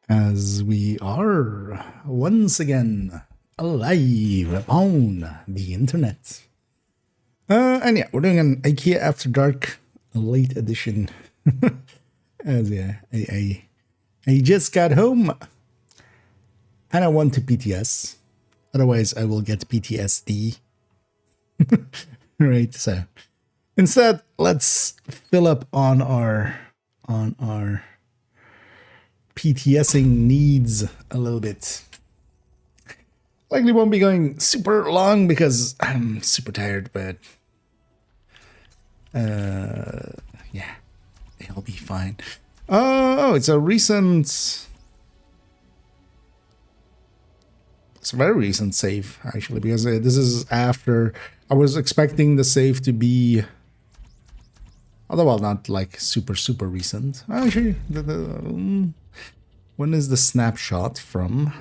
as we are once again alive upon the internet. And yeah, we're doing an IKEA After Dark late edition. As yeah, I just got home and I want to PTS. Otherwise, I will get PTSD. Right. So instead, let's fill up on our PTSing needs a little bit. Likely won't be going super long because I'm super tired, but yeah, it'll be fine. Oh, it's a very recent save actually, because this is after I was expecting the save to be, although well, not like super recent. Actually, when is the snapshot from?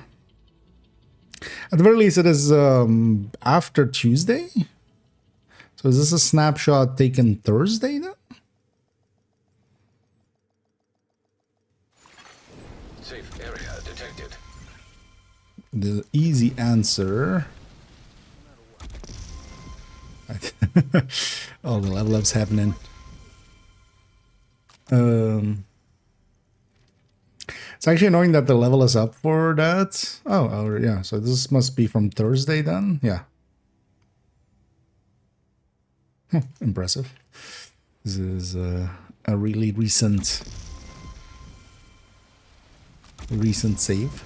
At the very least, it is after Tuesday. So is this a snapshot taken Thursday then? Safe area detected. The easy answer. All the level ups happening. It's actually annoying that the level is up for that. Oh yeah. So this must be from Thursday then. Yeah. Impressive. This is a really recent save.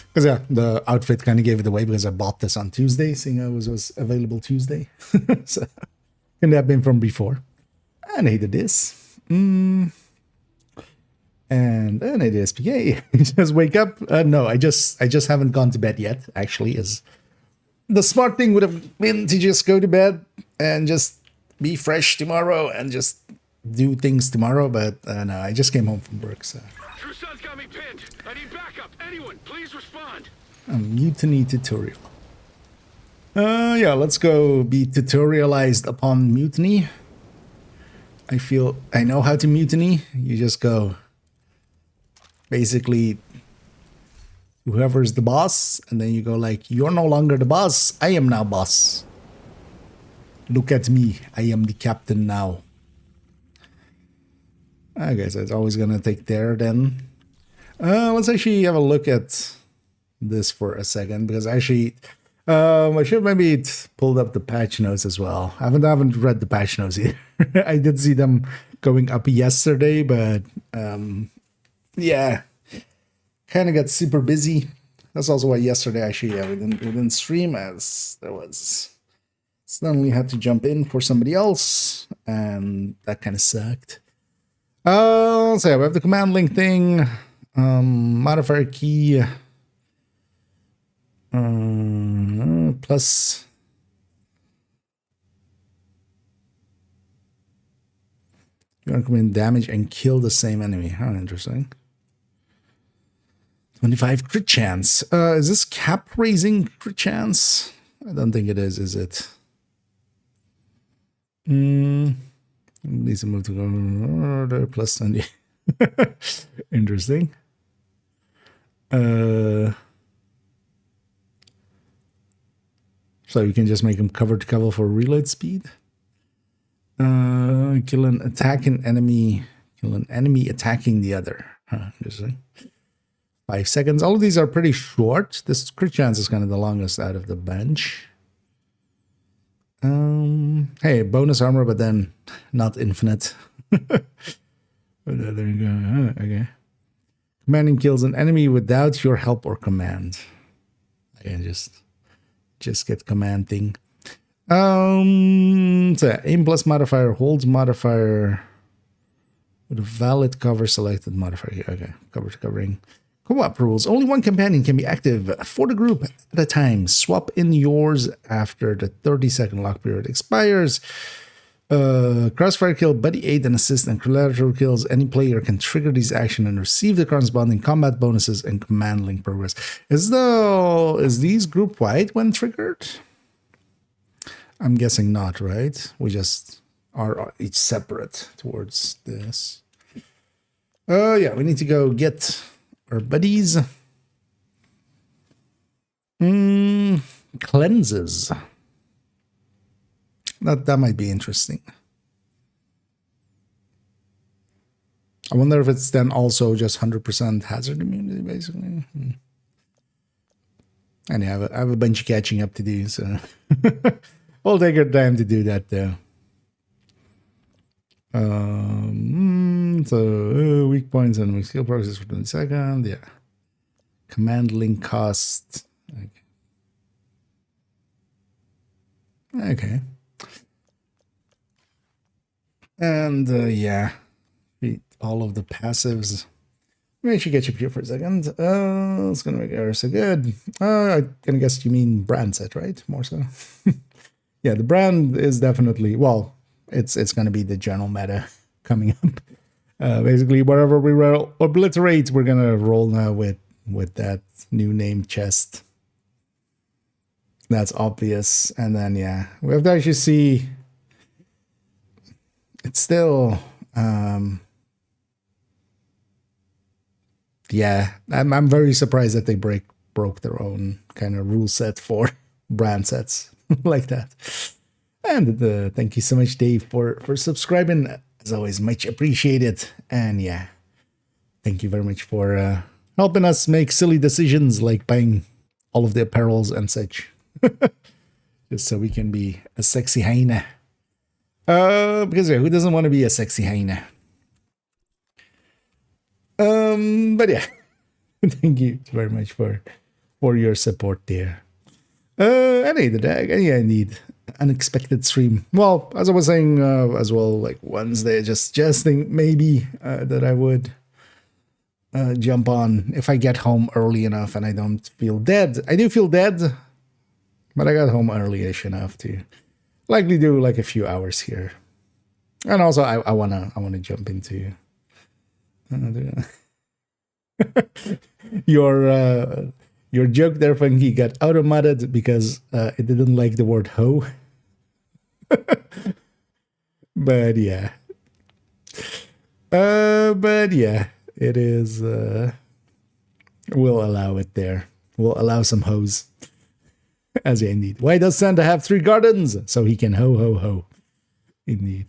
Because yeah, the outfit kind of gave it away because I bought this on Tuesday, seeing I was available Tuesday. So couldn't have been from before. And I hated this. And then it is PA. Just wake up. No, I just haven't gone to bed yet. Actually, is the smart thing would have been to just go to bed and just be fresh tomorrow and just do things tomorrow. But no, I just came home from work, so. True Sun's got me pinned. I need backup. Anyone, please respond. A mutiny tutorial. Yeah, let's go be tutorialized upon mutiny. I feel I know how to mutiny. You just go. Basically, whoever's the boss, and then you go like, you're no longer the boss, I am now boss. Look at me, I am the captain now. I guess it's always gonna take there then. Let's actually have a look at this for a second, because actually, I should maybe pulled up the patch notes as well. I haven't read the patch notes either. I did see them going up yesterday, but yeah, kind of got super busy. That's also why yesterday actually we didn't stream, as there was suddenly had to jump in for somebody else, and that kind of sucked. So yeah, we have the command link thing, modifier key, plus. You want to come in, damage and kill the same enemy. How interesting. 25 crit chance. Is this cap raising crit chance? I don't think it is it? Needs to move to order plus 20. Interesting. So you can just make him cover to cover for reload speed. Kill an enemy attacking the other. Interesting. 5 seconds. All of these are pretty short. This crit chance is kind of the longest out of the bunch. Hey, bonus armor, but then not infinite. There you go. Okay. Commanding kills an enemy without your help or command. I can just get command thing. So aim plus modifier, holds modifier with a valid cover selected modifier. Okay, cover to covering. Co-op rules. Only one companion can be active for the group at a time. Swap in yours after the 30-second lock period expires. Crossfire kill, buddy aid and assist, and collateral kills. Any player can trigger these actions and receive the corresponding combat bonuses and command link progress. Is these group wide when triggered? I'm guessing not, right? We just are each separate towards this. Yeah, we need to go get our buddies. Cleanses. That might be interesting. I wonder if it's then also just 100% hazard immunity, basically. And yeah, I have a bunch of catching up to do, so we'll take our time to do that, though. So weak points and weak skill process for 20 seconds. Yeah. Command link cost. Okay. And yeah, all of the passives. Maybe I should get you up here for a second. It's gonna make error so good. I can guess you mean brand set, right? More so. Yeah, the brand is definitely, well, it's gonna be the general meta coming up. Basically, wherever we roll obliterate, we're gonna roll now with that new name chest. That's obvious. And then yeah, we have to actually see. It's still yeah, I'm very surprised that they broke their own kind of rule set for brand sets like that. And thank you so much, Dave, for subscribing. As always, much appreciated. And yeah, thank you very much for helping us make silly decisions like buying all of the apparels and such. Just so we can be a sexy hyena. Because yeah, who doesn't want to be a sexy hyena? But yeah, thank you very much for your support there. Any the dag, yeah, indeed, unexpected stream. Well, as I was saying as well, like Wednesday, just think maybe that I would jump on if I get home early enough and I don't feel dead. I do feel dead, but I got home early-ish enough to likely do like a few hours here. And also, I wanna jump into your joke there, Funky, got automated because it didn't like the word hoe. But yeah, it is. We'll allow it there. We'll allow some hoes. As yeah, indeed. Why does Santa have 3 gardens? So he can ho ho ho. Indeed.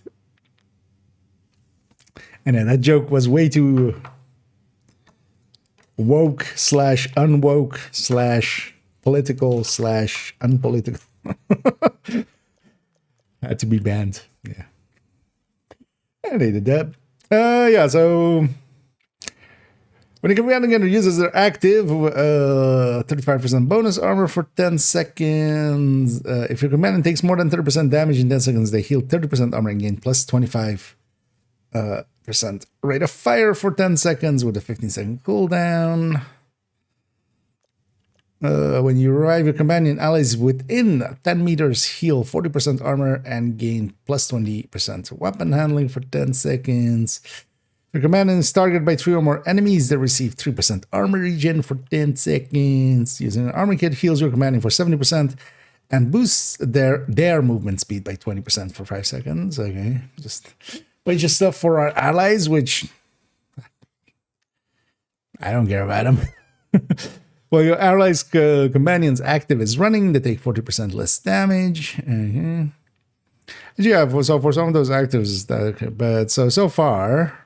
And then that joke was way too woke / unwoke / political / unpolitical. Had to be banned. Yeah. And they did that. Yeah, so when the commanding gunner uses their active, 35% bonus armor for 10 seconds. If your commander takes more than 30% damage in 10 seconds, they heal 30% armor and gain plus 25% rate of fire for 10 seconds with a 15-second cooldown. When you revive your companion, allies within 10 meters heal 40% armor and gain plus 20% weapon handling for 10 seconds. Your companion is targeted by 3 or more enemies that receive 3% armor regen for 10 seconds. Using an armor kit heals your companion for 70% and boosts their movement speed by 20% for 5 seconds. Okay, just bunch of stuff for our allies, which I don't care about them. Well, your allies' companion's active is running. They take 40% less damage. Yeah, for some of those actives, but so far.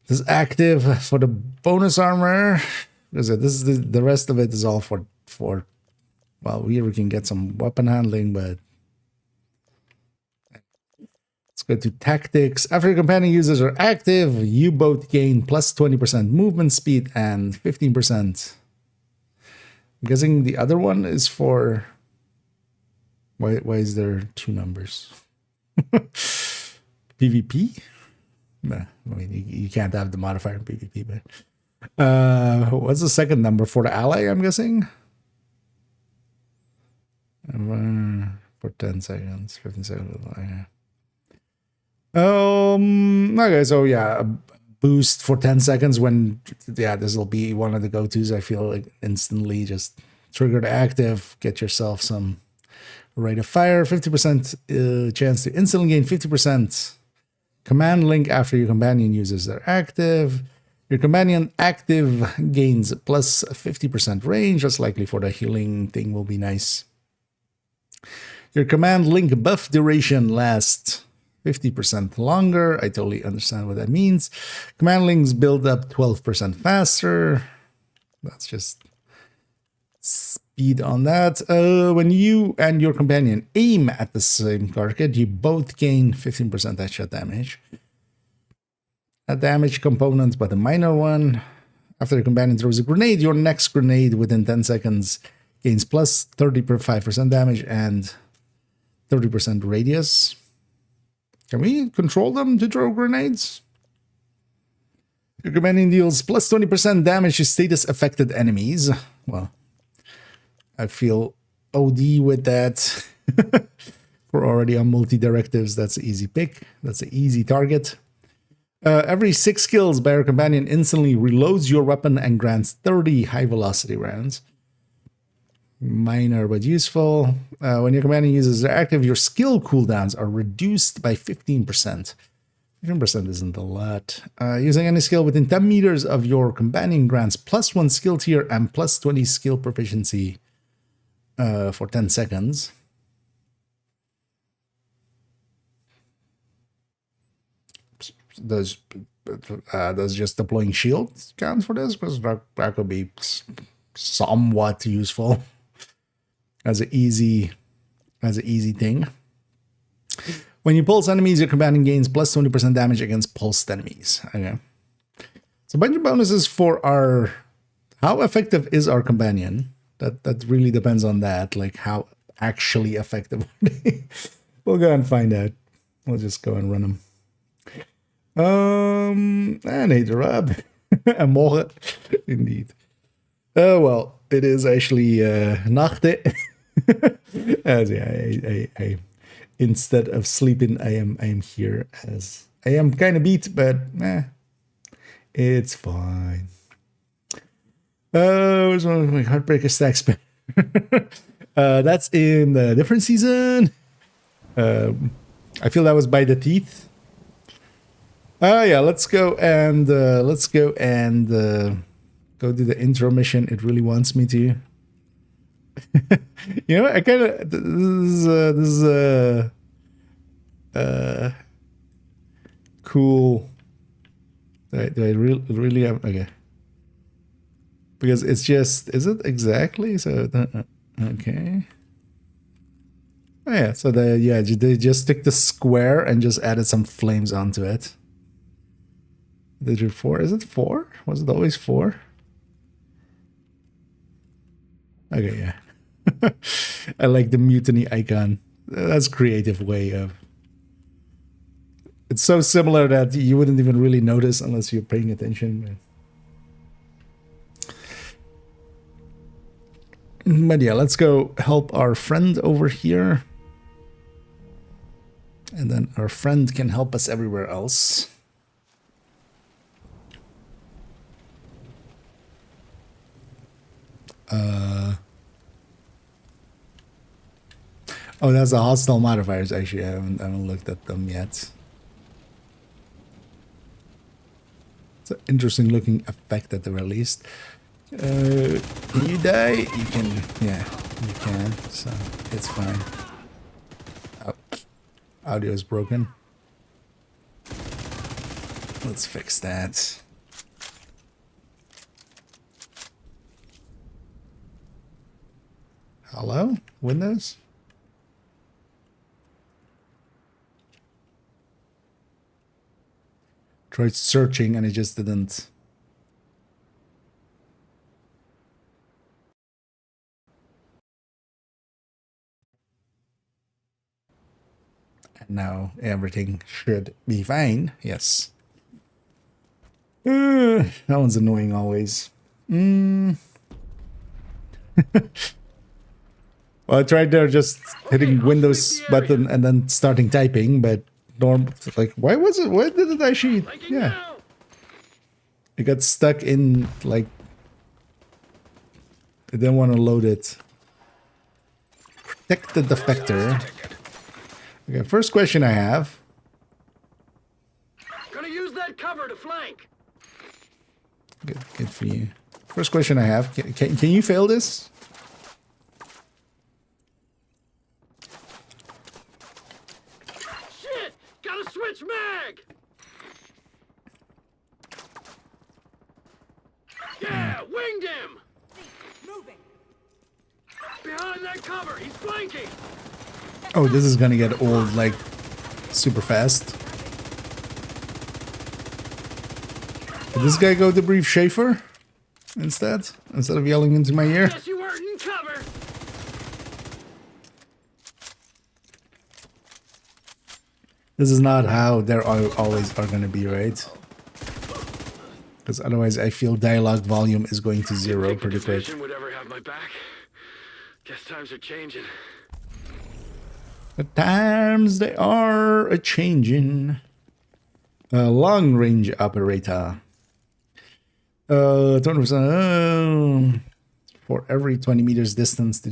This is active for the bonus armor. This is the rest of it is all for well, here we can get some weapon handling, but let's go to tactics. After your companion users are active, you both gain plus 20% movement speed and 15%. I'm guessing the other one is for why is there 2 numbers? PvP? Nah, I mean, you can't have the modifier in PvP, but what's the second number for the ally, I'm guessing? For 10 seconds, 15 seconds. Okay, so yeah, a boost for 10 seconds when, yeah, this will be one of the go-tos. I feel like instantly just trigger the active, get yourself some rate of fire, 50% chance to instantly gain 50%. Command link after your companion uses their active. Your companion active gains plus 50% range. That's likely for the healing thing will be nice. Your command link buff duration lasts 50% longer. I totally understand what that means. Command links build up 12% faster. That's just speed on that. When you and your companion aim at the same target, you both gain 15% headshot damage. A damage component, but a minor one. After the companion throws a grenade, your next grenade within 10 seconds gains plus 35% damage and 30% radius. Can we control them to throw grenades? Your companion deals plus 20% damage to status affected enemies. Well, I feel OD with that. We're already on multi-directives. That's an easy pick. That's an easy target. Every 6 kills by your companion instantly reloads your weapon and grants 30 high-velocity rounds. Minor but useful. When your companion uses their active, your skill cooldowns are reduced by 15%. 15% isn't a lot. Using any skill within 10 meters of your companion grants plus 1 skill tier and plus 20 skill proficiency for 10 seconds. Does just deploying shield count for this? Because that could be somewhat useful as an easy thing. When you pulse enemies, your companion gains plus 20% damage against pulsed enemies. Okay. So a bunch of bonuses for our... How effective is our companion? That really depends on that. Like, how actually effective are they? We'll go and find out. We'll just go and run them. Nee, Rob. En morgen. Indeed. Oh, well, it is actually nachten. As I instead of sleeping, I am here. As I am kind of beat, but it's fine. Oh, it's one of my Heartbreaker stacks. That's in a different season. I feel that was by the teeth. Yeah, let's go and go do the intro mission. It really wants me to. You know, I kind of this is cool. Do I really have okay? Because it's just, is it exactly so? Okay. Oh yeah, so they just took the square and just added some flames onto it. They drew 4. Is it 4? Was it always 4? Okay, yeah. I like the mutiny icon. That's a creative way of... It's so similar that you wouldn't even really notice unless you're paying attention. But yeah, let's go help our friend over here. And then our friend can help us everywhere else. Oh, that's the hostile modifiers. Actually, I haven't looked at them yet. It's an interesting looking effect at the very least. Can you die? You can. Yeah, you can. So it's fine. Oh, audio is broken. Let's fix that. Hello? Windows? Tried searching and it just didn't. And now everything should be fine. Yes. That one's annoying always. Well, I tried there just hitting Windows button and then starting typing, but like, why did it actually, yeah. It got stuck in, like, I didn't want to load it. Protect the defector. Okay, first question I have. Gonna use that cover to flank. Good for you. First question I have: Can you fail this? Shit! Gotta switch mag! Yeah, winged him! Moving. Behind that cover, he's flanking! Oh, this is gonna get old like super fast. Did this guy go to brief Schaefer instead of yelling into my ear? Guess you weren't in cover! This is not how there always are gonna be, right? Because otherwise I feel dialogue volume is going to zero Think the pretty quick. division would ever have my back? Guess times are changing. The times they are a changing. Long range operator. 20% for every 20 meters distance.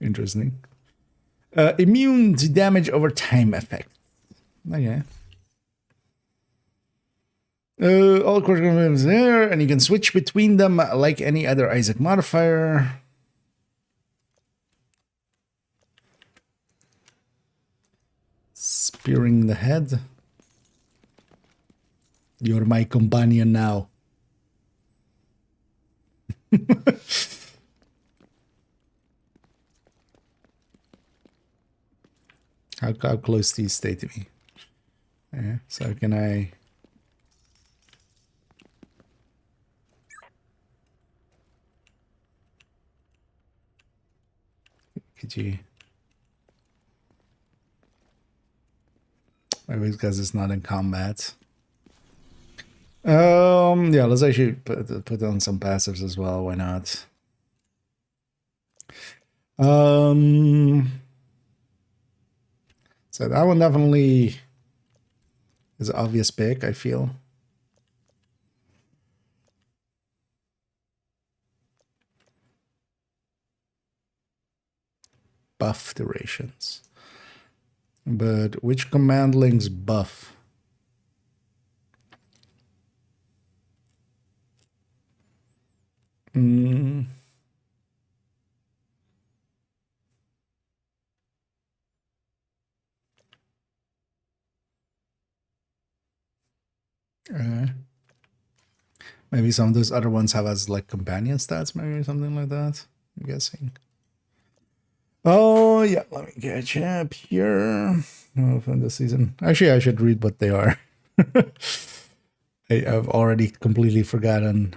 Interesting. Immune to damage over time effect. Okay. All core components there, and you can switch between them like any other Isaac modifier. Spearing the head. You're my companion now. How close do you stay to me? Yeah, so can I... Could you... Maybe because it's not in combat. Yeah, let's actually put on some passives as well. Why not? So that one definitely is an obvious pick, I feel. Buff durations. But which command links buff? Okay. Maybe some of those other ones have as like companion stats, maybe or something like that. I'm guessing. Oh yeah, let me get you up here. Oh, from the season. Actually, I should read what they are. I've already completely forgotten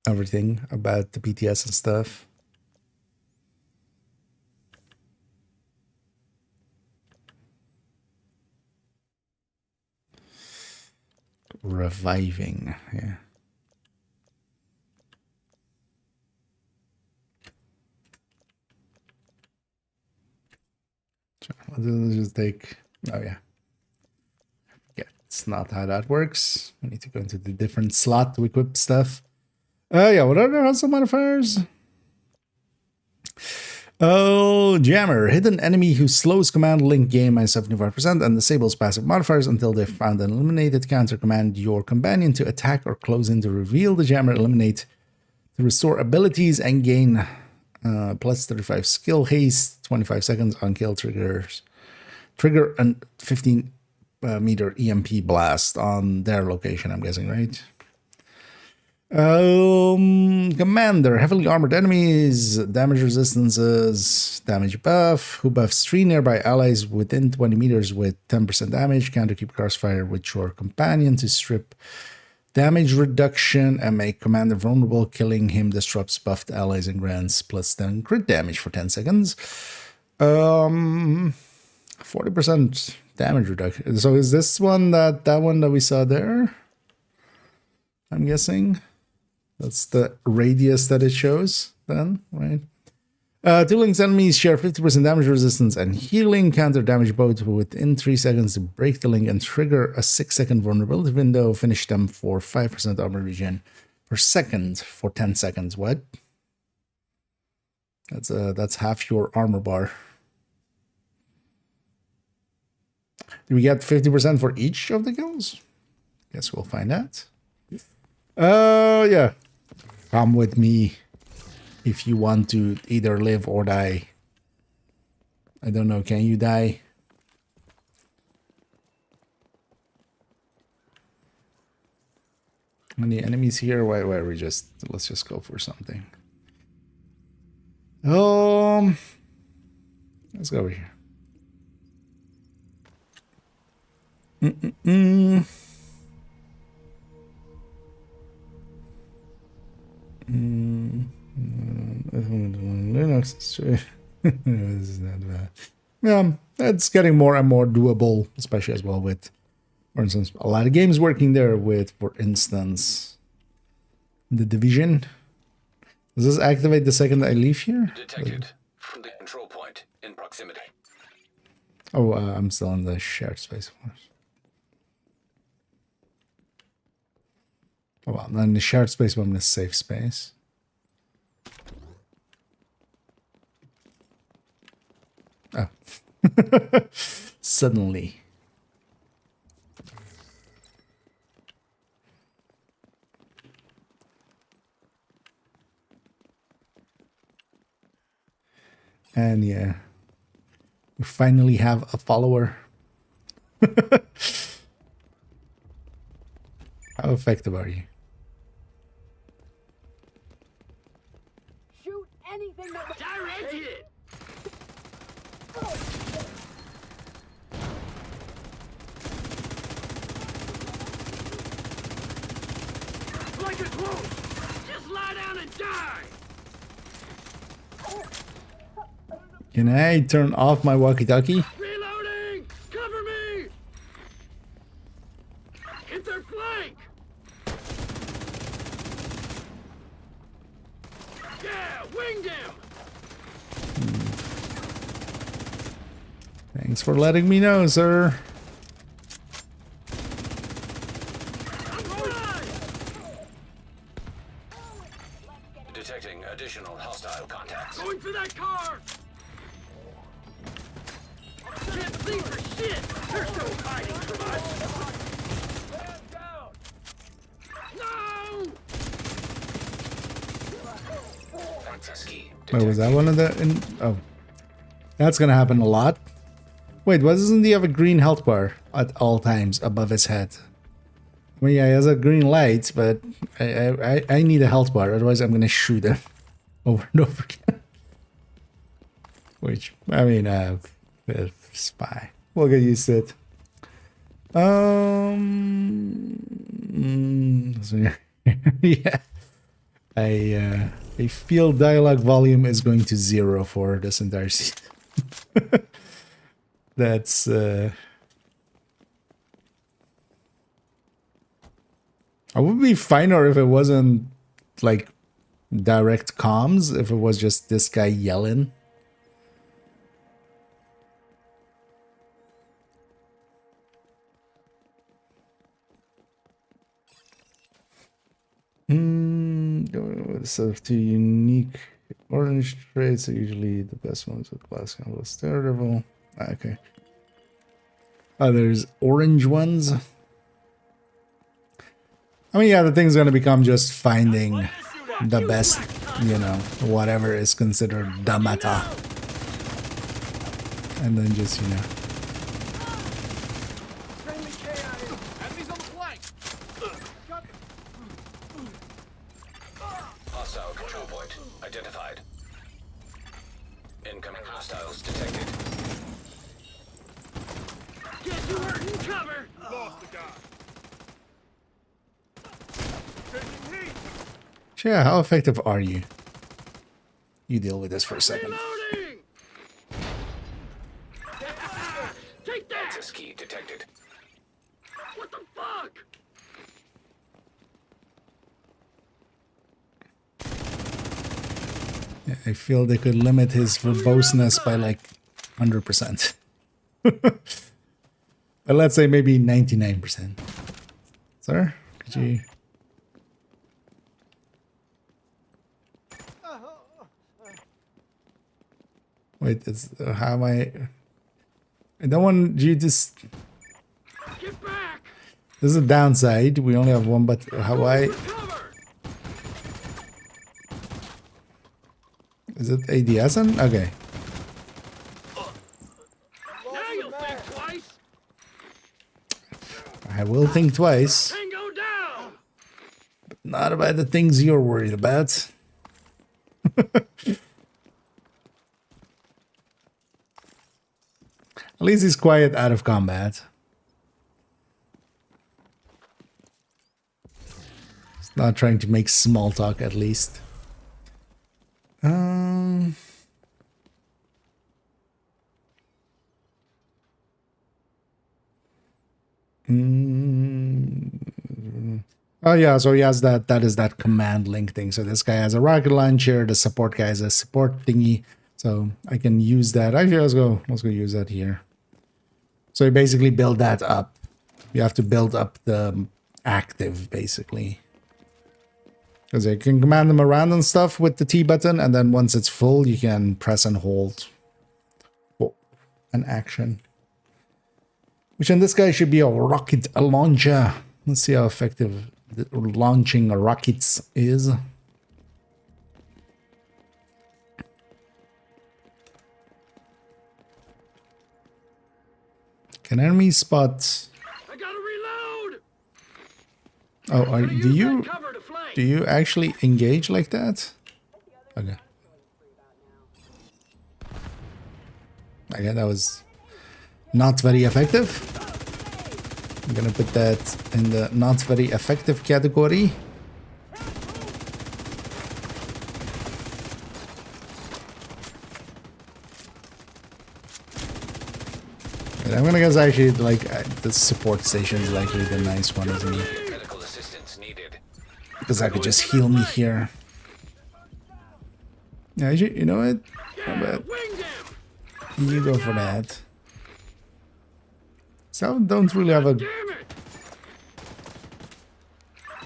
everything about the PTS and stuff. Reviving, yeah. Let's just take, oh yeah. Yeah, it's not how that works. We need to go into the different slot to equip stuff. Yeah, what other hustle modifiers? Oh, Jammer. Hidden enemy who slows command link game by 75% and disables passive modifiers until they've found an eliminated counter command your companion to attack or close in to reveal the Jammer, eliminate to restore abilities and gain plus 35 skill haste, 25 seconds on kill triggers. Trigger a 15 meter EMP blast on their location, I'm guessing, right? Commander, heavily armored enemies, damage resistances, damage buff, who buffs 3 nearby allies within 20 meters with 10% damage, counter keep crossfire with your companion to strip damage reduction and make commander vulnerable, killing him disrupts buffed allies and grants plus 10 crit damage for 10 seconds. 40% damage reduction. So is this one that one that we saw there? I'm guessing. That's the radius that it shows then, right? Two links enemies share 50% damage resistance and healing. Counter damage both within 3 seconds to break the link and trigger a 6-second vulnerability window. Finish them for 5% armor regen per second for 10 seconds. What? That's half your armor bar. Do we get 50% for each of the kills? Guess we'll find out. Oh, yeah. Come with me if you want to either live or die. I don't know. Can you die? Many enemies here? Why are we just... Let's just go for something. Let's go over here. Linux this is not bad. Yeah, it's getting more and more doable, especially as well with, for instance, a lot of games working there with, for instance, The Division. Does this activate the second I leave here? Detected from the control point in proximity. Oh, I'm still in the shared space, of course. Oh, well, I'm not in the shared space, but I'm in the safe space. Oh. Suddenly. And yeah, we finally have a follower. How effective are you? Shoot anything that Direct hit. Like a close. Just lie down and die. Can I turn off my walkie-talkie? Reloading. Cover me. Hit their flank. Yeah, winged him. Thanks for letting me know, sir. Detecting additional hostile contacts. Going for that car. Can't see for shit. They're so hiding from us. Man down. No. Access key. Wait, was that one of the... oh. That's gonna happen a lot. Wait, doesn't he have a green health bar at all times above his head? I mean, yeah, he has a green light, but I need a health bar, otherwise I'm gonna shoot him over and over again. Which, I mean, it's fine. We'll get used to it. So yeah. I feel dialogue volume is going to 0 for this entire season. That's I would be finer if it wasn't like direct comms, if it was just this guy yelling. So two unique orange traits are usually the best ones with glass combo. Daredevil. Okay. Oh, there's orange ones. I mean, yeah, the thing's gonna become just finding the best, you know, whatever is considered the meta. And then just, you know. Hostile control point identified. Incoming hostiles detected. Get you hurt and cover. Lost the guy. Taking heat. Yeah, how effective are you? You deal with this for a second. Reloading. Take that. Access key detected. What the fuck? Yeah, I feel they could limit his verboseness by like 100%. But let's say maybe 99%. Sir, could you... Wait, it's how am I don't want you to Get back. This is a downside. We only have one, but why? Cover! Is it ADSN? Okay. Now you'll think twice! I will think twice. Tango down! Not about the things you're worried about. At least he's quiet out of combat. He's not trying to make small talk, at least. Oh yeah, so he has that is that command link thing. So this guy has a rocket launcher, the support guy has a support thingy. So I can use that. Actually, let's go use that here. So you basically build that up. You have to build up the active, basically. Because you can command them around and stuff with the T button, and then once it's full, you can press and hold for an action. Which in this guy should be a rocket launcher. Let's see how effective launching rockets is. Can enemies spot? I gotta reload! Oh, Use that cover to flank. do you actually engage like that? Okay. Okay, that was not very effective. I'm gonna put that in the not very effective category. And I'm gonna guess actually like the support station is likely the nice one, isn't it? Medical assistance needed. Because I could just heal me here. Yeah, actually, you know what? How about Winged him! you go for that? So don't really have a. Damn it!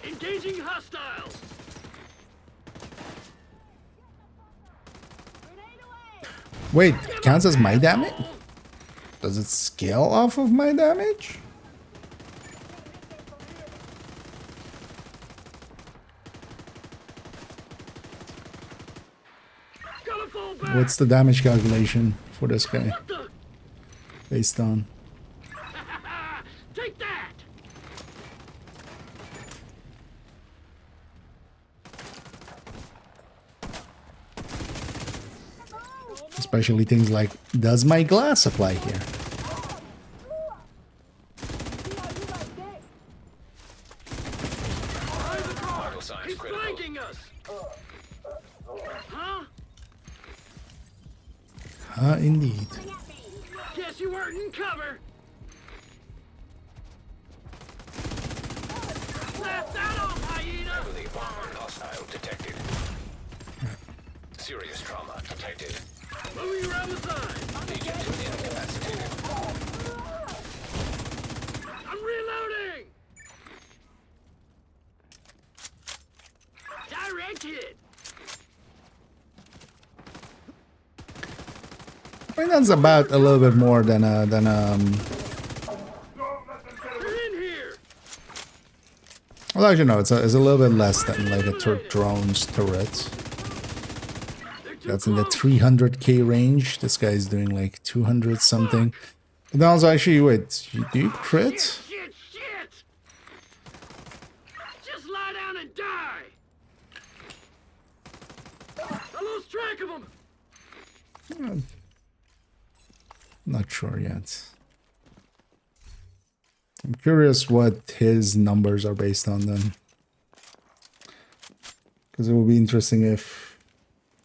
Engaging hostiles! Wait, it counts as my damage? Does it scale off of my damage? Gotta fall back! What's the damage calculation for this guy What the? based on? Take that! Especially things like, does my glass apply here? Vital signs He's critical. flanking us! Huh? Indeed. Guess you weren't in cover! Blast that off, hyena! Heavily armored hostile detected. Serious trauma detected. Moving around the side! Agent incapacitated. I'm reloading! Direct hit! I mean, that's about a little bit more than They're in here! well, actually, no, it's a little bit less than like a drone's turret. They're too That's in the close. 300k range. This guy's doing like 200 something. And then also, actually, wait, do you crit? Shit! Just lie down and die! I lost track of them! Not sure yet. I'm curious what his numbers are based on then. Because it will be interesting if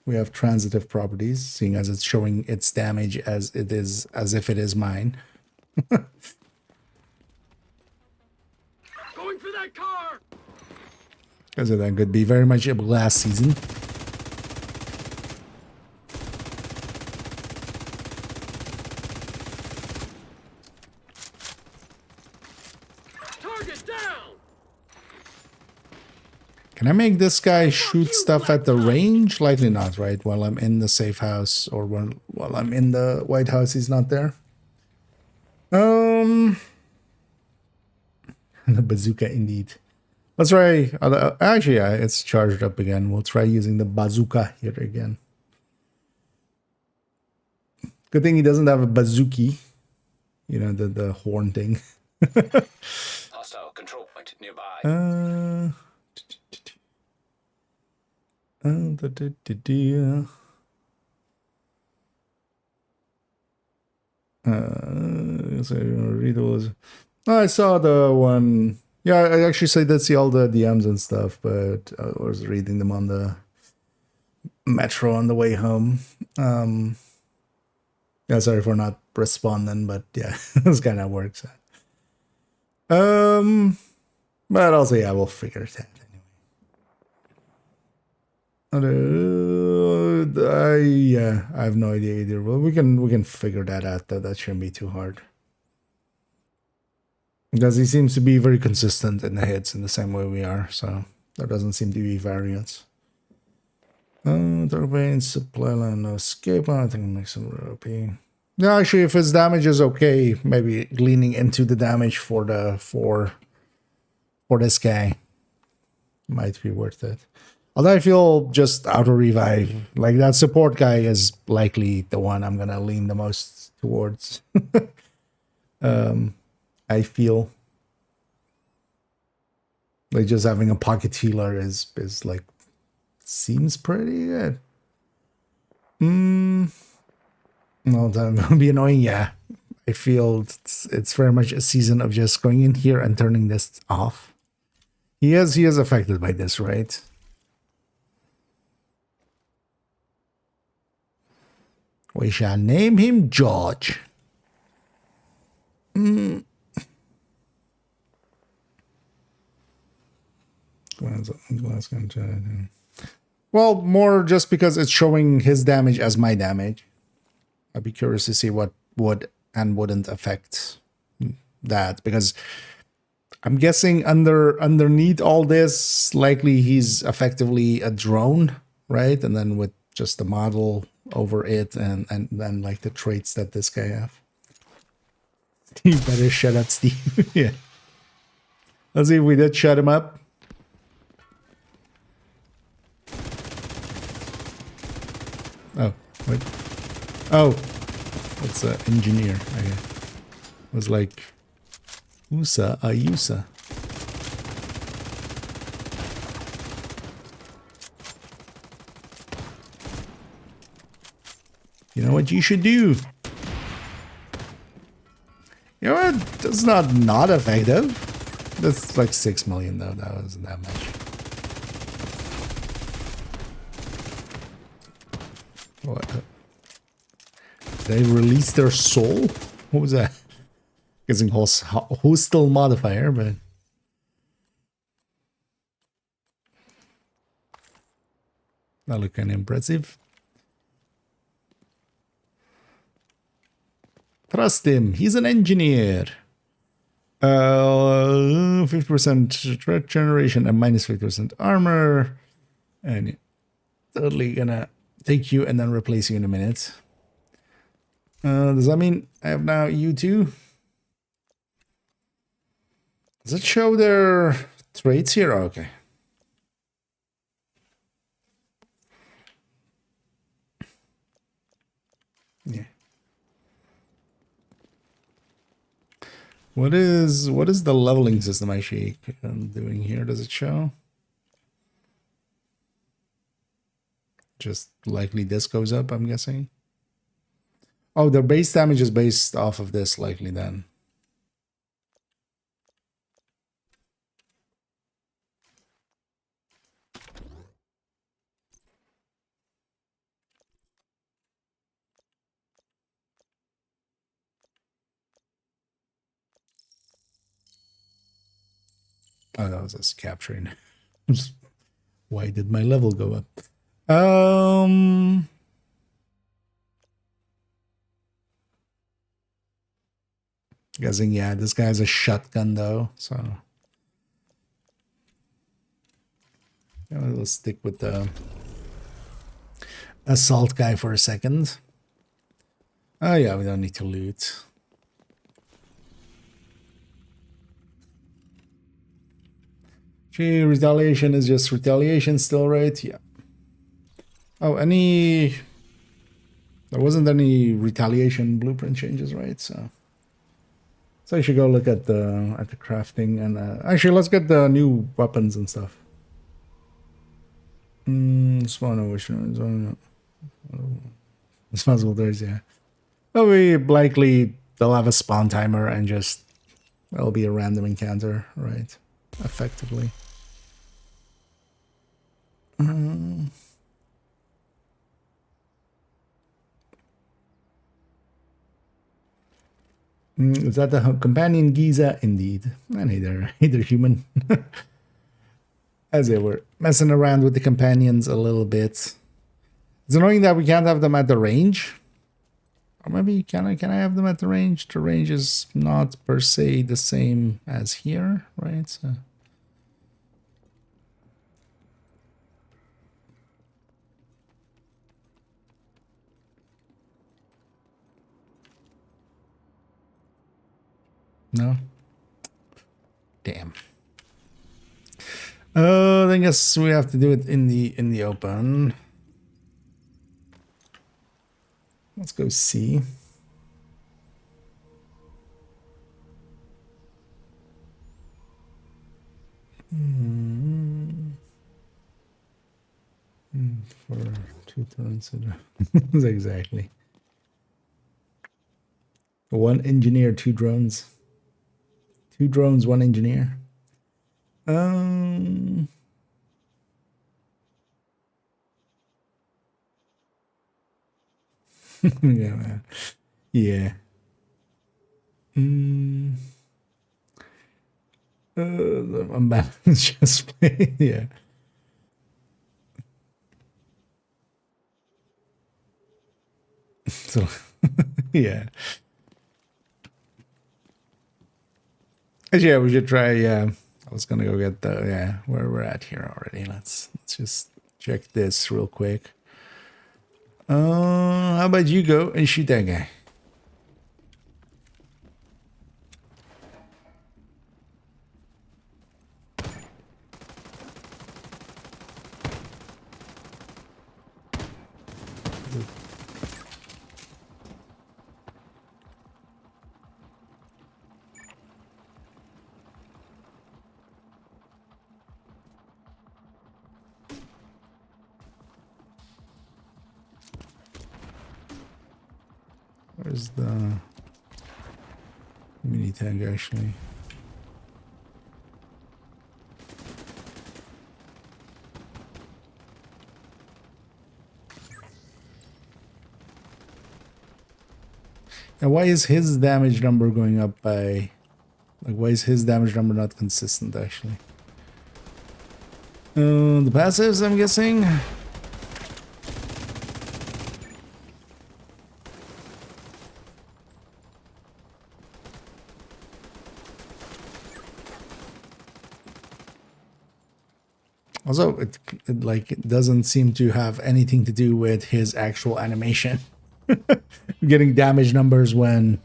we have transitive properties, seeing as it's showing its damage as it is, as if it is mine. Going for that car! Because that could be very much a glass season. Target down! Can I make this guy shoot stuff at the range? Likely not, right? While I'm in the safe house or while I'm in the White House, he's not there. The bazooka indeed. Let's try. Actually, yeah, it's charged up again. We'll try using the bazooka here again. Good thing he doesn't have a bazooki. You know, the horn thing. Hostile control point nearby. So read those. I saw the one. Yeah, I actually said did see all the DMs and stuff, but I was reading them on the metro on the way home. Yeah, sorry for not responding, but yeah, this kind of works. But also, yeah, we'll figure it out anyway. Yeah, I have no idea either. Well, we can figure that out. That shouldn't be too hard. Because he seems to be very consistent in the hits in the same way we are, so there doesn't seem to be variance. Turbine, supply line, no escape. I think it makes some ropey. Yeah, actually, if his damage is okay, maybe leaning into the damage for this guy might be worth it. Although I feel just auto revive, like that support guy is likely the one I'm gonna lean the most towards. I feel like just having a pocket healer is like seems pretty good. No, that's gonna be annoying. Yeah, I feel it's very much a season of just going in here and turning this off. He is affected by this, right? We shall name him George. Well, more just because it's showing his damage as my damage. I'd be curious to see what would and wouldn't affect that, because I'm guessing underneath all this, likely he's effectively a drone, right? And then with just the model over it and then like the traits that this guy have. You better shut up, Steve. Yeah. Let's see if we did shut him up. Oh, wait. Oh, it's an engineer. Okay. It was like USA Ayusa. You know what you should do? You know what? That's not effective. That's like 6 million though. That wasn't that much. What? They released their soul? What was that? Guessing hostile modifier, but that looked kind of impressive. Trust him. He's an engineer. 50% threat generation and minus 50% armor. And totally gonna take you and then replace you in a minute. Does that mean I have now you too? Does it show their traits here? Oh, okay. Yeah. What is the leveling system actually doing here? Does it show? Just likely this goes up, I'm guessing. Oh, their base damage is based off of this likely then. Oh, that was us capturing. Why did my level go up? Guessing, yeah, this guy has a shotgun though, so yeah, let's stick with the assault guy for a second. Oh yeah, we don't need to loot. Gee, retaliation is just retaliation still, right? Yeah. Oh, there wasn't any retaliation blueprint changes, right? So I should go look at the crafting and actually let's get the new weapons and stuff. Spawn which one? Responsible there's yeah. Well, we likely they'll have a spawn timer and just it'll be a random encounter, right? Effectively. Is that the companion Giza? Indeed. And either human. As they were messing around with the companions a little bit. It's annoying that we can't have them at the range. Or maybe can I have them at the range? The range is not per se the same as here, right? So. No. Damn. I guess we have to do it in the open. Let's go see. For 2 turns. Exactly. 1 engineer, 2 drones. 2 drones, 1 engineer. Yeah. Yeah. I'm bad. Just play. Yeah. So, yeah. Yeah, we should try. Yeah, I was gonna go get the where we're at here already. Let's just check this real quick. How about you go and shoot that guy? Where's the mini tank actually? And why is his damage number going up by, like, why is his damage number not consistent actually? The passives, I'm guessing. Also, it doesn't seem to have anything to do with his actual animation. Getting damage numbers when...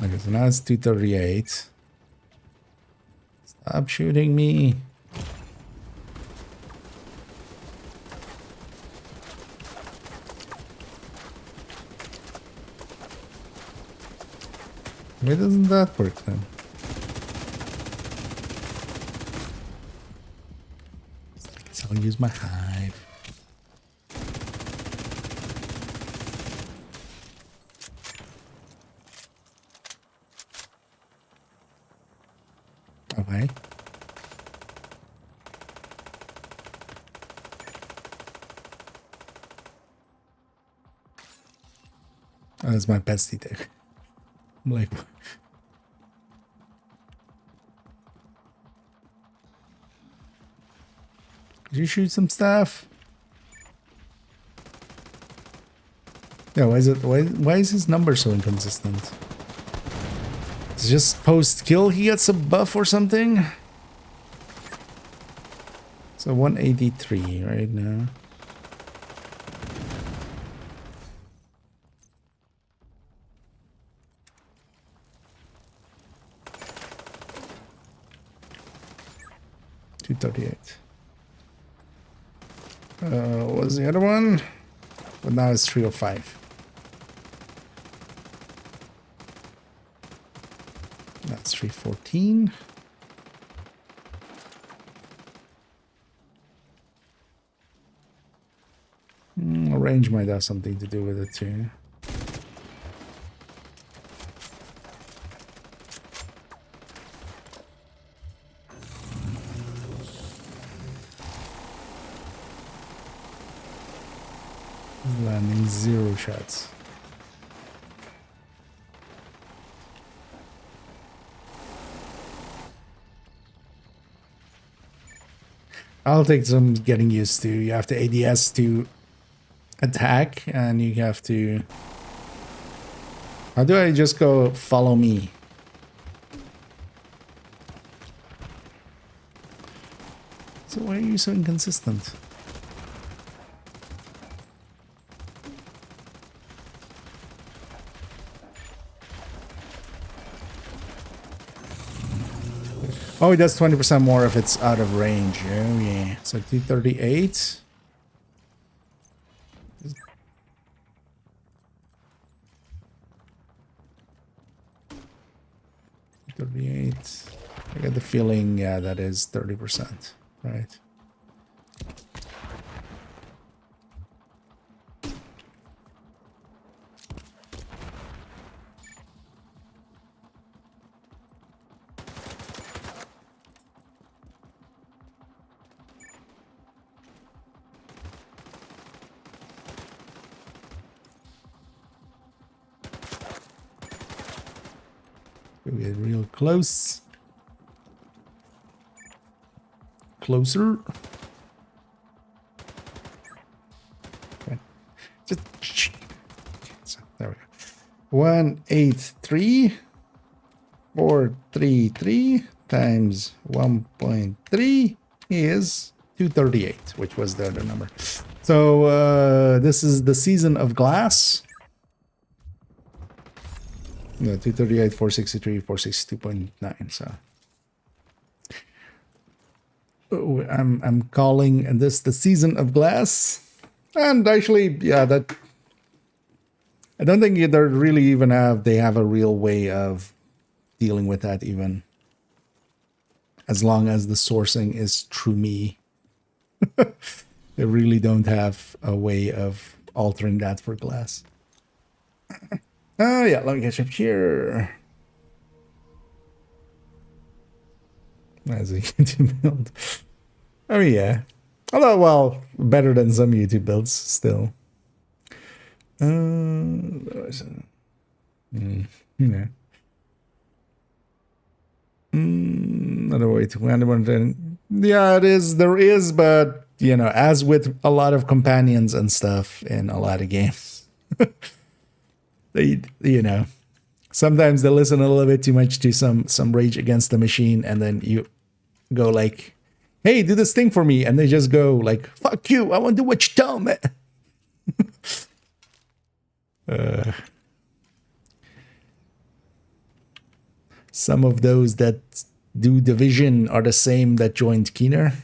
Okay, so now it's 238. Stop shooting me. Why doesn't that work then? So I'll use my hive. Okay. Oh, that's my bestie there. I'm like... Did you shoot some stuff? Yeah, why is his number so inconsistent? It's just post-kill he gets a buff or something? So 183 right now. 238. What was the other one? But now it's 305. That's 314. Range might have something to do with it too. Landing 0 shots. I'll take some getting used to. You have to ADS to attack, and you have to... How do I just go follow me? So why are you so inconsistent? Oh, it does 20% more if it's out of range. Oh, yeah. So 238. I get the feeling, yeah, that is 30%, right? We get real close. Closer. Okay. Just so, there we go. 183 433 times 1.3 is 238, which was the other number. So this is the season of glass. No, 238, 463, 462.9. So I'm calling this the season of glass. And actually, yeah, that I don't think they really even have a real way of dealing with that, even as long as the sourcing is true me. They really don't have a way of altering that for glass. Oh yeah, let me catch up here. As a YouTube build. I mean, yeah. Although, well, better than some YouTube builds still. Yeah. Another way to land one. Yeah, it is. There is, but you know, as with a lot of companions and stuff in a lot of games, they, you know, sometimes they listen a little bit too much to some Rage Against the Machine, and then you go like, "Hey, do this thing for me," and they just go like, "Fuck you! I want to do what you tell me." Some of those that do Division are the same that joined Keener.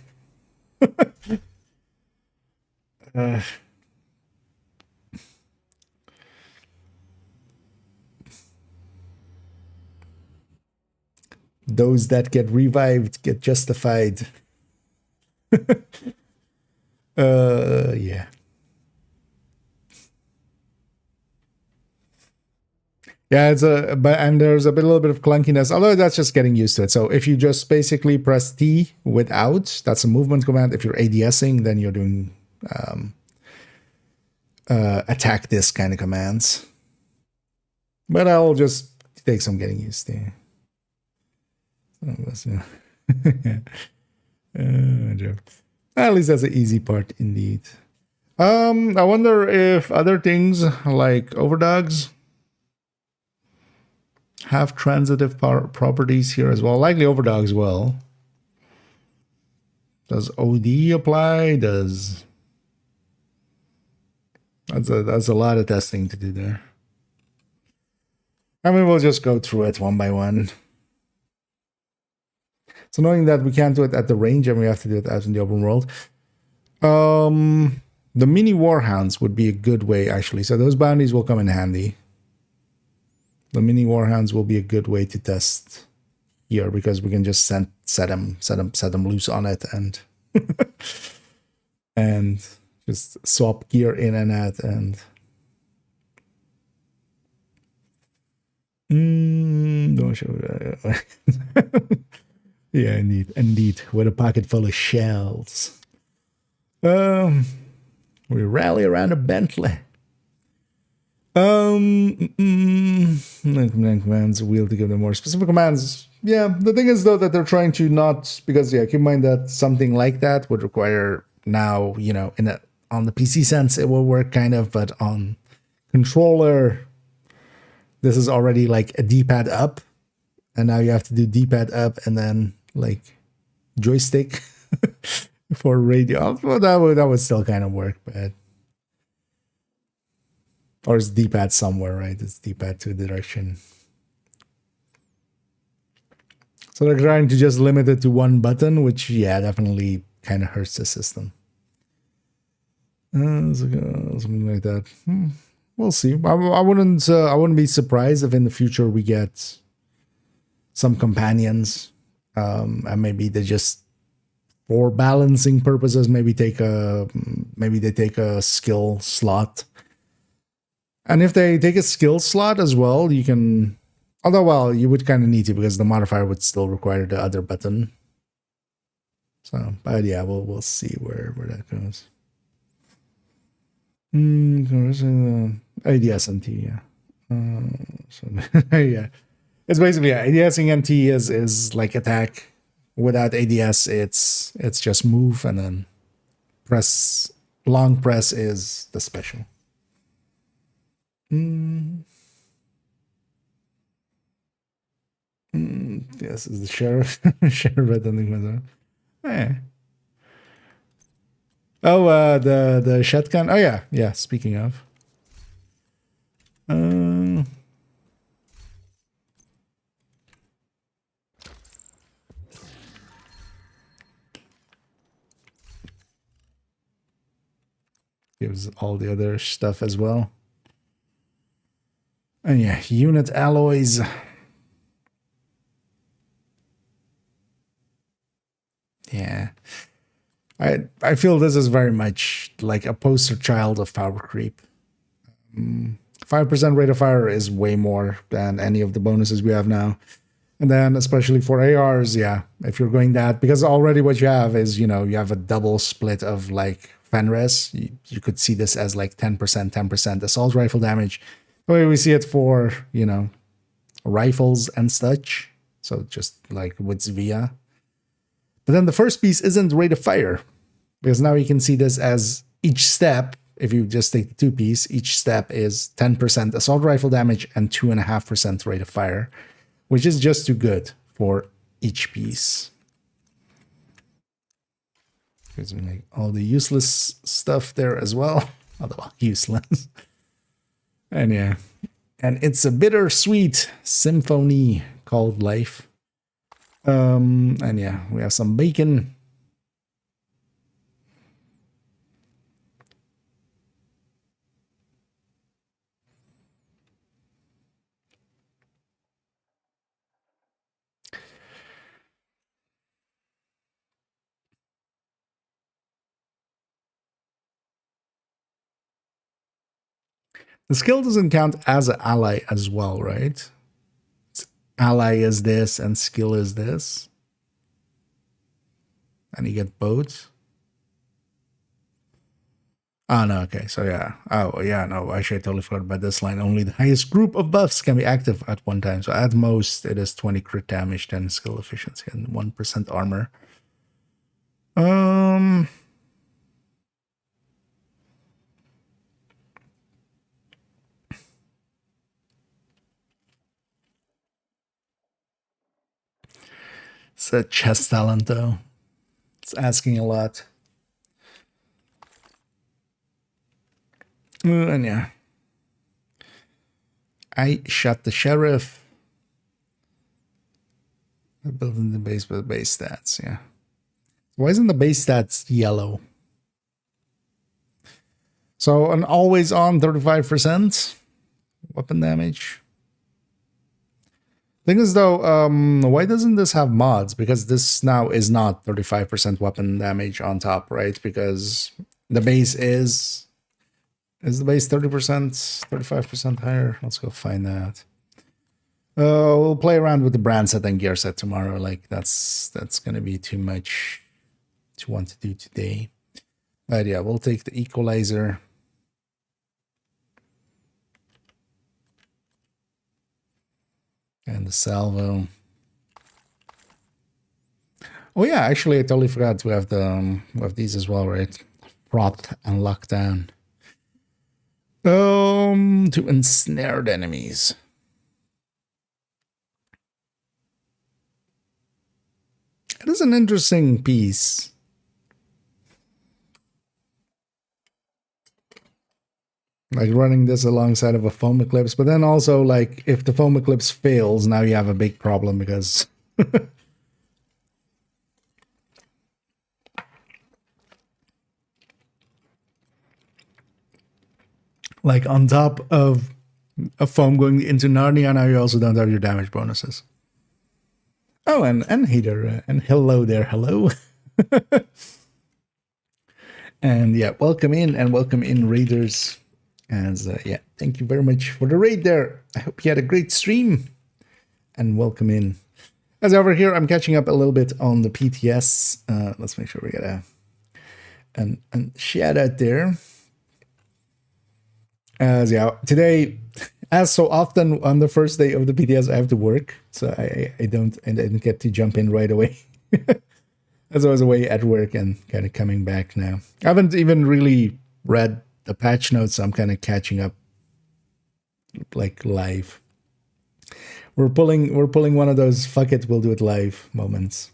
Those that get revived get justified. Yeah. Yeah, and there's a little bit of clunkiness, although that's just getting used to it. So if you just basically press T without, that's a movement command. If you're ADSing, then you're doing attack this kind of commands. But I'll just take some getting used to. At least that's an easy part indeed. I wonder if other things like overdogs have transitive properties here as well. Likely overdogs will. Does OD apply? That's a lot of testing to do there. I mean, we'll just go through it one by one. So knowing that we can't do it at the range and we have to do it out in the open world, the mini warhounds would be a good way actually. So those bounties will come in handy. The mini warhounds will be a good way to test here because we can just set them loose on it and and just swap gear in and out and don't show that. Yeah, indeed, with a pocket full of shells. We rally around a Bentley. Commands, a wheel to give them more specific commands. Yeah, the thing is though that they're trying to not, because yeah, keep in mind that something like that would require now, you know, on the PC sense it will work kind of, but on controller, this is already like a D-pad up, and now you have to do D-pad up and then like joystick for radio. Well, that would still kind of work, but or it's D-pad somewhere, right? It's D-pad to direction. So they're trying to just limit it to one button, which yeah, definitely kind of hurts the system. Something like that. We'll see. I wouldn't be surprised if in the future we get some companions, and maybe they just, for balancing purposes, maybe they take a skill slot. And if they take a skill slot as well, you can. Although, well, you would kind of need to because the modifier would still require the other button. So, but yeah, we'll see where that goes. ADS NT, yeah. Yeah, it's basically ADSing NT is like attack. Without ADS, it's just move and then long press is the special. This is the sheriff. Sheriff at the Oh, the shotgun. Oh yeah. Speaking of, gives all the other stuff as well. And yeah, unit alloys. Yeah. I feel this is very much like a poster child of power creep. 5% rate of fire is way more than any of the bonuses we have now. And then especially for ARs, yeah, if you're going that, because already what you have is, you know, you have a double split of like Fenris. You could see this as like 10% assault rifle damage. The way we see it for, you know, rifles and such. So just like with Zvia. But then the first piece isn't rate of fire, because now you can see this as each step. If you just take the two piece, each step is 10% assault rifle damage and 2.5% rate of fire, which is just too good for each piece. Because we make all the useless stuff there as well. Although useless. And yeah. And it's a bittersweet symphony called life. And yeah, we have some bacon. The skill doesn't count as an ally as well, right? Ally is this and skill is this. And you get both. Oh, no, okay, so yeah. Oh, yeah, no, actually I totally forgot about this line. Only the highest group of buffs can be active at one time. So at most, it is 20 crit damage, 10 skill efficiency, and 1% armor. It's a chest talent, though. It's asking a lot. And yeah. I shot the sheriff. Built in the base with base stats, yeah. Why isn't the base stats yellow? So an always on 35% weapon damage. Thing is though, why doesn't this have mods? Because this now is not 35% weapon damage on top, right? Because the base is the base 30%, 35% higher? Let's go find that. We'll play around with the brand set and gear set tomorrow. Like that's gonna be too much to want to do today. But yeah, we'll take the equalizer. And the salvo. Oh yeah, actually I totally forgot to have the we have these as well, right? Propped and locked down. To ensnared enemies. It is an interesting piece. Like running this alongside of a foam eclipse, but then also like if the foam eclipse fails, now you have a big problem because like on top of a foam going into Narnia, now you also don't have your damage bonuses. Oh, and Heater, and hello there, hello. And yeah, welcome in raiders. As yeah, thank you very much for the raid there. I hope you had a great stream, and welcome in. As over here, I'm catching up a little bit on the PTS. Let's make sure we get a shout out there. As yeah, today, as so often on the first day of the PTS, I have to work, so I didn't get to jump in right away. As I was away at work and kind of coming back now. I haven't even really read the patch notes, so I'm kind of catching up like live. We're pulling one of those fuck it, we'll do it live moments.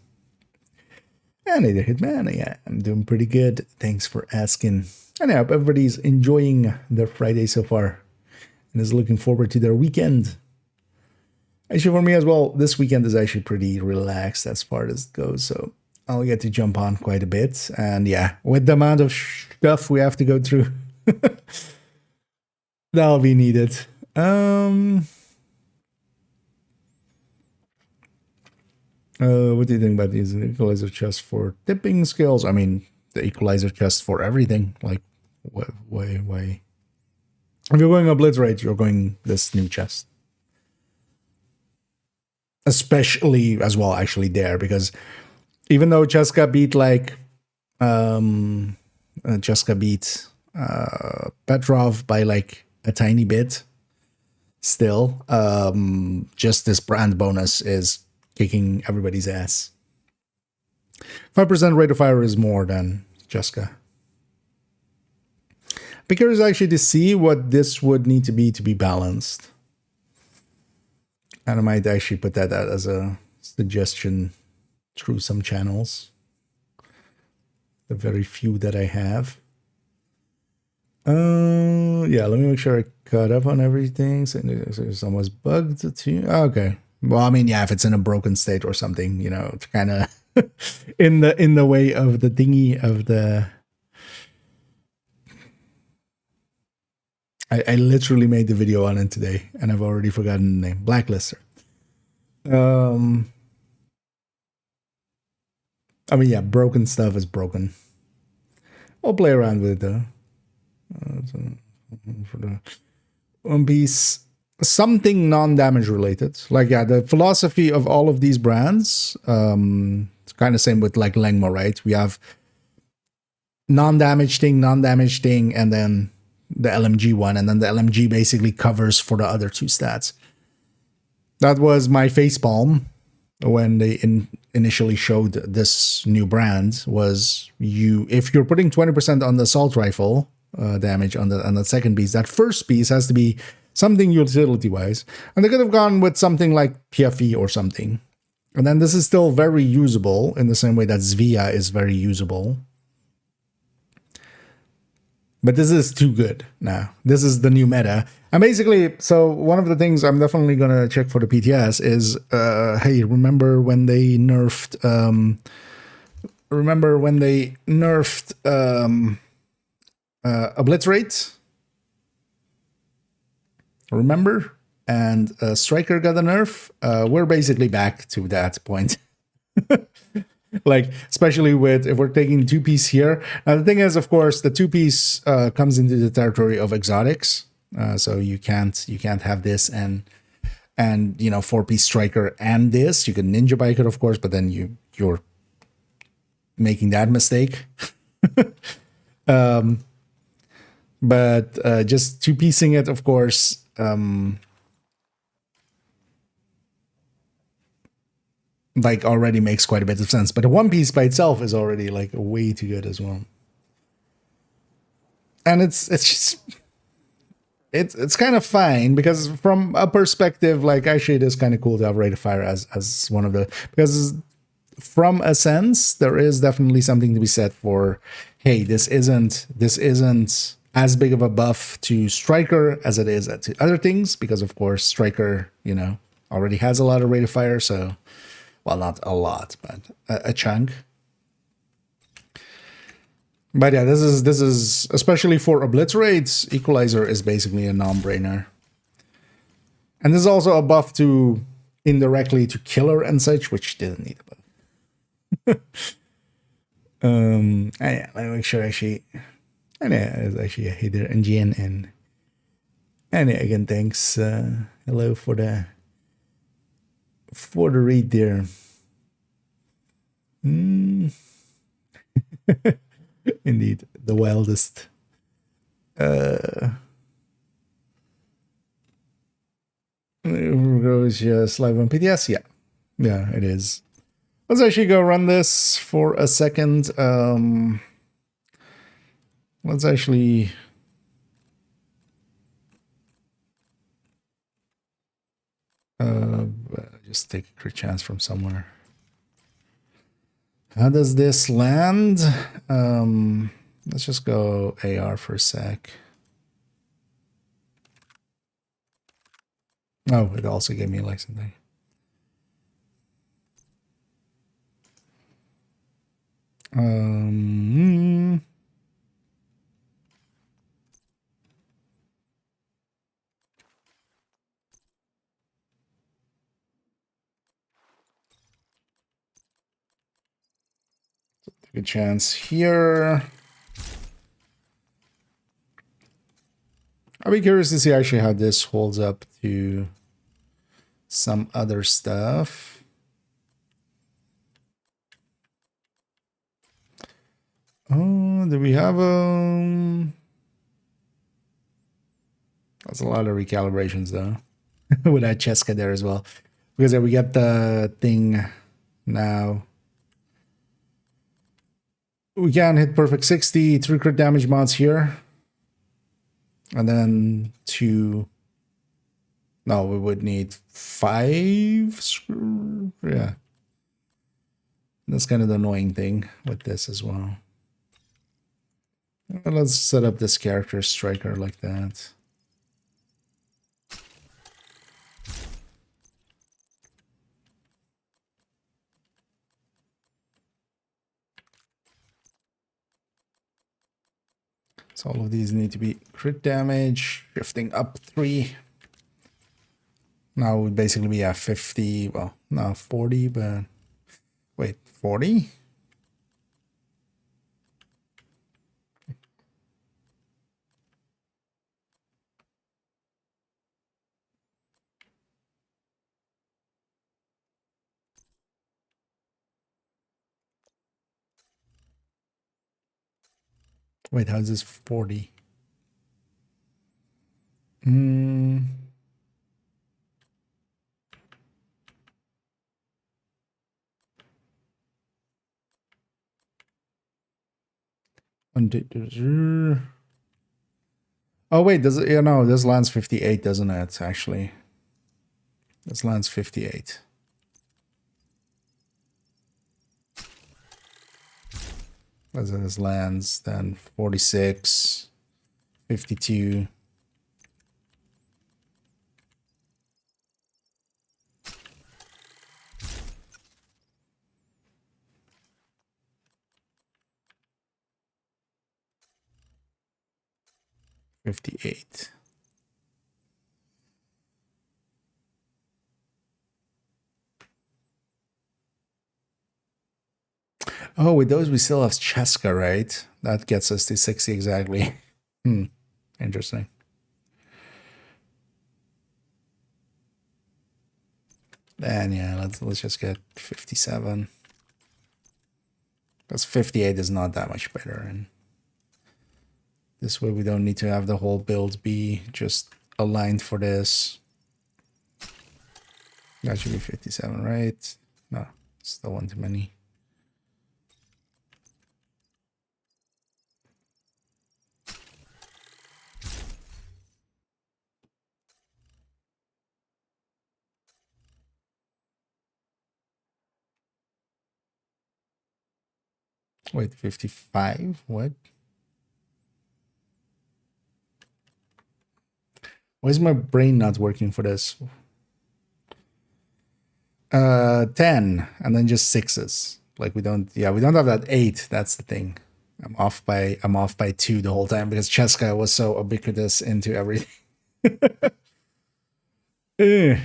And either Hitman, yeah, I'm doing pretty good. Thanks for asking. And I hope everybody's enjoying their Friday so far and is looking forward to their weekend. Actually, for me as well, this weekend is actually pretty relaxed as far as it goes, so I'll get to jump on quite a bit. And yeah, with the amount of stuff we have to go through, that'll be needed. What do you think about these equalizer chests for tipping skills? I mean, the equalizer chest for everything. Like, why? If you're going obliterate, you're going this new chest. Especially as well, actually, there, because even though Cheska beat like Petrov by like a tiny bit, still, just this brand bonus is kicking everybody's ass. 5% rate of fire is more than Cheska. I'm curious actually to see what this would need to be balanced. And I might actually put that out as a suggestion through some channels. The very few that I have. Yeah, let me make sure I caught up on everything. So it's almost bugged too. Okay. Well, I mean, yeah, if it's in a broken state or something, you know, it's kind of in the way of the thingy of the. I literally made the video on it today, and I've already forgotten the name. Blacklister. I mean, yeah, broken stuff is broken. I'll play around with it though. For the One Piece, something non-damage related. Like, yeah, the philosophy of all of these brands, it's kind of same with like Lengmo, right? We have non-damage thing, and then the LMG one, and then the LMG basically covers for the other two stats. That was my facepalm when they initially showed this new brand. Was if you're putting 20% on the assault rifle damage on the second piece, that first piece has to be something utility wise, and they could have gone with something like PFE or something. And then this is still very usable in the same way that Zvia is very usable. But this is too good now. This is the new meta. And basically, so one of the things I'm definitely going to check for the PTS is, hey, remember when they nerfed, Obliterate? Remember? And Striker got a nerf. We're basically back to that point. Like, especially with, if we're taking two-piece here. Now, the thing is, of course, the two-piece comes into the territory of exotics. So you can't have this and you know, four-piece Striker and this. You can Ninja Bike it, of course, but then you're making that mistake. But just two-piecing it, of course, like already makes quite a bit of sense. But the one piece by itself is already like way too good as well. And it's kind of fine because from a perspective, like actually it is kind of cool to have Rate of Fire as one of the, because from a sense there is definitely something to be said for, hey, this isn't as big of a buff to Striker as it is to other things, because of course Striker, you know, already has a lot of Rate of Fire, so, well, not a lot, but a chunk. But yeah, this is especially for Obliterate, Equalizer is basically a non-brainer. And this is also a buff to indirectly to Killer and such, which didn't need a buff. Yeah, let me make sure actually. And yeah, it's actually a header engine, and yeah, again, thanks. Hello for the read there. Indeed, the wildest. Goes just live on PTS. Yeah, it is. Let's actually go run this for a second. Let's actually just take a crit chance from somewhere. How does this land? Let's just go AR for a sec. Oh, it also gave me like something. Take a chance here. I'll be curious to see actually how this holds up to some other stuff. Oh, do we have that's a lot of recalibrations though. With that Cheska there as well. Because we got the thing now. We can hit perfect 60, 3 crit damage mods here. And then 2. No, we would need 5 screw. Yeah. That's kind of the annoying thing with this as well. Let's set up this character Striker like that. So all of these need to be crit damage, shifting up 3. Now would basically be at 50, well, no, 40, but wait, 40? Wait, how's this 40? Oh wait, does it? Yeah, no, this lands 58, doesn't it? Actually, this lands 58. As this lands, then 46. 52. $58. Oh, with those we still have Cheska, right? That gets us to 60 exactly. Interesting. And yeah, let's just get 57. Because 58 is not that much better, and this way we don't need to have the whole build be just aligned for this. That should be 57, right? No, still one too many. Wait, 55? What? Why is my brain not working for this? 10 and then just sixes. Like we don't have that 8. That's the thing. I'm off by 2 the whole time because Cheska was so ubiquitous into everything. This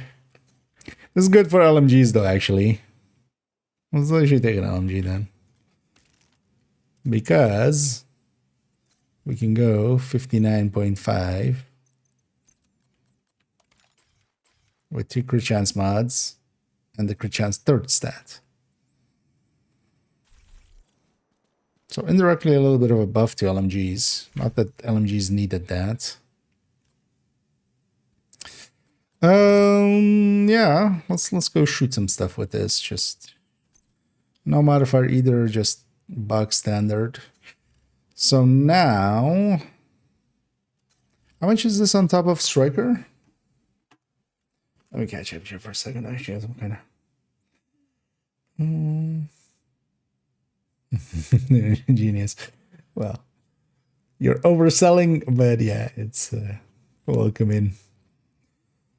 is good for LMGs though, actually. Let's actually take an LMG then. Because we can go 59.5 with 2 crit chance mods and the crit chance third stat. So indirectly a little bit of a buff to LMGs. Not that LMGs needed that. Yeah, let's go shoot some stuff with this. Just no modifier either, just bug standard. So now, how much is this on top of Striker? Let me catch up here for a second. Actually, have some kind of genius. Well, you're overselling, but yeah, it's welcome in.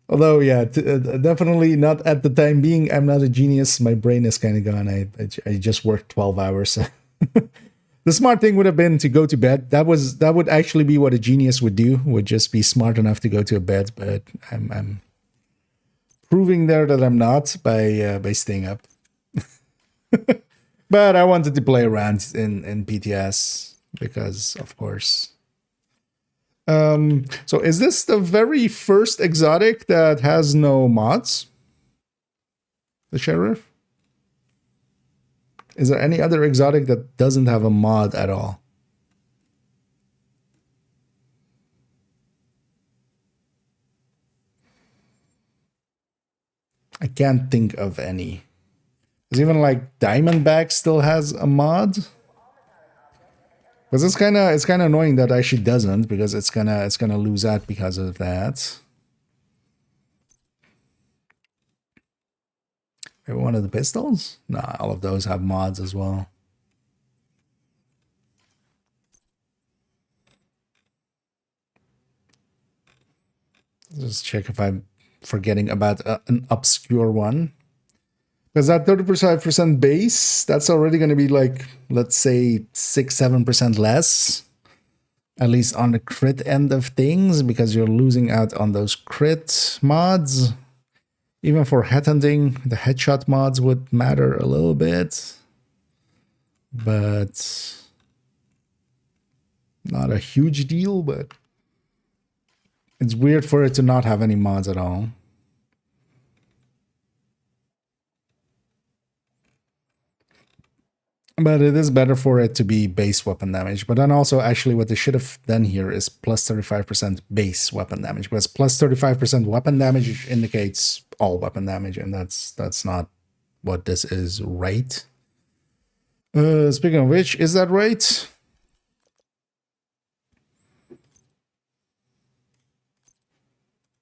Although, yeah, definitely not at the time being. I'm not a genius. My brain is kind of gone. I just worked 12 hours. The smart thing would have been to go to bed. That would actually be what a genius would do. Would just be smart enough to go to bed. But I'm proving there that I'm not by staying up. But I wanted to play around in PTS because, of course. So is this the very first exotic that has no mods? The Sheriff? Is there any other exotic that doesn't have a mod at all? I can't think of any. Because even like Diamondback still has a mod. Because it's kind of annoying that actually doesn't, because it's gonna lose out because of that. Maybe one of the pistols? Nah, all of those have mods as well. Just check if I'm forgetting about an obscure one. Because that 35% base, that's already going to be like, let's say 6-7% less. At least on the crit end of things, because you're losing out on those crit mods. Even for headhunting, the headshot mods would matter a little bit. But not a huge deal, but it's weird for it to not have any mods at all. But it is better for it to be base weapon damage. But then also, actually, what they should have done here is plus 35% base weapon damage. Because plus 35% weapon damage indicates all weapon damage. And that's not what this is, right? Speaking of which, is that right?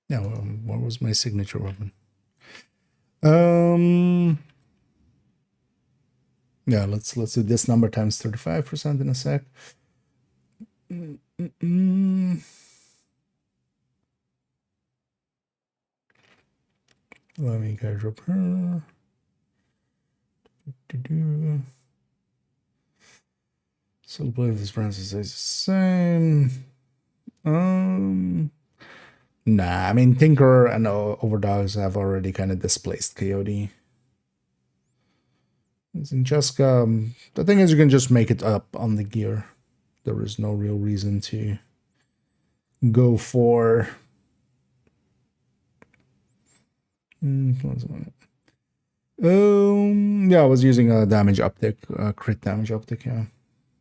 Yeah, what was my signature weapon? Yeah, let's do this number times 35% in a sec. Mm. Let me catch up her. So play this princess stays the same. Nah, I mean Tinker and Overdogs have already kind of displaced Coyote. In Jessica, the thing is you can just make it up on the gear. There is no real reason to go for yeah, I was using a damage uptick, crit damage uptick, yeah.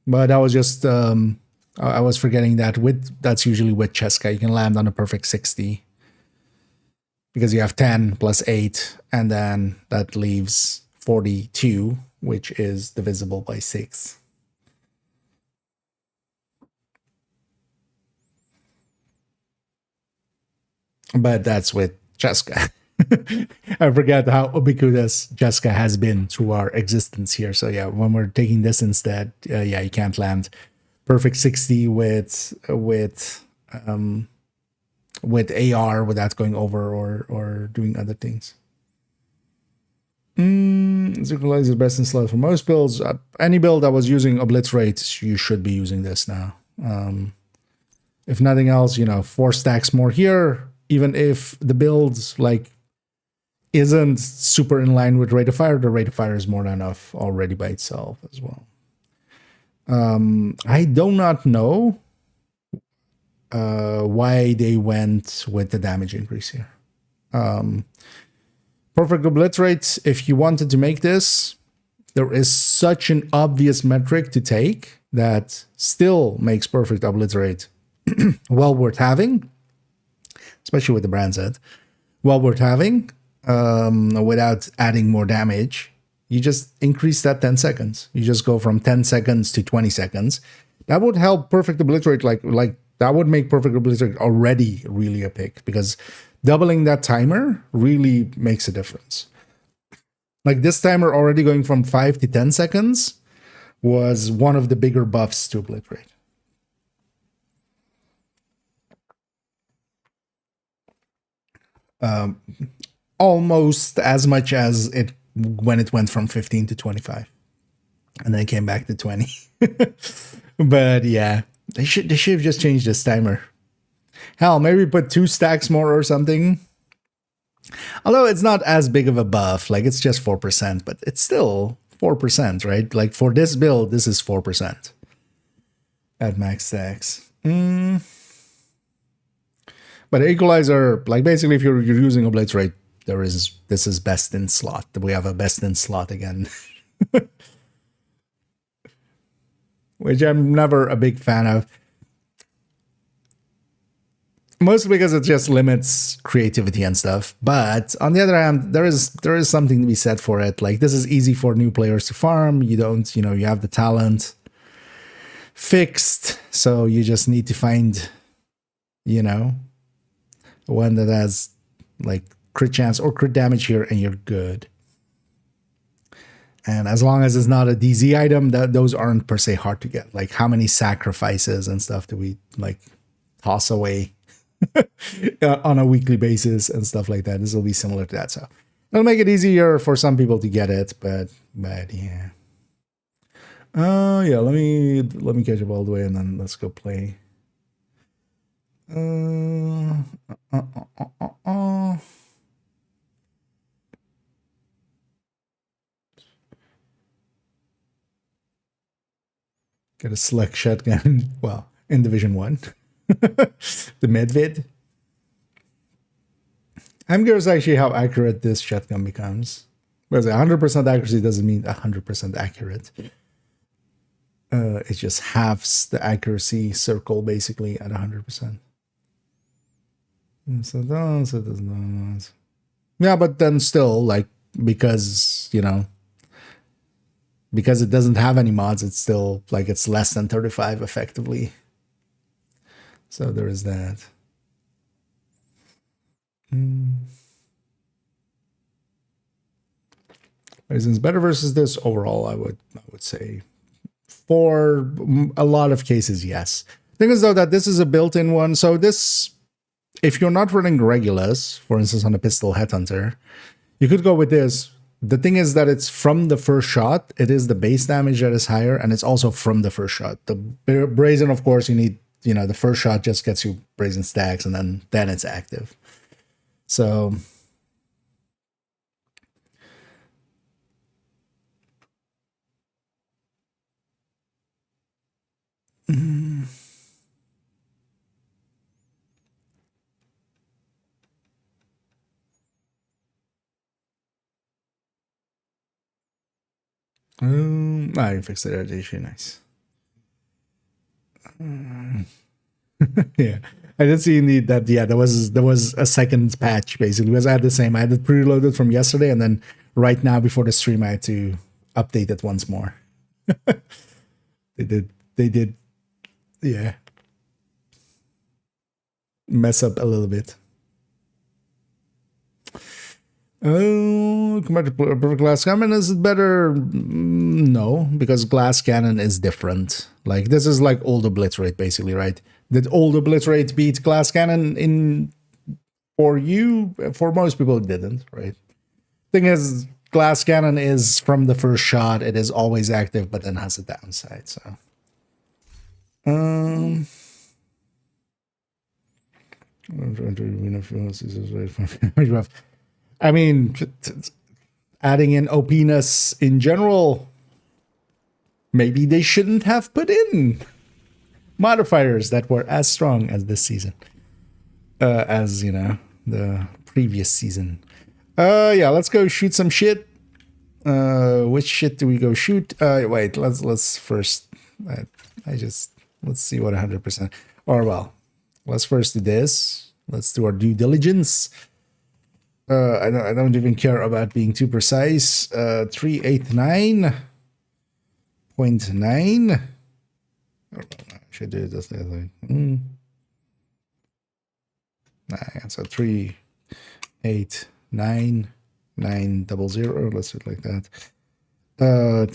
But I was just I was forgetting that that's usually with Cheska. You can land on a perfect 60 because you have 10 plus 8, and then that leaves 42, which is divisible by 6. But that's with Cheska. I forget how ubiquitous Cheska has been through our existence here. So yeah, when we're taking this instead, yeah, you can't land perfect 60 with AR without going over or doing other things. Synchronize is best in slot for most builds. Any build that was using Obliterate, you should be using this now. If nothing else, 4 stacks more here. Even if the build like isn't super in line with rate of fire, the rate of fire is more than enough already by itself as well. I do not know why they went with the damage increase here. Perfect Obliterate, if you wanted to make this, there is such an obvious metric to take that still makes Perfect Obliterate well worth having, especially with the brand set, well worth having without adding more damage. You just increase that 10 seconds. You just go from 10 seconds to 20 seconds. That would help Perfect Obliterate, like that would make Perfect Obliterate already really a pick, because doubling that timer really makes a difference. Like this timer already going from 5 to 10 seconds was one of the bigger buffs to Obliterate. Almost as much as it when it went from 15 to 25, and then it came back to 20. But yeah, they should have just changed this timer. Hell, maybe put 2 stacks more or something. Although it's not as big of a buff, like it's just 4%, but it's still 4%, right? Like for this build, this is 4% at max stacks. But Equalizer, like basically if you're using Obliterate, this is best in slot. We have a best in slot again. Which I'm never a big fan of. Mostly because it just limits creativity and stuff. But on the other hand, there is something to be said for it. Like this is easy for new players to farm. You don't, you have the talent fixed. So you just need to find, one that has like crit chance or crit damage here, and you're good. And as long as it's not a DZ item, those aren't per se hard to get. Like how many sacrifices and stuff do we like toss away on a weekly basis and stuff like that? This will be similar to that. So it'll make it easier for some people to get it, but yeah. Yeah, let me catch up all the way and then let's go play. Get a select shotgun. Well, in Division 1. The Medved. I'm curious actually how accurate this shotgun becomes. Because 100% accuracy doesn't mean 100% accurate. It just halves the accuracy circle basically at 100%. So it doesn't. Yeah, but then still, like, because, because it doesn't have any mods, it's still like it's less than 35 effectively. So there is that. Reasons better versus this overall, I would say for a lot of cases, yes. Thing is though that this is a built-in one, so this, if you're not running Regulus, for instance on a pistol headhunter, you could go with this. The thing is that it's from the first shot. It is the base damage that is higher, and it's also from the first shot. The brazen, of course, you need, you know, the first shot just gets you brazen stacks, and then it's active. So you fixed the radiation. Nice. Yeah, I did see indeed that. Yeah, there was a second patch basically because I had the same. I had it preloaded from yesterday, and then right now before the stream, I had to update it once more. They did, yeah, mess up a little bit. Oh, compared to glass cannon, is it better? No, because glass cannon is different. Like this is like old obliterate, basically, right? Did old obliterate beat glass cannon in for you? For most people, it didn't, right? Thing is, glass cannon is from the first shot. It is always active, but then has a downside. So, I'm trying to win a few right. I mean, adding in OP-ness in general, maybe they shouldn't have put in modifiers that were as strong as this season, as, you know, the previous season. Yeah, let's go shoot some shit. Which shit do we go shoot? Wait, let's first, let's see what 100%, or well, let's first do this. Let's do our due diligence. I don't even care about being too precise. 389.9. I should do this the other way. So 389,900. Let's do it like that.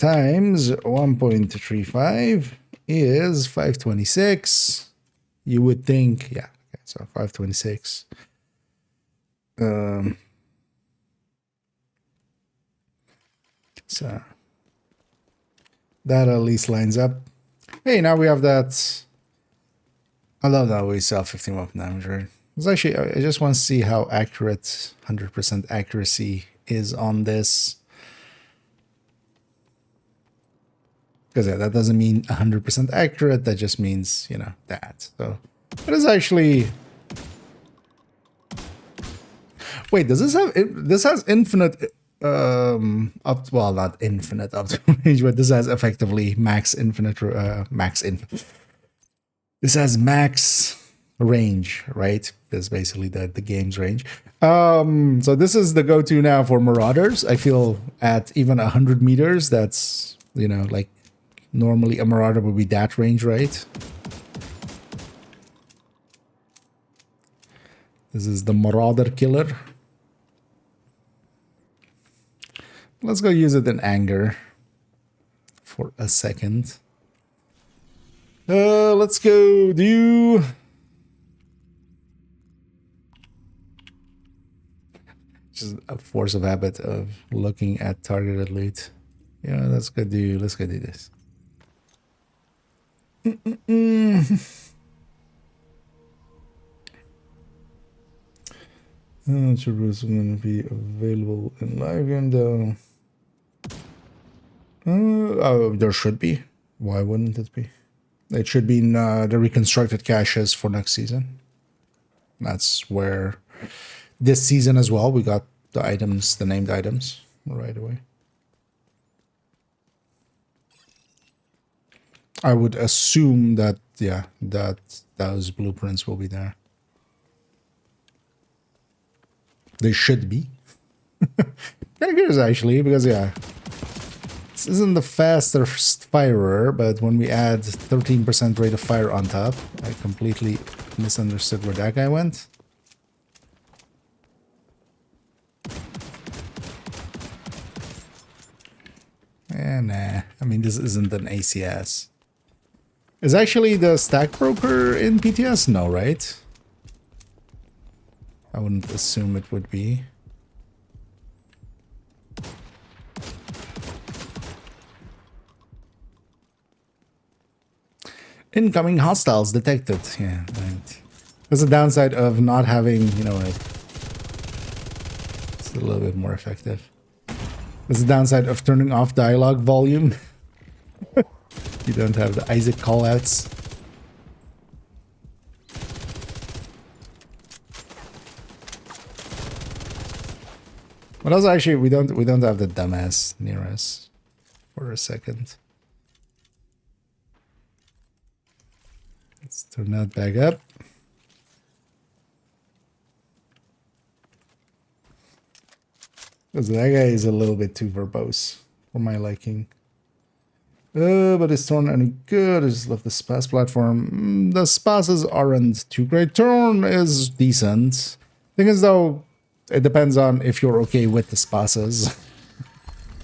Times 1.35 is 526. You would think, yeah. Okay, so 526. So that at least lines up. Hey, now we have that. I love that we sell 15 weapon damage, right? It's actually, I just want to see how accurate 100% accuracy is on this. Because yeah, that doesn't mean 100% accurate. That just means, you know, that. So it is actually. Wait, does this have? This has infinite. Up, well, not infinite up to range, but this has effectively max infinite. This has max range, right? That's basically the game's range. So this is the go-to now for marauders. I feel at even 100 meters, that's, you know, like normally a marauder would be that range, right? This is the marauder killer. Let's go use it in anger for a second. Let's go do. Just a force of habit of looking at targeted loot. Yeah, let's go do this. Turbos are going to be available in live game though. Oh, there should be. Why wouldn't it be? It should be in the reconstructed caches for next season. That's where this season as well we got the items, the named items right away. I would assume that, yeah, that those blueprints will be there. They should be. Kind of curious actually, because yeah, this isn't the fastest firer, but when we add 13% rate of fire on top, I completely misunderstood where that guy went. Nah. I mean, this isn't an ACS. Is actually the stack broker in PTS? No, right? I wouldn't assume it would be. Incoming hostiles detected. Yeah, right. That's the downside of not having, you know, it's a little bit more effective. That's the downside of turning off dialogue volume. You don't have the Isaac callouts. But also, actually, we don't have the dumbass near us for a second. Let's turn that back up. Because that guy is a little bit too verbose for my liking. But is Torn any good? I just love the Spas platform. The Spases aren't too great. Torn is decent. Thing is, though, it depends on if you're okay with the Spases.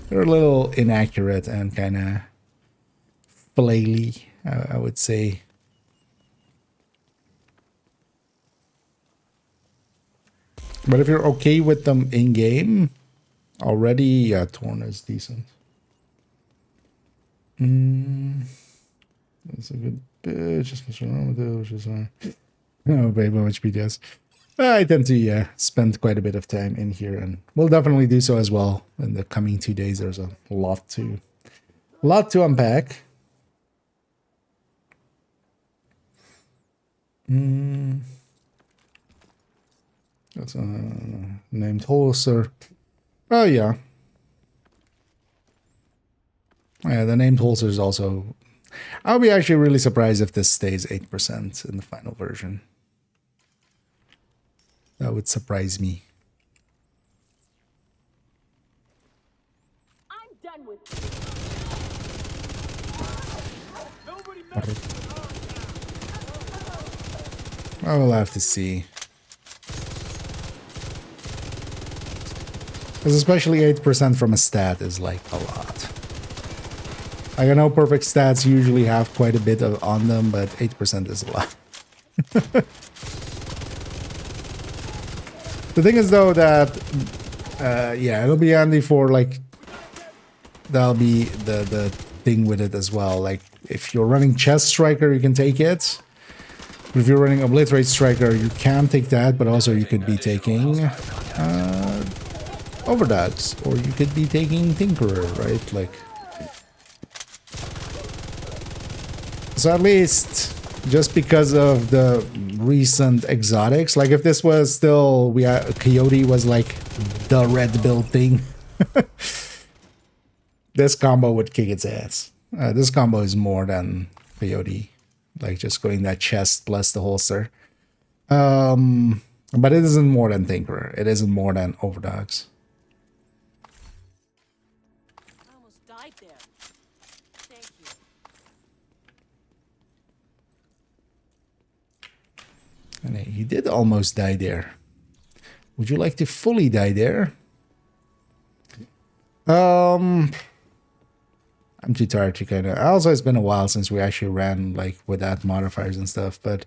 They're a little inaccurate and kind of flaily, I would say. But if you're okay with them in-game, already, yeah, Torn is decent. That's a good bit. Just mess around with it, which is oh, baby, much BTS. I tend to spend quite a bit of time in here, and we'll definitely do so as well in the coming 2 days. There's a lot to unpack. That's a named holster. Oh yeah. Yeah, the named holster is also... I'll be actually really surprised if this stays 8% in the final version. That would surprise me. I'm done with I will have to see. Because especially 8% from a stat is like a lot. I know perfect stats usually have quite a bit on them, but 8% is a lot. The thing is, though, that yeah, it'll be handy for like that'll be the thing with it as well. Like if you're running Chest Striker, you can take it. But if you're running Obliterate Striker, you can take that, but also you could be taking Overdogs, or you could be taking Tinkerer, right? Like. So at least, just because of the recent exotics, like if this was still, Coyote was like the red build thing, this combo would kick its ass. This combo is more than Coyote, like just going that chest plus the holster. But it isn't more than Tinkerer. It isn't more than Overdogs. I almost died there. Thank you. And he did almost die there. Would you like to fully die there? I'm too tired to kind of... Also, it's been a while since we actually ran like without modifiers and stuff, but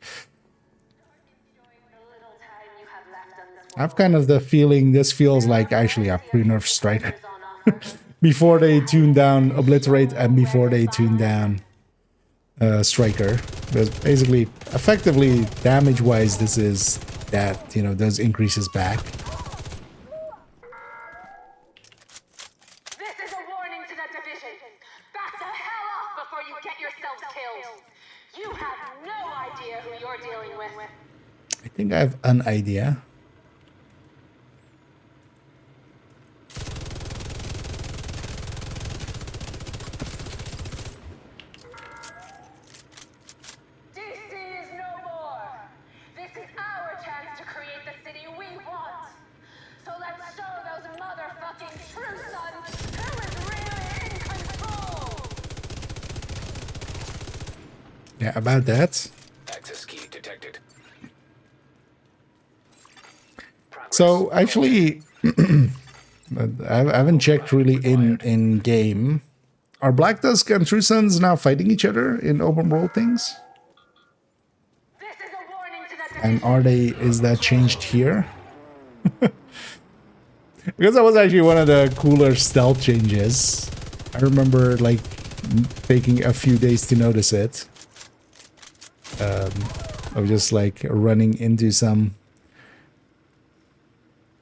I've kind of the feeling this feels like actually a pre-nerf striker. Before they tune down Obliterate and before they tune down Striker. Because basically, effectively, damage-wise, this is that, you know, those increases back. This is a warning to the division. Back the hell off before you get yourselves killed. You have no idea who you're dealing with. I think I have an idea. Yeah, about that. Access key detected. So actually, I haven't checked really in game Are Black Dusk and True Suns now fighting each other in open world things? This is a warning to the And are they, is that changed here? Because that was actually one of the cooler stealth changes. I remember like taking a few days to notice it. Of just like running into some,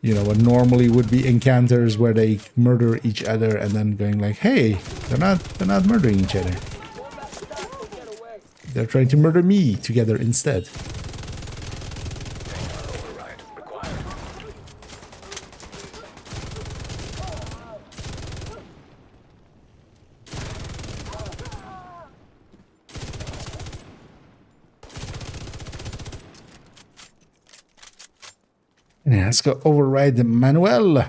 you know, what normally would be encounters where they murder each other and then going like, hey, they're not murdering each other. They're trying to murder me together instead. Override required. Yeah, let's go override the manual.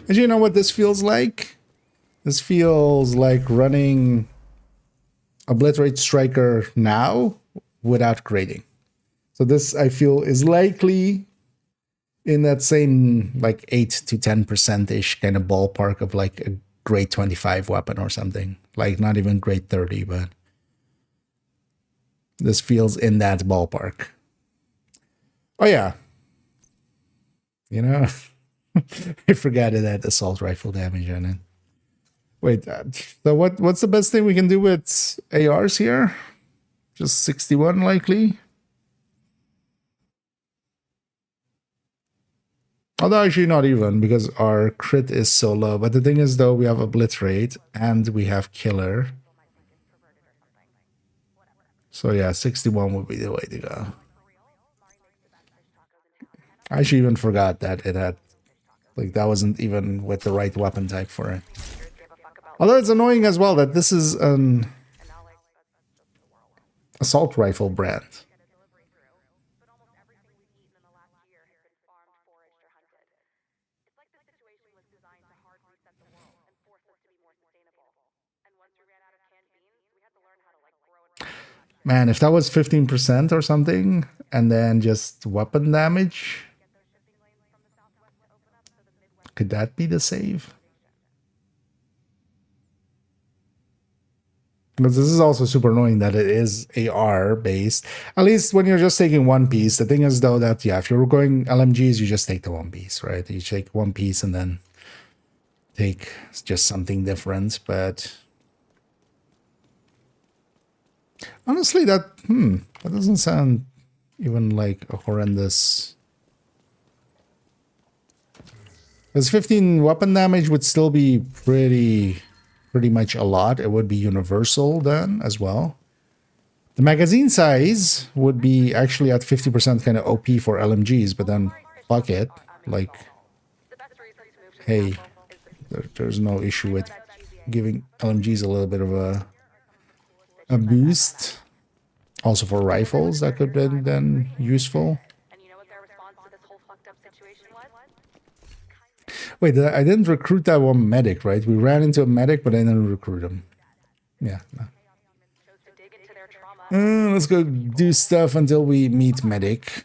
And you know what this feels like? This feels like running Obliterate Striker now without grading. So this, I feel, is likely in that same like 8 to 10%-ish kind of ballpark of like a grade 25 weapon or something. Like not even grade 30, but this feels in that ballpark. Oh yeah. You know, I forgot it had assault rifle damage on it. Wait, so what's the best thing we can do with ARs here? Just 61 likely? Although actually not even, because our crit is so low. But the thing is though, we have Obliterate and we have Killer. So yeah, 61 would be the way to go. I actually even forgot that it had, like, that wasn't even with the right weapon type for it. Although it's annoying as well that this is an assault rifle brand. Man, if that was 15% or something, and then just weapon damage, could that be the save? Because this is also super annoying that it is AR based. At least when you're just taking one piece. The thing is though that, yeah, if you're going LMGs, you just take the one piece, right? You take one piece and then take just something different. But honestly, that doesn't sound even like a horrendous. Because 15 weapon damage would still be pretty much a lot. It would be universal then as well. The magazine size would be actually at 50% kind of OP for LMGs, but then fuck it. Like, hey, there's no issue with giving LMGs a little bit of a boost. Also for rifles, that could be then useful. Wait, I didn't recruit that one medic, right? We ran into a medic, but I didn't recruit him. Yeah. No. Let's go do stuff until we meet medic.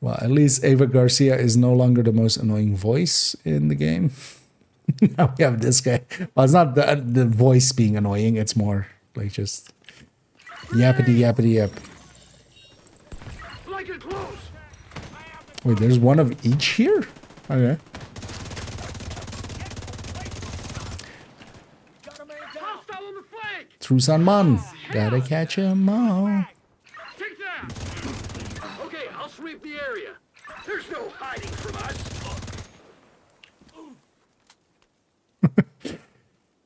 Well, at least Ava Garcia is no longer the most annoying voice in the game. Now we have this guy. Well, it's not the voice being annoying. It's more like just yappity yappity yap. Wait, there's one of each here? Okay. True Sun Man. Gotta catch 'em all. Take that! Okay, I'll sweep the area. There's no hiding from us.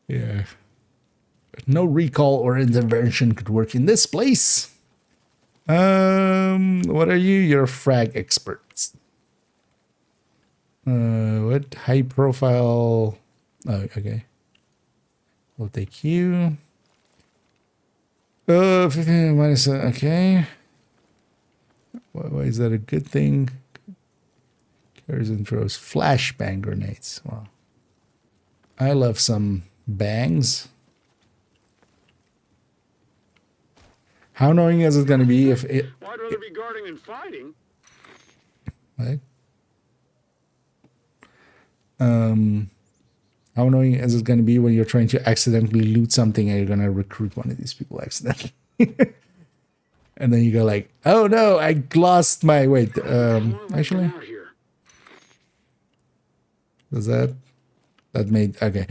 Yeah. No recall or intervention could work in this place. What are you? You're frag experts. What high profile? Oh, okay. We'll take you. 15 minus. Okay. Why is that a good thing? Carries and throws flashbang grenades. Wow. I love some bangs. How annoying is it going to be if it... I'd rather be guarding and fighting. right? How annoying is it going to be when you're trying to accidentally loot something and you're going to recruit one of these people accidentally? And then you go like, oh no, I lost my, wait, actually, does that made, okay.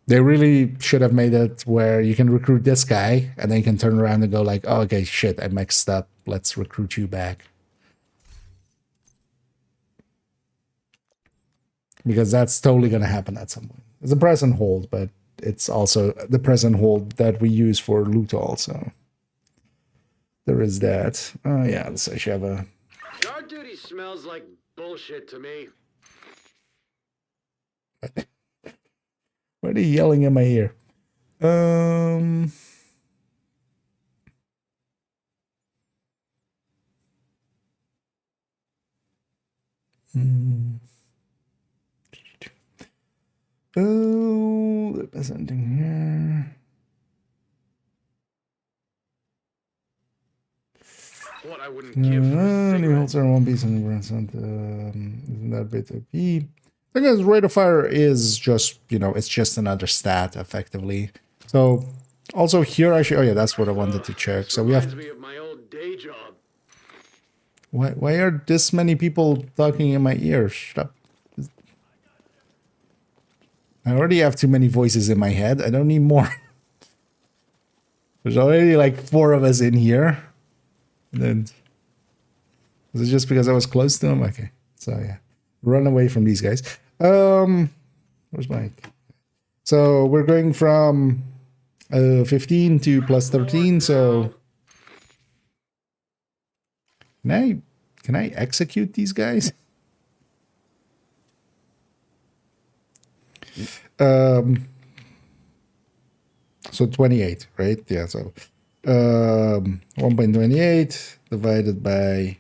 They really should have made it where you can recruit this guy and then you can turn around and go like, oh, okay, shit, I mixed up. Let's recruit you back. Because that's totally going to happen at some point. It's a press and hold, but it's also the press and hold that we use for loot also. There is that. Oh, yeah, let's actually have a... Guard duty smells like bullshit to me. Why are they yelling in my ear? Oh, there's something here. What I wouldn't give for a Any cigarette. holds are one piece and isn't that bit of P? I guess rate of fire is just, you know, it's just another stat effectively. So also here actually, oh yeah, that's what I wanted to check. So we have, Reminds me of my old day job. why are this many people talking in my ear? Shut up. I already have too many voices in my head. I don't need more. There's already like 4 of us in here. And then, was it just because I was close to them? Okay, so yeah, run away from these guys. Where's Mike? So we're going from 15 to plus 13. So can I execute these guys? So 28, right? Yeah, so 1.28 divided by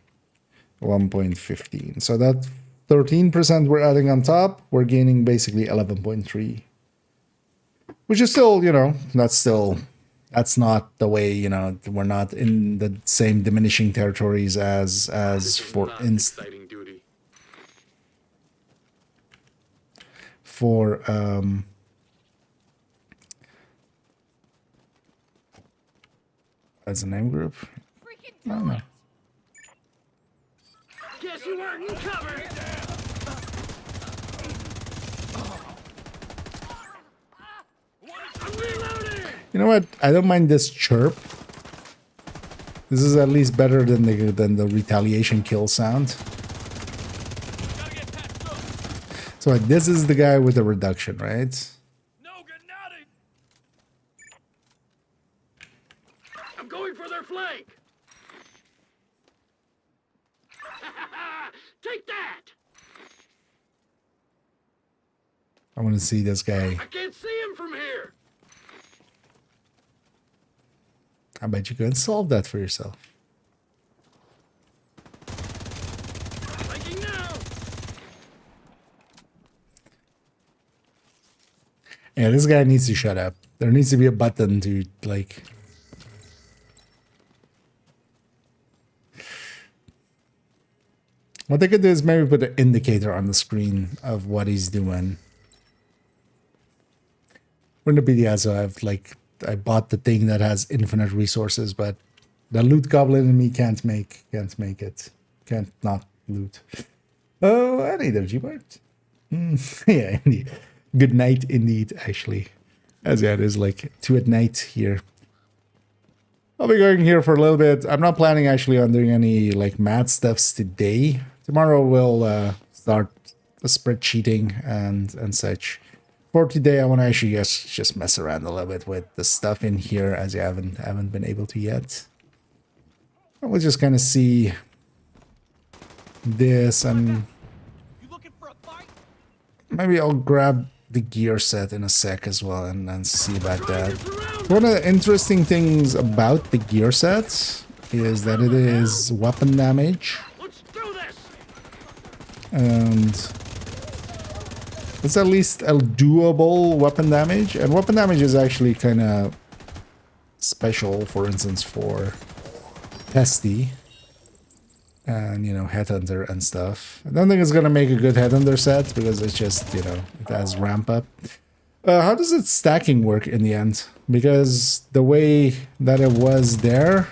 1.15. So that 13% we're adding on top, we're gaining basically 11.3. Which is still, you know, that's not the way, you know, we're not in the same diminishing territories as for instance Exciting duty. for as a name group. I don't know. Guess you weren't in cover. I'm reloading. You know what? I don't mind this chirp. This is at least better than the retaliation kill sound. So this is the guy with the reduction, right? No, Gennady! I'm going for their flank. Take that. I want to see this guy. I can't see him from here. I bet you can solve that for yourself. Flanking now. Yeah, this guy needs to shut up. There needs to be a button to, like... What they could do is maybe put an indicator on the screen of what he's doing. Wouldn't it be the answer? I bought the thing that has infinite resources, but the loot goblin in me can't make it. Can't not loot. Oh, I need energy part. Yeah, indeed. Good night, indeed, actually. As yeah, it is like 2 at night here. I'll be going here for a little bit. I'm not planning actually on doing any like mad stuffs today. Tomorrow we'll start the spreadsheeting and such. For today, I want to actually just mess around a little bit with the stuff in here, as you haven't been able to yet. We'll just kind of see this, and You looking for a fight? maybe I'll grab the gear set in a sec as well, and see about that. One of the interesting things about the gear sets is that it is weapon damage, Let's do this. and it's at least a doable weapon damage, and weapon damage is actually kind of special, for instance, for Testy. and you know, headhunter and stuff. I don't think it's gonna make a good headhunter set because it's just, you know, it has ramp up. How does its stacking work in the end? Because the way that it was there,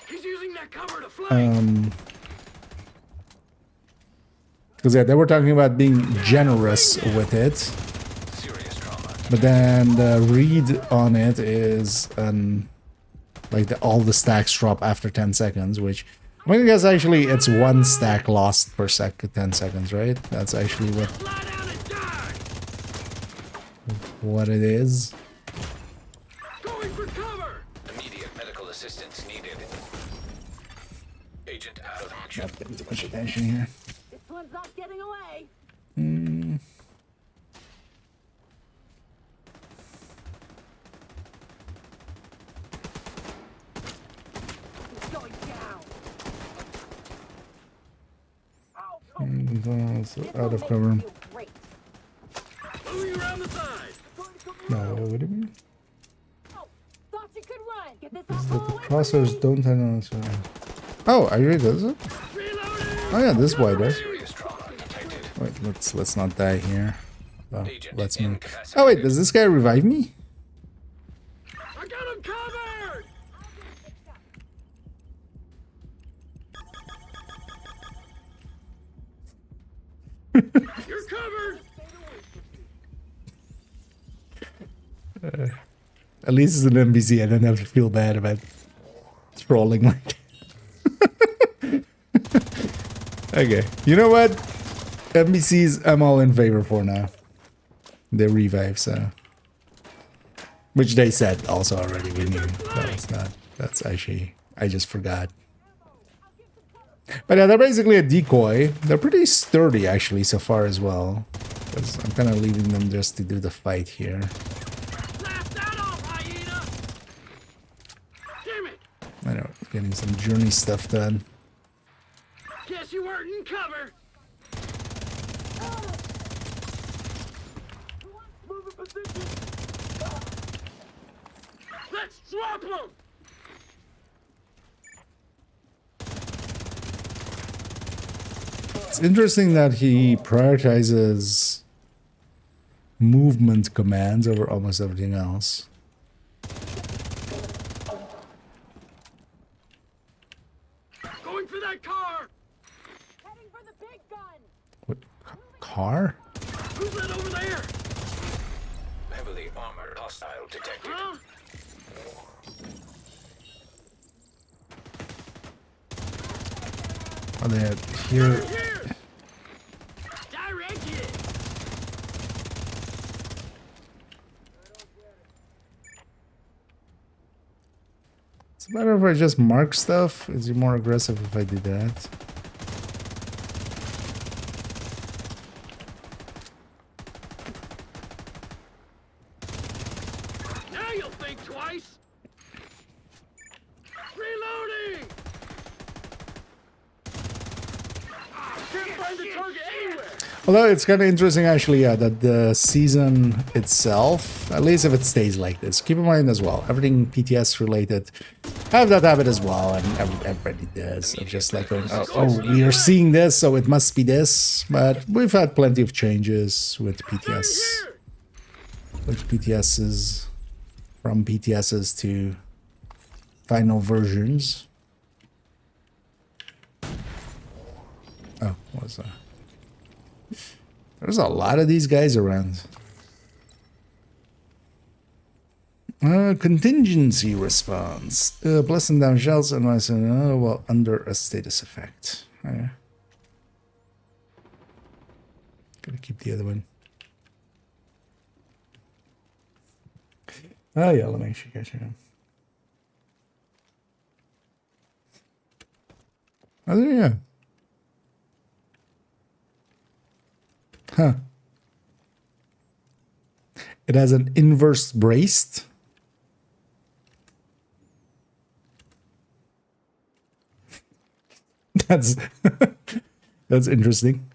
He's using that cover to flank. because yeah, they were talking about being generous with it, Serious trauma. but then the read on it is like all the stacks drop after 10 seconds, which I guess actually it's one stack lost per 10 seconds, right? That's actually Lie down and die. what it is. Going for cover. Immediate medical assistance needed. Agent out of action. Not paying too much attention here. This one's not getting away. He's going down. Out of cover. Feel great. Moving around the side. No, what do you mean? Oh, thought you could run. Get this The asshole away from crossers me. don't turn on. Oh, I really does it? Reloading. Oh yeah, this is wider. Serious trauma detected. Wait, let's not die here. Oh, Agent let's move. incapacitated. Oh wait, does this guy revive me? I got him covered. You're covered. At least it's an NPC. I don't have to feel bad about trolling like that. Okay, you know what? NPCs, I'm all in favor for now. They revive, so. Which they said also already. We knew. No, it's not. That's actually. I just forgot. But yeah, they're basically a decoy. They're pretty sturdy actually so far as well. 'Cause I'm kind of leaving them just to do the fight here. Blast that off, hyena. Damn it. I know, getting some journey stuff done. Guess you weren't in cover. Moving position. Let's swap them. It's interesting that he prioritizes movement commands over almost everything else. Going for that car. Heading for the big gun. What, car? Who's that over there? Heavily armored hostile detected. Huh? Are they here? Here. Direct hit. It's a matter if I just mark stuff. Is he more aggressive if I do that? Now you'll think twice. Reloading. Can't find the target anywhere. Although it's kind of interesting actually, yeah, that the season itself, at least if it stays like this, keep in mind as well, everything PTS related, have that habit as well, and everybody does, of just like going, oh, we are seeing this, so it must be this, but we've had plenty of changes with PTS, Here. from PTSs to final versions. Oh, what was that? There's a lot of these guys around. Contingency response. Blessing down shells and while under a status effect. Okay. Gotta keep the other one. Oh yeah, let me actually get you. Oh yeah. Huh. It has an inverse braced. That's that's interesting.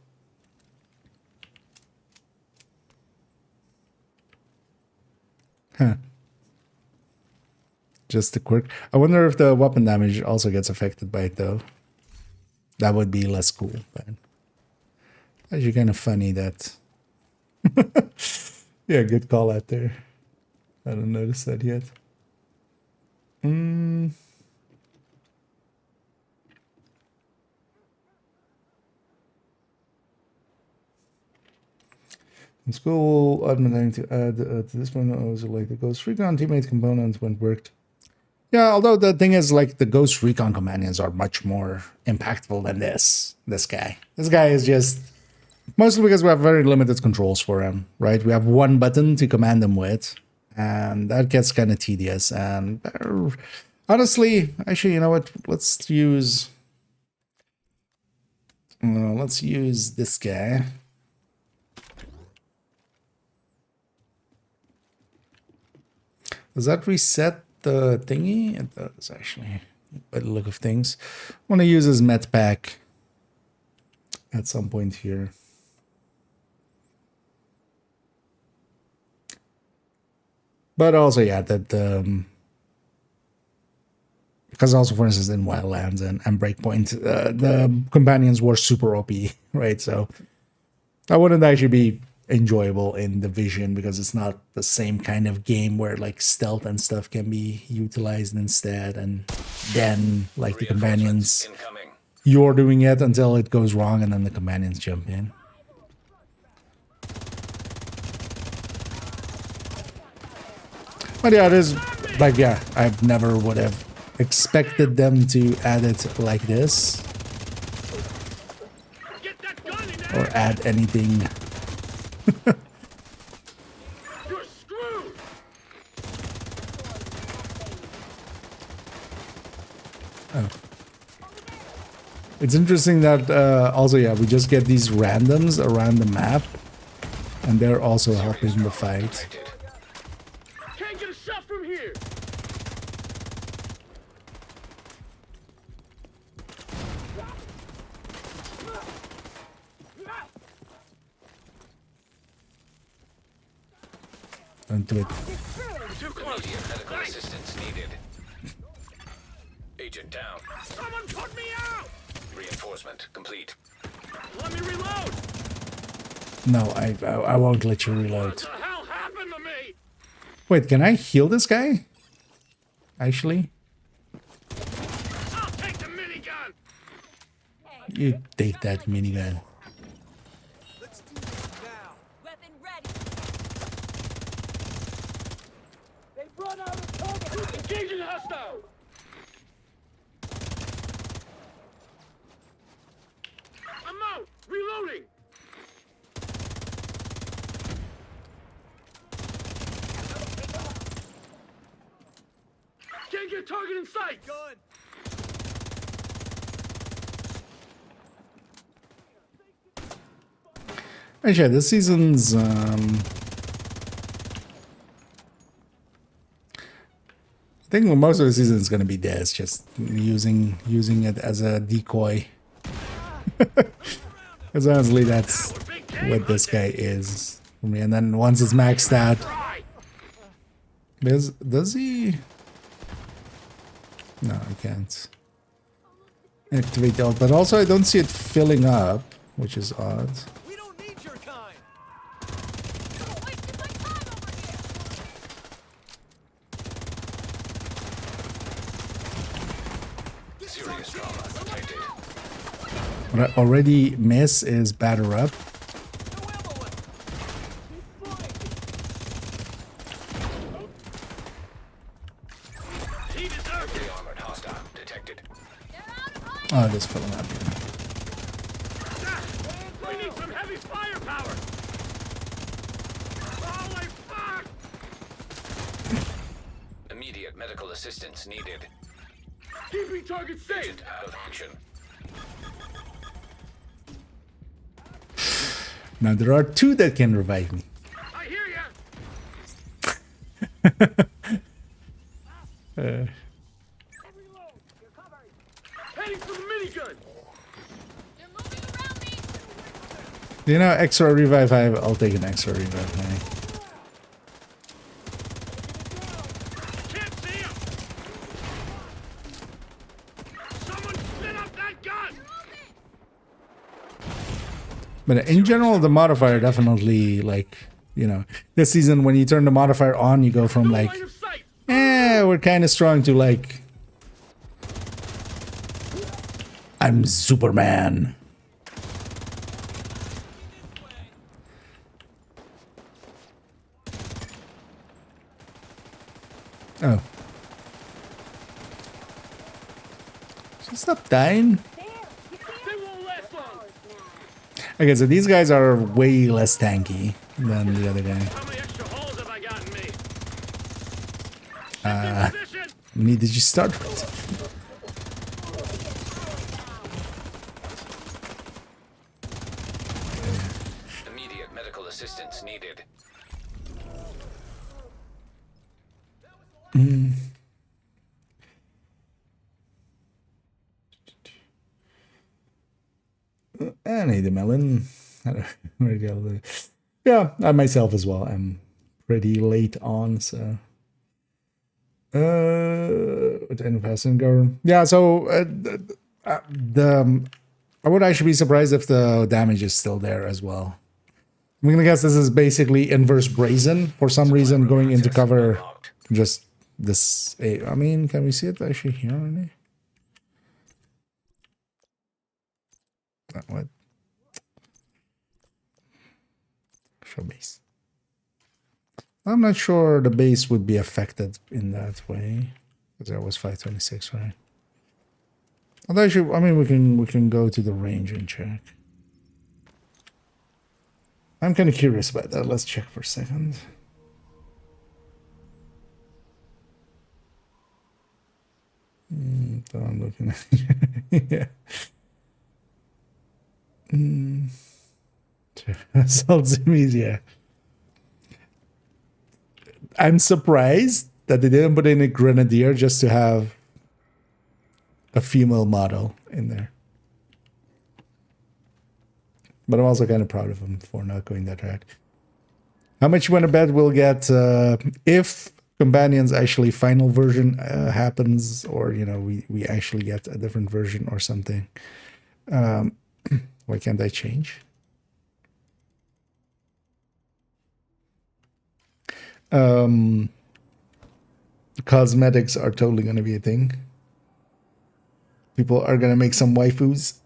Huh. Just a quirk. I wonder if the weapon damage also gets affected by it though. that would be less cool. But actually kind of funny that. Yeah, good call out there. I don't notice that yet. In school, admitting to add to this one, I was like the Ghost Recon teammate component when worked. Yeah, although the thing is, like, the Ghost Recon companions are much more impactful than this guy. This guy is just mostly because we have very limited controls for him, right? We have one button to command him with, and that gets kind of tedious. And honestly, actually, you know what? Let's use this guy. Does that reset the thingy? It does, actually, by the look of things. I want to use his med pack at some point here. But also, yeah, that because also, for instance, in Wildlands and Breakpoint, the companions were super OP, right? So that wouldn't actually be enjoyable in Division because it's not the same kind of game where like stealth and stuff can be utilized instead, and then like the companions, Incoming. you're doing it until it goes wrong, and then the companions jump in. But yeah, it is like, yeah, I never would have expected them to add it like this Get that gun in there! or add anything. You're screwed! It's interesting that also, yeah, we just get these randoms around the map, and they're also helping the fight. Detected. Can't get a shot from here! Don't do it. Too close! Immediate medical Thanks. assistance needed. Agent down. Someone put me out! Reinforcement complete. Let me reload! No, I won't let you What reload. the hell happened to me? Wait, can I heal this guy? Actually, I'll take the minigun! you take that minigun. Let's do this now. Weapon ready. They've run out of cover! Engaging hostile! I'm out! Reloading! Can't get target in sight! Gun! Actually, this season's I think most of the season is gonna be this, just using it as a decoy. Because honestly, that's what this guy is for me. And then once it's maxed out, Right! does he? No, I can't activate the ult. But also, I don't see it filling up, which is odd. We don't need your kind! Wasting my time over here. Serious trauma detected. What I already miss is batter up. No ammo left! He deserves it! The armored hostile detected. Oh, it is filling up here. We need some heavy firepower! Holy fuck! Immediate medical assistance needed. Keeping target safe! Agent out of action. Now there are two that can revive me. I hear ya! Heading for the minigun! They're moving around me. You know, extra revive 5, I'll take an extra revive 5. Can't see him! Someone spin up that gun! But in general, the modifier definitely, like, you know, this season when you turn the modifier on, you go from like, Line of sight. we're kind of strong to like, I'm Superman. Oh. Just stop dying. They won't last long. Okay, so these guys are way less tanky than the other guy. How many extra holes have I got in me? Position. How many did you start with? Immediate medical assistance needed. I need a melon. I don't know where to go. Yeah, I myself as well. I'm pretty late on, so. What end of passenger? Yeah, so I would actually be surprised if the damage is still there as well. I'm gonna guess this is basically inverse brazen for some reason going into cover. Unlocked. Just this. I mean, can we see it actually here already? What? Show base. I'm not sure the base would be affected in that way because that was 526, right? Although actually, I mean, we can go to the range and check. I'm kind of curious about that. Let's check for a second. So I'm looking at yeah. Salzimis, yeah. I'm surprised that they didn't put in a grenadier just to have a female model in there. But I'm also kind of proud of them for not going that route. How much you want to bet we'll get if Companions actually final version happens, or you know we actually get a different version or something. Why can't I change? Cosmetics are totally going to be a thing. People are going to make some waifus.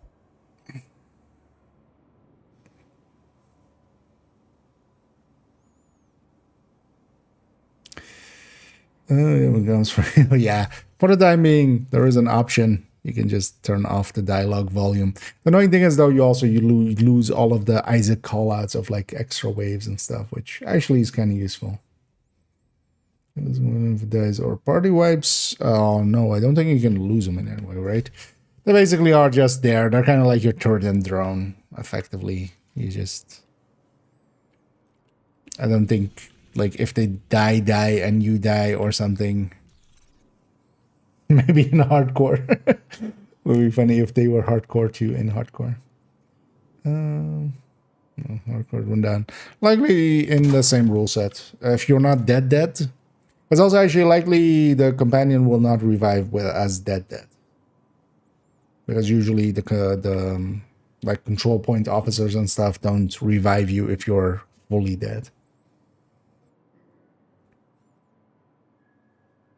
It comes for yeah. For the time being, there is an option. You can just turn off the dialogue volume. The annoying thing is though, you lose all of the Isaac callouts of like extra waves and stuff, which actually is kind of useful. If it dies or party wipes. Oh no, I don't think you can lose them in any way, right? They basically are just there. They're kind of like your turret and drone, effectively. You just, I don't think like if they die and you die or something. Maybe in hardcore. Would be funny if they were hardcore too in hardcore. No, hardcore went down. Likely in the same rule set. If you're not dead, it's also actually likely the companion will not revive as dead. Because usually the like control point officers and stuff don't revive you if you're fully dead.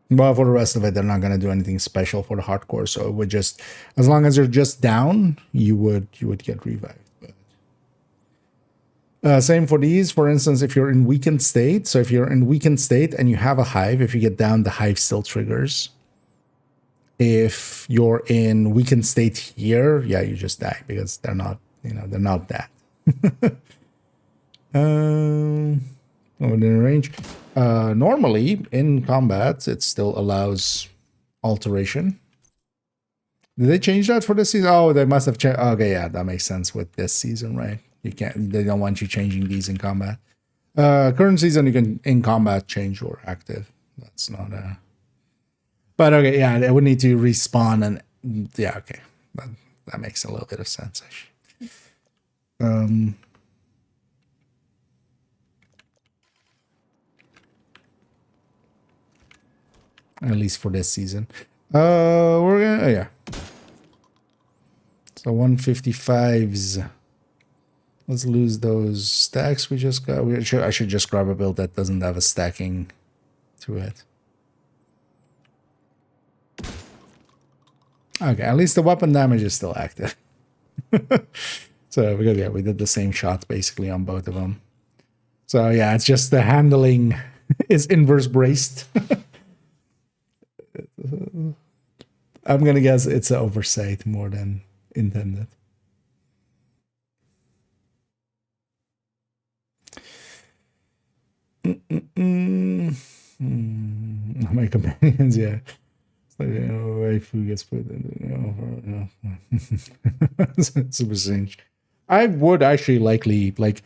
But for the rest of it, they're not going to do anything special for the hardcore. So it would just, as long as you're just down, you would get revived. Same for these. For instance, if you're in weakened state. So if you're in weakened state and you have a hive, if you get down, the hive still triggers. If you're in weakened state here, yeah, you just die because they're not, they're not that. Within range. Normally in combat, it still allows alteration. Did they change that for this season? Oh, they must have changed. Okay, yeah, that makes sense with this season, right? You can't. They don't want you changing these in combat. Current season, you can in combat change your active. That's not a. But okay, yeah, they would need to respawn and yeah, okay, that makes a little bit of sense actually. At least for this season. We're gonna, yeah. So 155s. Let's lose those stacks we just got. I should just grab a build that doesn't have a stacking to it. Okay, at least the weapon damage is still active. So, because yeah, we did the same shot basically on both of them. So yeah, it's just the handling is inverse braced. I'm gonna guess it's an oversight more than intended. My companions, yeah. So, you know, waifu gets put in, super strange. I would actually likely like.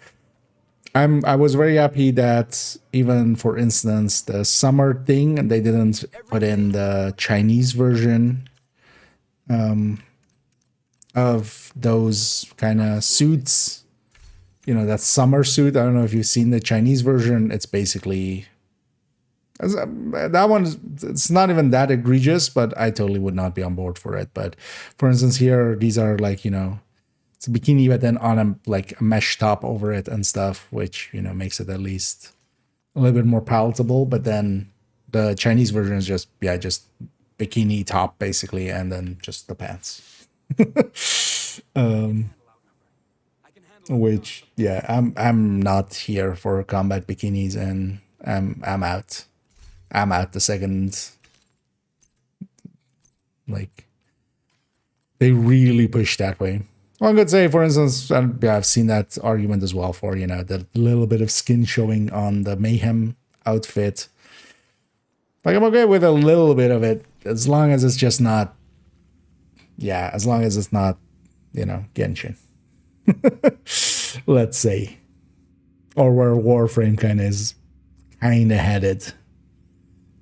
I was very happy that even for instance the summer thing they didn't put in the Chinese version of those kind of suits. You know, that summer suit. I don't know if you've seen the Chinese version. It's basically that one. It's not even that egregious, but I totally would not be on board for it. But for instance, here these are like, you know, it's a bikini, but then on a like a mesh top over it and stuff, which, you know, makes it at least a little bit more palatable. But then the Chinese version is just, yeah, just bikini top basically, and then just the pants. Which, yeah, I'm not here for combat bikinis, and I'm out. I'm out the second, like, they really push that way. Well, I could say, for instance, I've seen that argument as well for, you know, that little bit of skin showing on the Mayhem outfit. Like, I'm okay with a little bit of it, as long as it's just not, yeah, as long as it's not, you know, Genshin. Let's say. Or where Warframe kind of is kind of headed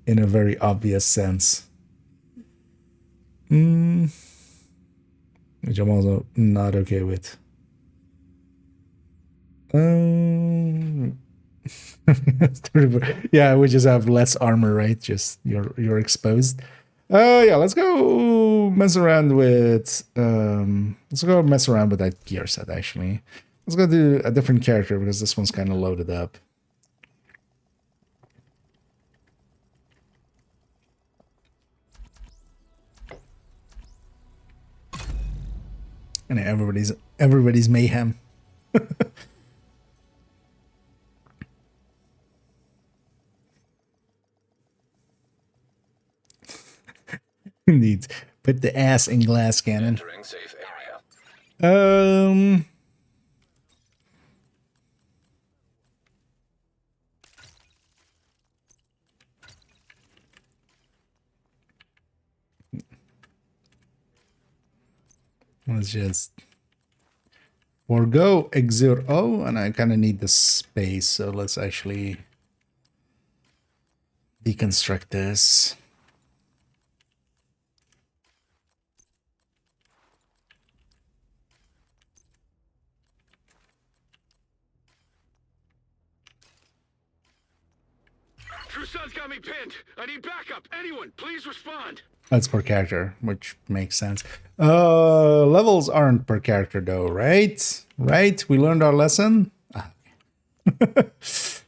in a very obvious sense. Which I'm also not okay with. Yeah, we just have less armor, right? Just you're exposed. Yeah, let's go mess around with that gear set actually. Let's go do a different character because this one's kind of loaded up. And everybody's mayhem. Indeed. Put the ass in glass cannon. Entering safe area. Let's just forgo Exur O, and I kind of need the space, so let's actually deconstruct this. Trusan's got me pinned. I need backup. Anyone, please respond. That's per character, which makes sense. Levels aren't per character though, right? Right? We learned our lesson? Ah.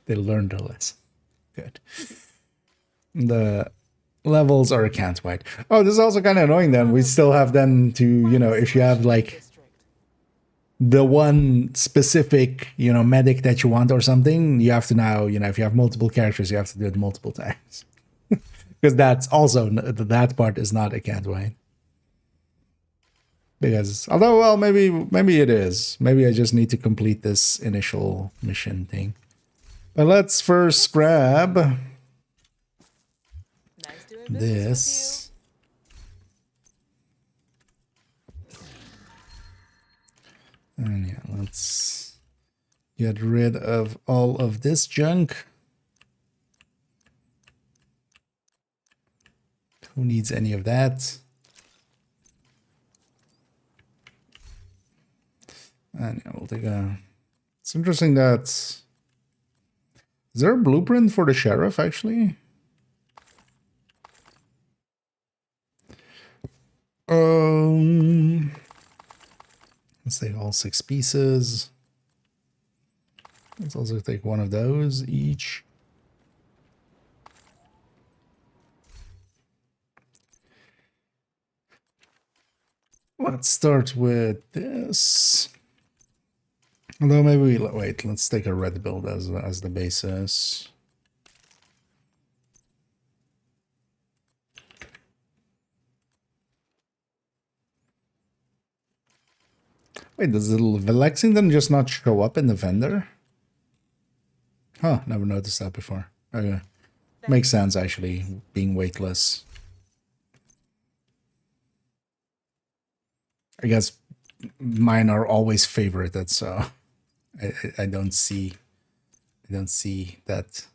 They learned their lesson. Good. The levels are account-wide. Oh, this is also kind of annoying then. We still have then to, you know, if you have like the one specific, you know, medic that you want or something, you have to now, you know, if you have multiple characters, you have to do it multiple times. Because that's also, that part is not account-wide. Because, although, well, maybe it is. Maybe I just need to complete this initial mission thing. But let's first grab Nice doing business this. And yeah, let's get rid of all of this junk. Who needs any of that? And yeah, we'll take a... It's interesting that... Is there a blueprint for the sheriff, actually? Let's take all 6 pieces. Let's also take one of those each. Let's start with this. Although maybe wait, let's take a red build as the basis. Wait, does the Lexington just not show up in the vendor? Huh, never noticed that before. Okay. Makes sense, actually, being weightless. I guess mine are always favorited, so I don't see that.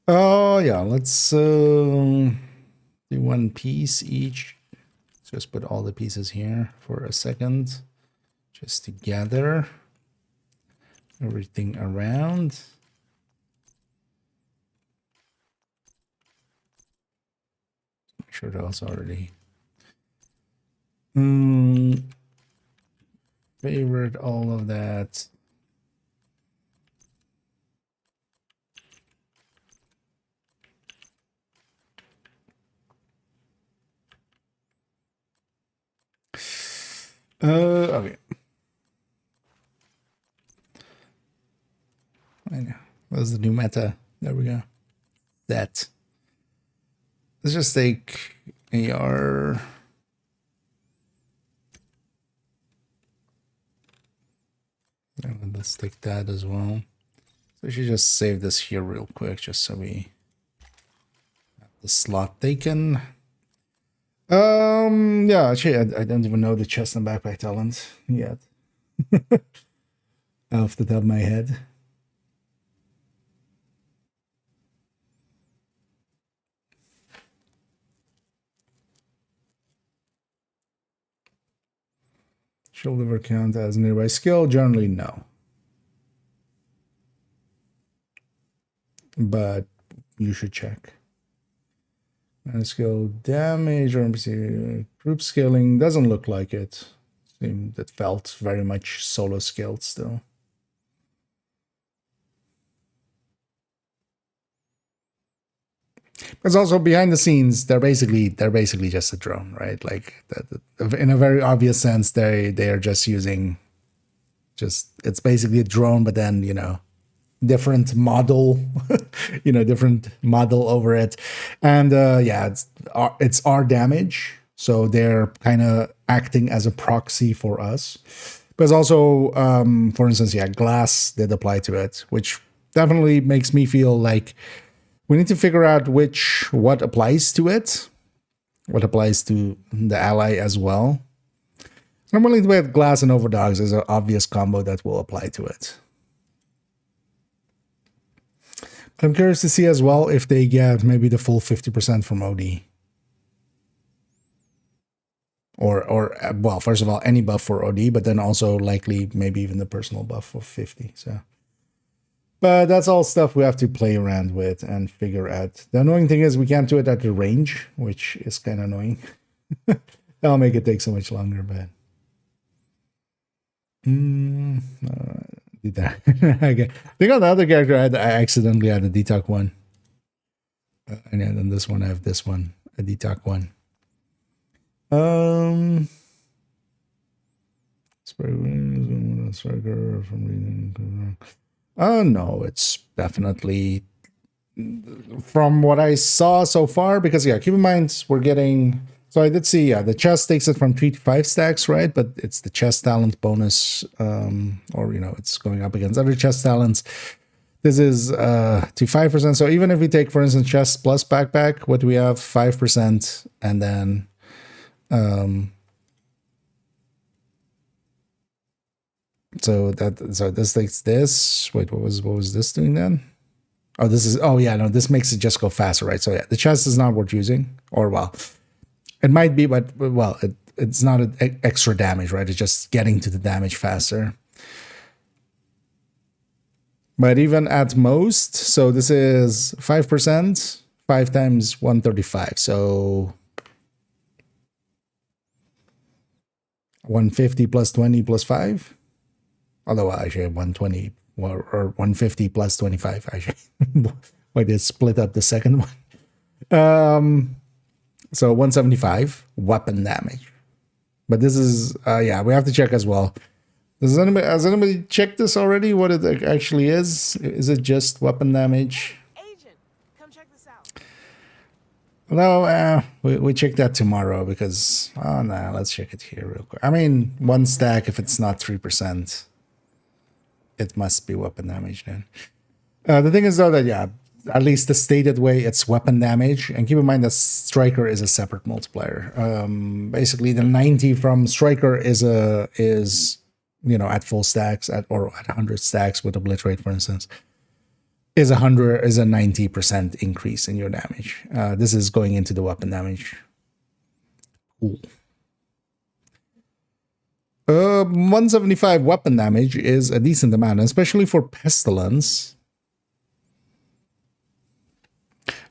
Oh yeah, let's do one piece each. Just put all the pieces here for a second, just to gather everything around. Make sure that's already favorite all of that. Okay. I know. That's the new meta. There we go. That. Let's just take AR. And let's take that as well. So we should just save this here real quick, just so we have the slot taken. Yeah, actually, I don't even know the chest and backpack talent yet. Off the top of my head. Should liver count as nearby skill? Generally, no. But you should check. And skill damage or NPC group scaling doesn't look like it. It felt very much solo scaled still. Because also behind the scenes, they're basically just a drone, right? Like in a very obvious sense, they are just using it's basically a drone, but then different model, different model over it, and yeah, it's our damage, so they're kind of acting as a proxy for us. But also, for instance, yeah, glass did apply to it, which definitely makes me feel like we need to figure out what applies to it, what applies to the ally as well. I'm willing to bet glass and overdogs is an obvious combo that will apply to it. I'm curious to see as well if they get maybe the full 50% from OD. Or well, first of all, any buff for OD, but then also likely maybe even the personal buff of 50. So, but that's all stuff we have to play around with and figure out. The annoying thing is we can't do it at the range, which is kind of annoying. That'll make it take so much longer, but did that. Okay. I think on the other character I accidentally had a detox one. And then this one I have this one, a detox one. Striker from reading. Oh no, it's definitely from what I saw so far, because yeah, keep in mind we're getting, so I did see, yeah, the chest takes it from 3 to 5 stacks, right? But it's the chest talent bonus, or it's going up against other chest talents. This is to 5%. So even if we take, for instance, chest plus backpack, what do we have? 5%, and then so this takes this. Wait, what was this doing then? Oh, this makes it just go faster, right? So yeah, the chest is not worth using, or well, it might be, but well, it's not an extra damage, right? It's just getting to the damage faster. But even at most, so this is 5%, 5 times 135. So 150 plus 20 plus 5. Although actually 120 or 150 plus 25 actually. Why did split up the second one? So 175 weapon damage. But this is yeah, we have to check as well. Has anybody checked this already? What it actually is? Is it just weapon damage? Agent, come check this out. No, we check that tomorrow because oh no, let's check it here real quick. I mean, one stack if it's not 3%, it must be weapon damage then. The thing is though that yeah, at least the stated way it's weapon damage, and keep in mind that Striker is a separate multiplier. Basically, the 90 from Striker is you know at full stacks or at 100 stacks with Obliterate, for instance, is a 90% increase in your damage. This is going into the weapon damage. Cool. 175 weapon damage is a decent amount, especially for Pestilence.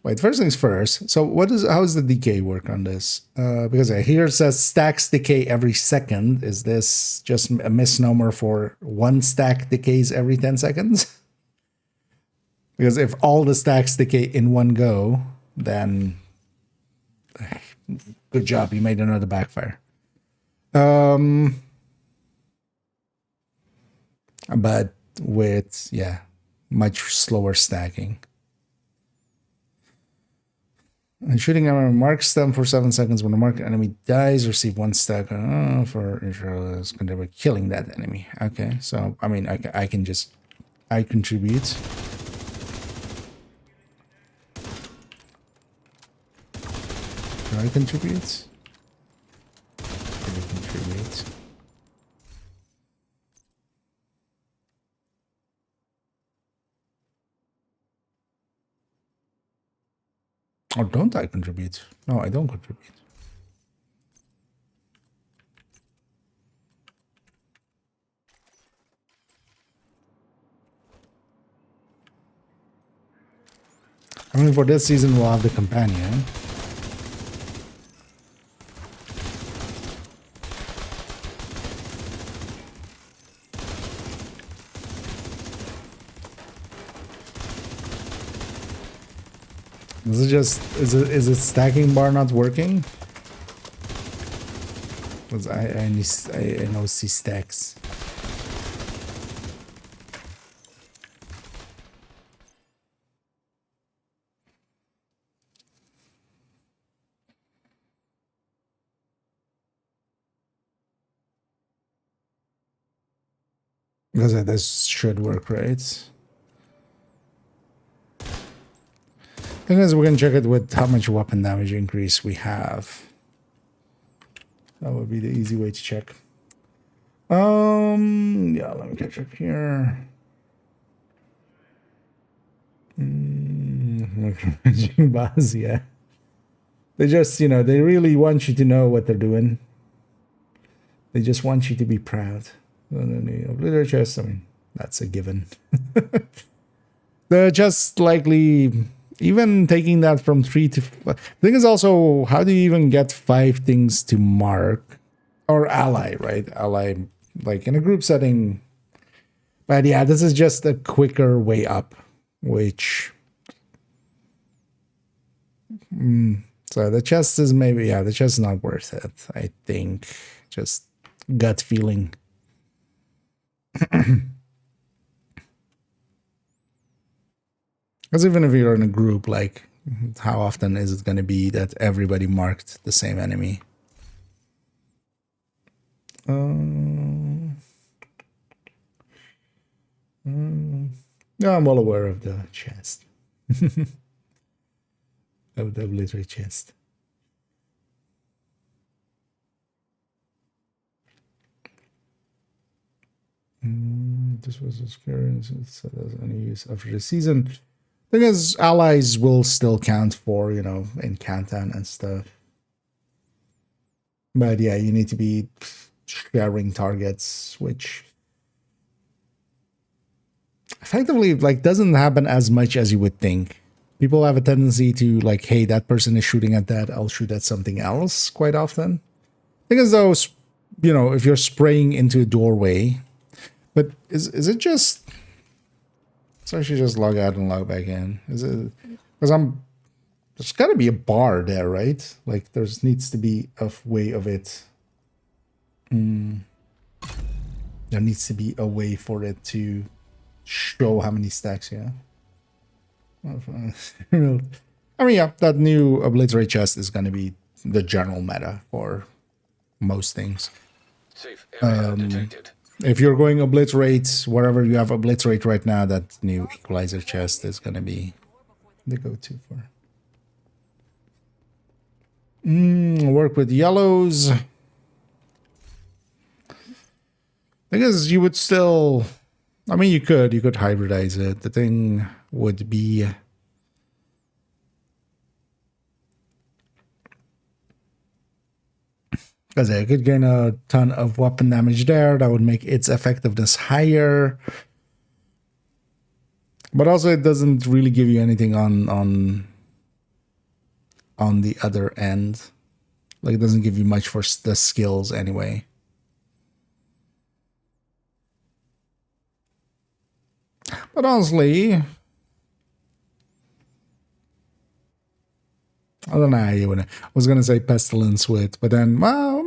Wait, first things first. So how does the decay work on this? Because here it says stacks decay every second. Is this just a misnomer for one stack decays every 10 seconds? Because if all the stacks decay in one go, then good job, you made another backfire. But with, yeah, much slower stacking. And shooting armor marks them for 7 seconds. When the marked enemy dies, receive 1 stack for killing that enemy. Okay, so I mean, I can just contribute. Do I contribute? Can I contribute? Or don't I contribute? No, I don't contribute. I mean, for this season, we'll have the companion. Is it stacking bar not working? Because I know see stacks. Because this should work, right? Thing is, we're gonna check it with how much weapon damage increase we have. That would be the easy way to check. Yeah, let me catch up here. Boss, yeah. They just, you know, they really want you to know what they're doing. They just want you to be proud. The obliterate chest, I mean, that's a given. They're just likely, even taking that from 3 to... The thing is also, how do you even get 5 things to mark? Or ally, right? Ally, like in a group setting. But yeah, this is just a quicker way up, which... so the chest is maybe, yeah, the chest is not worth it, I think. Just gut feeling. Because even if you're in a group, like, how often is it going to be that everybody marked the same enemy? Yeah, I'm well aware of the chest. Of the obliterate chest. This was a scary, so there's any use after the season. Thing is, allies will still count for, you know, in Kantan and stuff. But yeah, you need to be sharing targets, which effectively, like, doesn't happen as much as you would think. People have a tendency to, like, hey, that person is shooting at that, I'll shoot at something else quite often. Thing is, though, you know, if you're spraying into a doorway. But is it just... So I should just log out and log back in. Is it... Because there's got to be a bar there, right? Like, there needs to be a way of it. There needs to be a way for it to show how many stacks, yeah. I mean, yeah, that new Obliterate chest is going to be the general meta for most things. Safe area detected. If you're going Obliterate, wherever you have Obliterate right now, that new Equalizer chest is going to be the go-to for. Work with yellows. I guess you would still... I mean, you could hybridize it. The thing would be... Because I could gain a ton of weapon damage there. That would make its effectiveness higher. But also it doesn't really give you anything on the other end. Like, it doesn't give you much for the skills anyway. But honestly, I don't know how you would. I was gonna say Pestilence Wit, but then, well,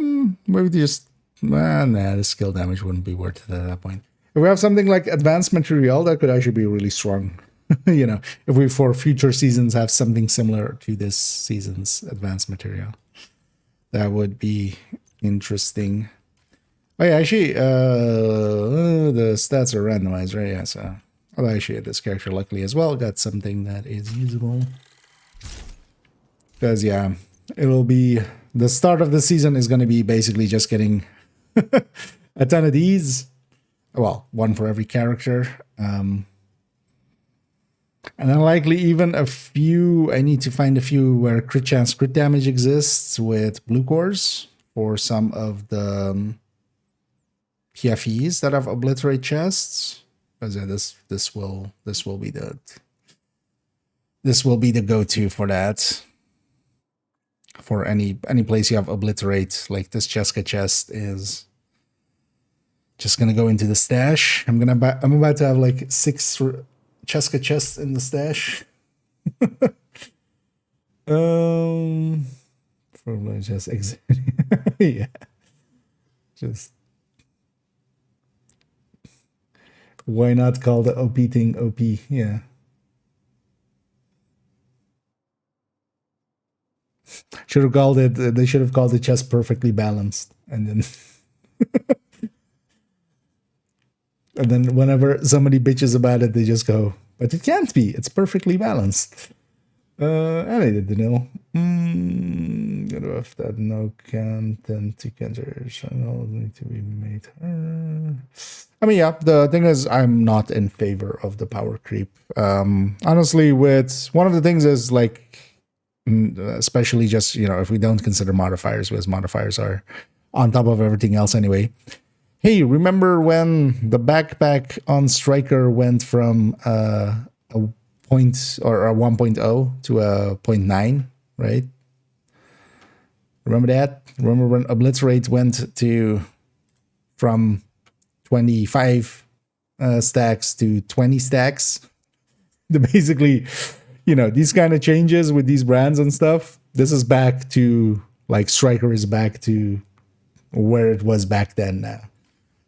maybe just, nah, the skill damage wouldn't be worth it at that point. If we have something like Advanced Material, that could actually be really strong. You know, if we for future seasons have something similar to this season's Advanced Material, that would be interesting. Oh yeah, actually, the stats are randomized, right? Yeah, so. Although actually, this character luckily as well got something that is usable. Because, yeah, it'll be... The start of the season is going to be basically just getting a ton of these. Well, one for every character. And then likely even a few... I need to find a few where crit chance, crit damage exists with blue cores for some of the PFEs that have Obliterate chests. Because yeah, this will be the go-to for that. For any place you have Obliterate, like this Cheska chest is just gonna go into the stash. I'm about to have like 6 Cheska chests in the stash. Probably just exit. Yeah, just. Why not call the OP thing OP? Yeah. Should have called it, they should have called the chest perfectly balanced. And then... and then whenever somebody bitches about it, they just go, but it can't be. It's perfectly balanced. And I did the nil. Get off that no content to counter channel need to be made. I mean, yeah, the thing is, I'm not in favor of the power creep. Honestly, with one of the things is like, especially just, you know, if we don't consider modifiers, because modifiers are on top of everything else anyway. Hey, remember when the backpack on Striker went from a point or a 1.0 to a 0.9, right? Remember that? Remember when Obliterate went to from 25 stacks to 20 stacks? Basically, you know, these kind of changes with these brands and stuff. This is back to, like, Striker is back to where it was back then now.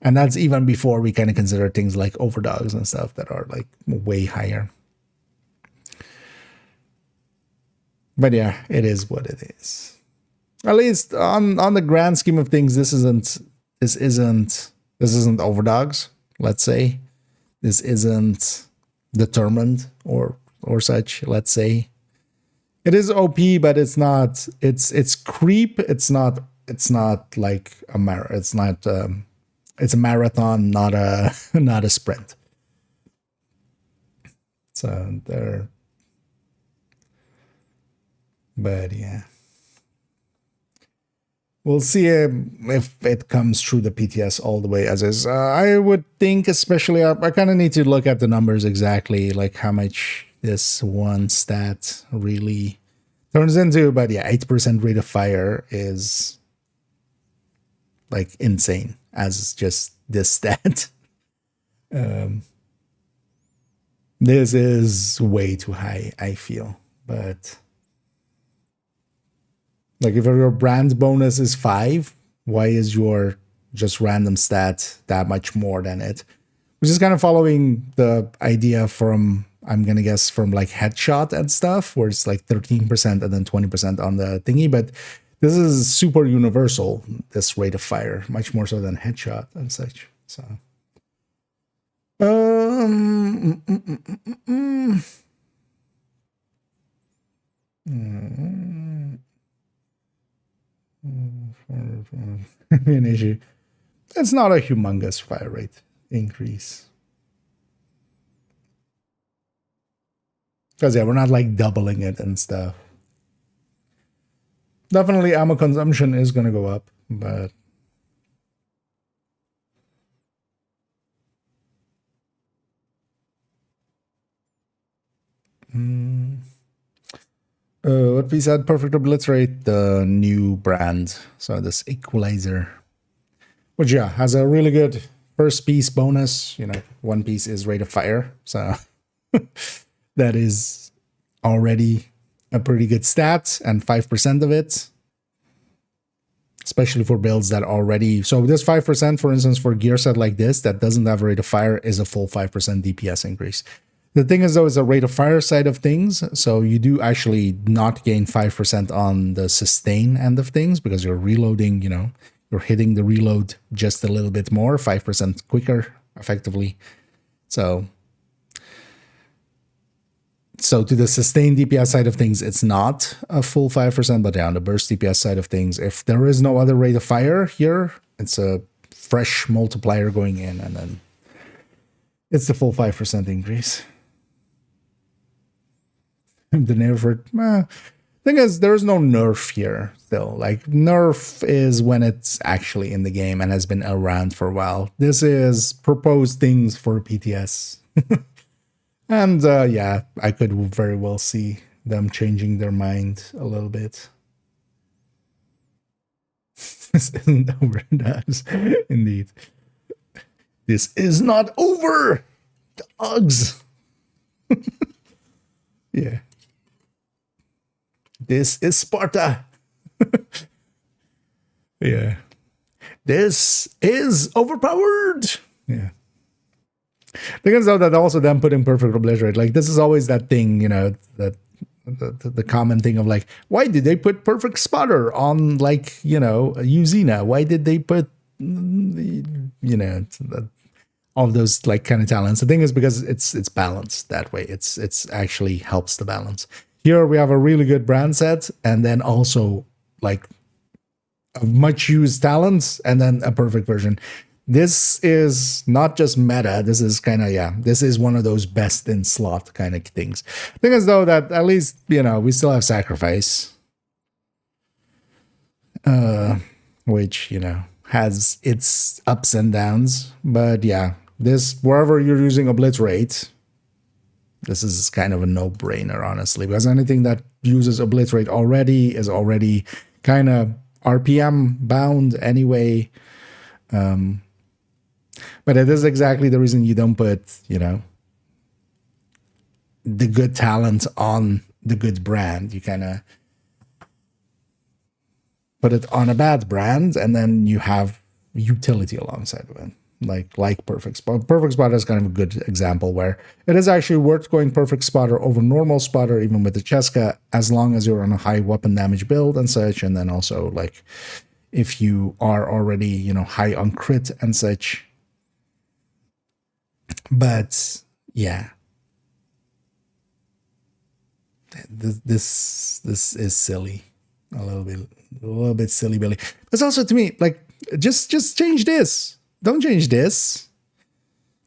And that's even before we kind of consider things like overdogs and stuff that are like way higher. But yeah, it is what it is. At least on the grand scheme of things, this isn't overdogs, let's say. This isn't determined or such, let's say. It is OP, but it's not, it's creep. It's not like a it's a marathon, not a sprint. So there. But yeah, we'll see if it comes through the PTS all the way as is. I would think, especially, I kind of need to look at the numbers exactly, like how much this one stat really turns into. But yeah, 8% rate of fire is like insane as just this stat. This is way too high, I feel. But like if your brand bonus is 5, why is your just random stat that much more than it? Which is kind of following the idea from, I'm gonna guess, from like headshot and stuff, where it's like 13% and then 20% on the thingy. But this is super universal, this rate of fire, much more so than headshot and such. So an issue. It's not a humongous fire rate increase. Because yeah, we're not like doubling it and stuff. Definitely ammo consumption is gonna go up, but what we said, perfect obliterate, the new brand. So this equalizer, which yeah, has a really good first piece bonus. You know, one piece is rate of fire, so that is already a pretty good stat, and 5% of it, especially for builds that already. So this 5%, for instance, for gear set like this that doesn't have a rate of fire, is a full 5% DPS increase. The thing is, though, is a rate of fire side of things. So you do actually not gain 5% on the sustain end of things, because you're reloading, you know, you're hitting the reload just a little bit more, 5% quicker, effectively. So to the sustained DPS side of things, it's not a full 5%, but yeah, on the burst DPS side of things, if there is no other rate of fire here, it's a fresh multiplier going in, and then it's the full 5% increase. The nerf, thing is, there's no nerf here still. Like, nerf is when it's actually in the game and has been around for a while. This is proposed things for PTS. And yeah, I could very well see them changing their mind a little bit. This isn't over, guys. Indeed. This is not over, dogs. Yeah. This is Sparta. Yeah. This is overpowered. Yeah. Thing is, though, that also then put in perfect obliterate. Like, this is always that thing, you know, that the common thing of like, why did they put perfect spotter on, like, you know, Uzina? Why did they put, you know, all those like kind of talents? The thing is, because it's balanced that way. It's actually helps the balance. Here we have a really good brand set, and then also like a much used talents, and then a perfect version. This is not just meta. This is kind of, yeah, this is one of those best in slot kind of things. Thing is, though, that at least, you know, we still have sacrifice, which, you know, has its ups and downs. But yeah, this, wherever you're using obliterate, this is kind of a no-brainer, honestly, because anything that uses obliterate already is already kind of RPM bound anyway. But it is exactly the reason you don't put, you know, the good talent on the good brand. You kind of put it on a bad brand, and then you have utility alongside of it. Like Perfect Spotter. Perfect Spotter is kind of a good example where it is actually worth going Perfect Spotter over normal Spotter, even with the Cheska, as long as you're on a high weapon damage build and such. And then also, like, if you are already, you know, high on crit and such. But yeah, this is silly, a little bit silly, Billy. But also, to me, like, just change this. Don't change this.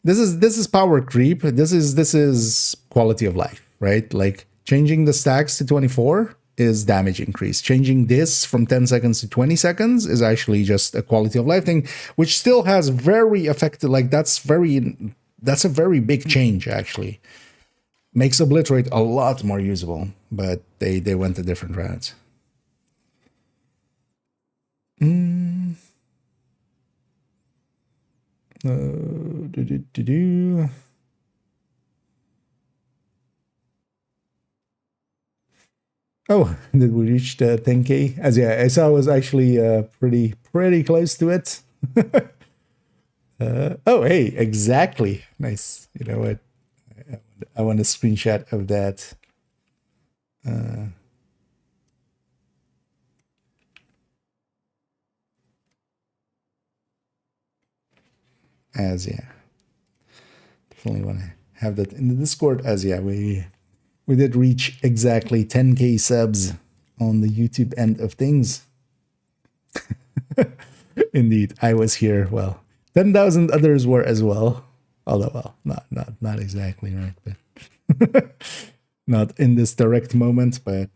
This is power creep. This is quality of life, right? Like, changing the stacks to 24 is damage increase. Changing this from 10 seconds to 20 seconds is actually just a quality of life thing, which still has very effective, like, that's a very big change, actually. Makes obliterate a lot more usable, but they went a different route. Do. Oh, did we reach the 10K? As yeah, I saw I was actually pretty close to it. Oh, hey, exactly. Nice. You know what? I want a screenshot of that. As yeah, definitely want to have that in the Discord. As yeah, we did reach exactly 10K subs on the YouTube end of things. Indeed, I was here. Well, 10,000 others were as well. Although, well, not exactly right, but not in this direct moment. But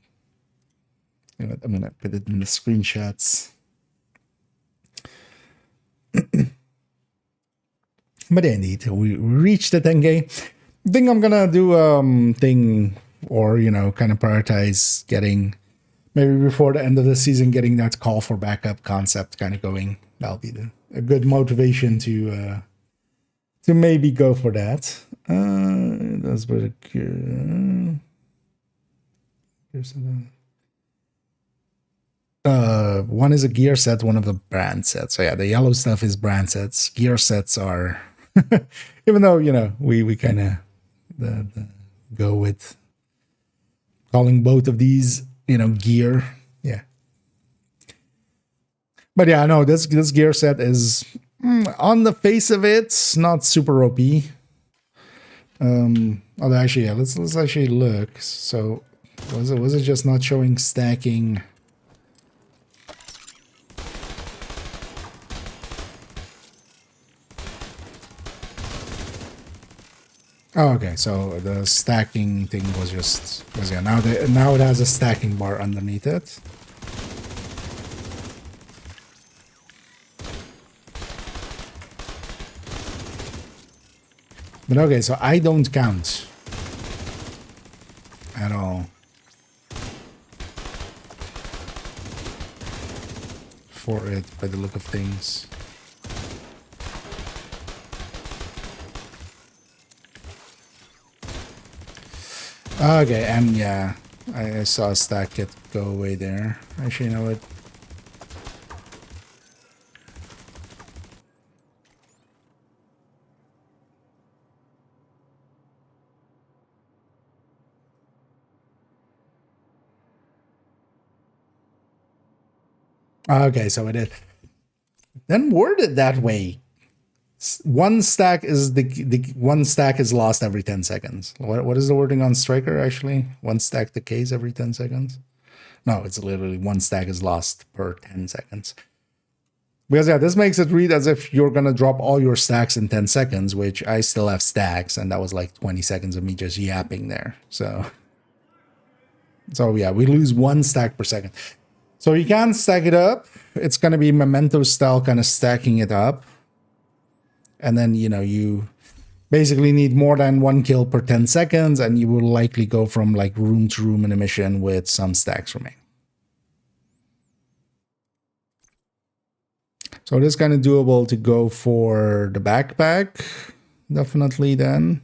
you know, I'm gonna put it in the screenshots. But indeed, we reached the 10K. I think I'm gonna do thing, or you know, kind of prioritize getting maybe before the end of the season, getting that call for backup concept kind of going. That'll be a good motivation to maybe go for that. That's what one is a gear set, one of the brand sets. So yeah, the yellow stuff is brand sets. Gear sets are, even though you know we kind of go with calling both of these you know gear. Yeah, but yeah, no, this gear set is on the face of it not super OP. Although actually, yeah, let's actually look. So was it just not showing stacking? Oh, okay. So the stacking thing was yeah. Now it has a stacking bar underneath it. But okay, so I don't count at all for it by the look of things. Okay, and yeah, I saw a stack kit go away there. Actually, you know what? Okay, so it is. Then word it that way. One stack is the one stack is lost every 10 seconds. What is the wording on Striker actually? One stack decays every 10 seconds? No, it's literally one stack is lost per 10 seconds. Because yeah, this makes it read as if you're gonna drop all your stacks in 10 seconds, which I still have stacks, and that was like 20 seconds of me just yapping there. So yeah, we lose one stack per second. So you can stack it up. It's gonna be memento style kind of stacking it up. And then, you know, you basically need more than one kill per 10 seconds, and you will likely go from like room to room in a mission with some stacks remaining. So it is kind of doable to go for the backpack. Definitely then.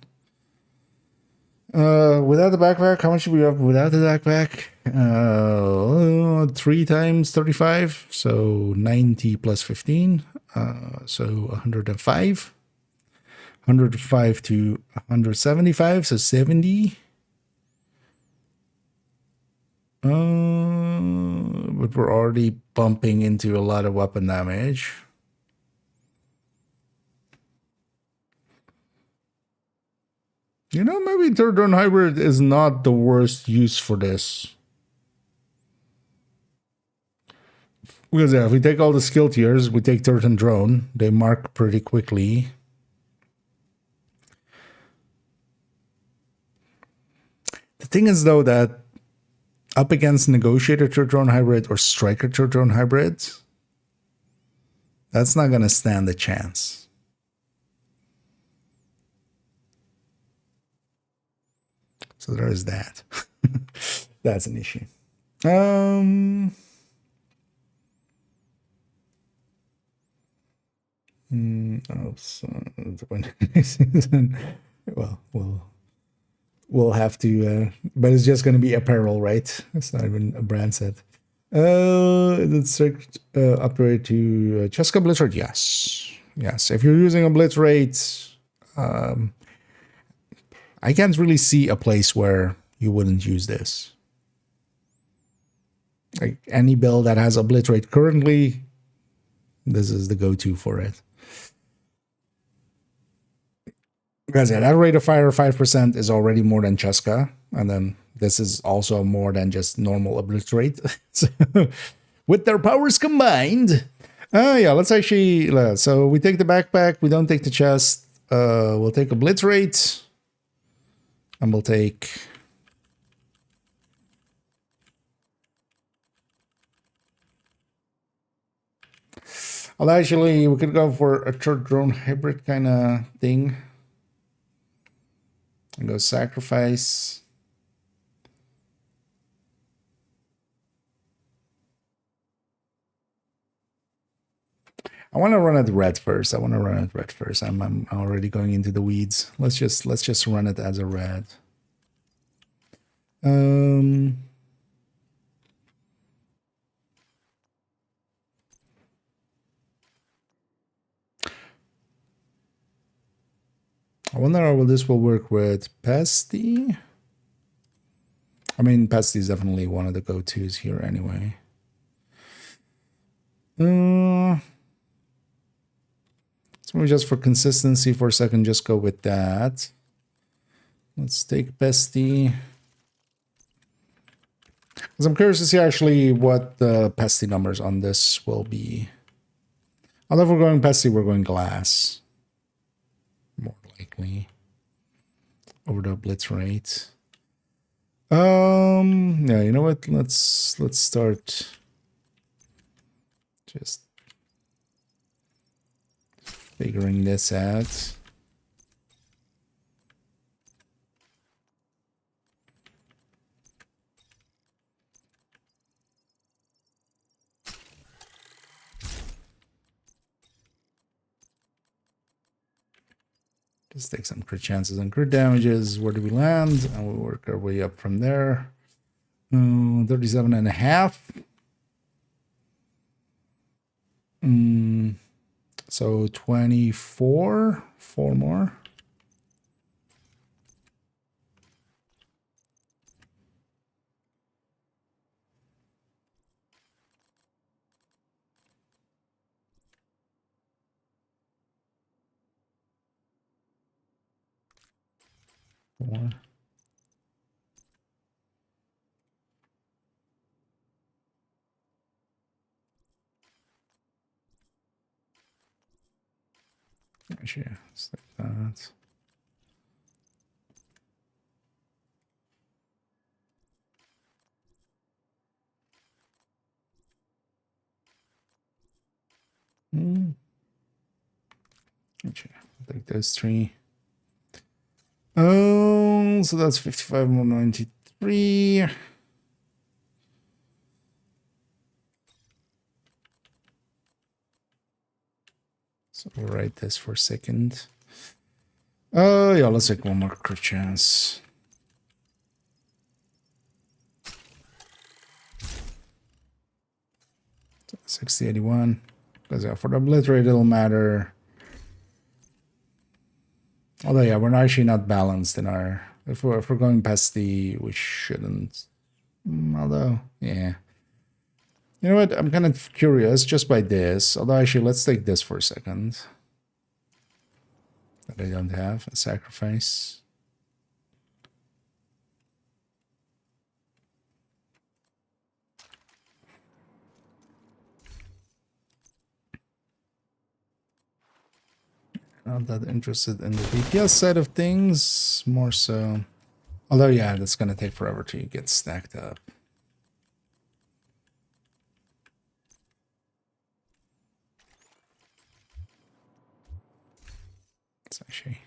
Without the backpack, how much do we have without the backpack? 3 times 35, so 90 plus 15. So 105. 105 to 175, so 70. But we're already bumping into a lot of weapon damage. You know, maybe third drone hybrid is not the worst use for this. Because yeah, if we take all the skill tiers, we take third and drone, they mark pretty quickly. The thing is though that up against negotiator third drone hybrid or striker third drone hybrid, that's not gonna stand a chance. So there is that. That's an issue. Oh, so well, we'll have to, but it's just going to be apparel, right? It's not even a brand set. Let's upgrade to Cheska Blizzard. Yes, yes. If you're using Obliterate, I can't really see a place where you wouldn't use this. Like any build that has Obliterate currently, this is the go-to for it. Because yeah, that rate of fire 5% is already more than Cheska, and then this is also more than just normal Obliterate. So, with their powers combined. Yeah, let's actually, so we take the backpack, we don't take the chest. We'll take Obliterate, and we'll take... Well, actually, we could go for a third drone hybrid kind of thing. And go sacrifice. I want to run it red first. I'm already going into the weeds. Let's just run it as a red. I wonder how this will work with Pesty. I mean, Pesty is definitely one of the go-tos here anyway. So maybe just for consistency for a second, just go with that. Let's take Pesty. Because I'm curious to see actually what the Pesty numbers on this will be. Although if we're going Pesty, we're going glass. More likely. Over the Obliterate. Yeah, you know what? Let's start just figuring this out. Just take some crit chances and crit damages. Where do we land? And we'll work our way up from there. 37.5. So 24. 4 more. Four. Actually, let's take that. Okay, I'll take those 3. Oh, so that's 55 more 93. So we'll write this for a second. Oh, yeah, let's take one more crit chance. So 6081. Because yeah, for the Obliterate, it'll matter. Although, yeah, we're actually not balanced in our... If we're going past the... We shouldn't. Although, yeah. You know what? I'm kind of curious just by this. Although, actually, let's take this for a second. That I don't have. A sacrifice. Not that interested in the DPS side of things. More so. Although, yeah, that's going to take forever to get stacked up. It's actually...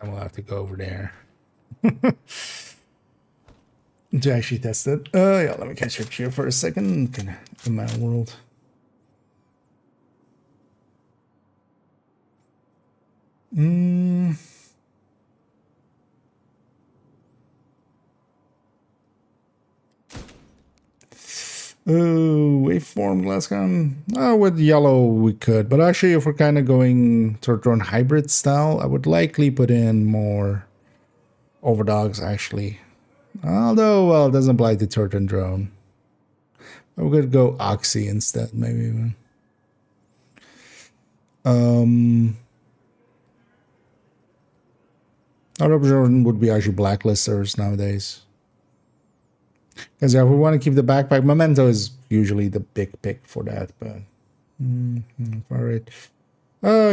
And we'll have to go over there to actually test it. Yeah, let me catch up here for a second. Kind of in my world. Waveform glass gun. With yellow we could, but actually if we're kind of going sort of hybrid style, I would likely put in more overdogs actually. Although, well, it doesn't apply to turret and drone. We could go Oxy instead, maybe even. Our option would be actually blacklisters nowadays. Because yeah, if we want to keep the backpack, Memento is usually the big pick for that, but all right.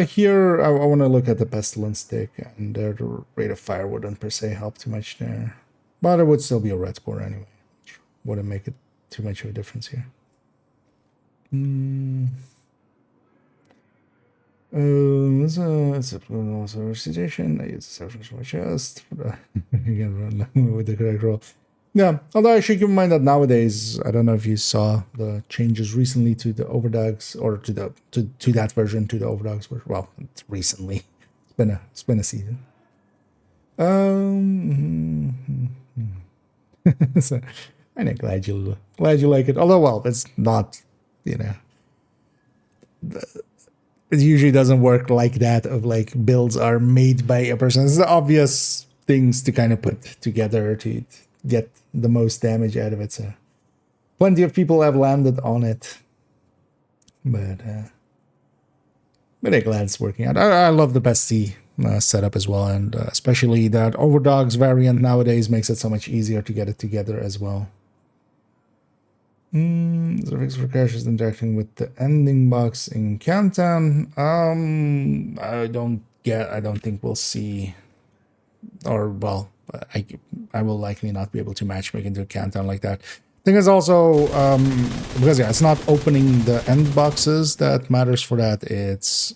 Here I want to look at the pestilence stick, and the rate of fire wouldn't per se help too much there, but it would still be a red score anyway, which wouldn't make it too much of a difference here. It's a situation. I use the for my chest. Again, with the correct roll. Yeah, although I should keep in mind that nowadays, I don't know if you saw the changes recently to the overdogs, or to the to that version, to the overdogs. Well, it's recently. It's been a season. So, I'm glad you like it. Although, well, it's not, you know, it usually doesn't work like that. Of like builds are made by a person. It's the obvious things to kind of put together to get the most damage out of it. So plenty of people have landed on it, but I'm glad it's working out. I love the Bestie setup as well, and especially that overdogs variant nowadays makes it so much easier to get it together as well. The fix for crashes interacting with the ending box in Countdown. I don't think we'll see, or well, I will likely not be able to matchmake into a Countdown like that. Thing is also, because yeah, it's not opening the end boxes that matters for that. It's,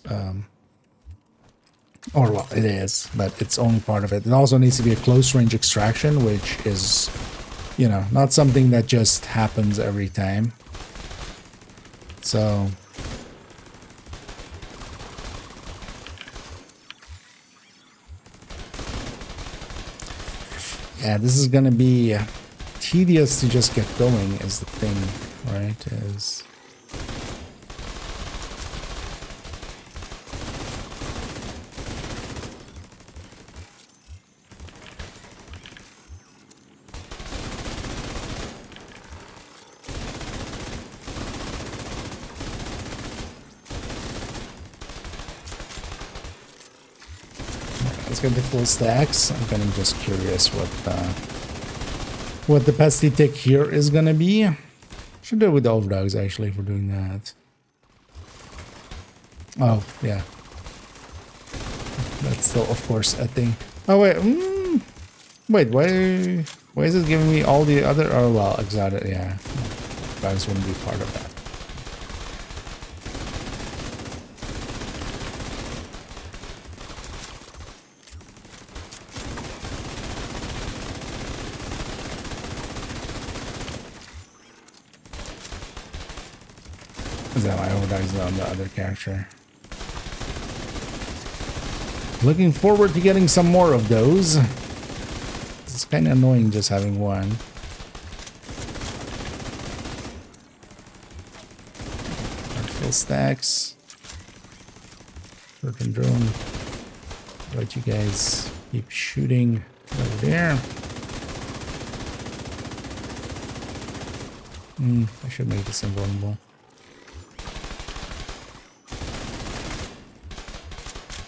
or well, it is, but it's only part of it. It also needs to be a close range extraction, which is, you know, not something that just happens every time. So yeah, this is gonna be tedious to just get going, is the thing, right? Is let's get the full stacks. I'm kind of just curious what the pesty tick here is gonna be. Should do it with the overdogs actually for doing that. Oh yeah, that's still of course a thing. Oh wait, wait, why is it giving me all the other? Oh well, exotic, yeah. Bugs wouldn't be part of that. Is that my overdogs on the other character? Looking forward to getting some more of those. It's kind of annoying just having one. Full stacks. Turret and drone. Let you guys keep shooting over there. I should make this invulnerable.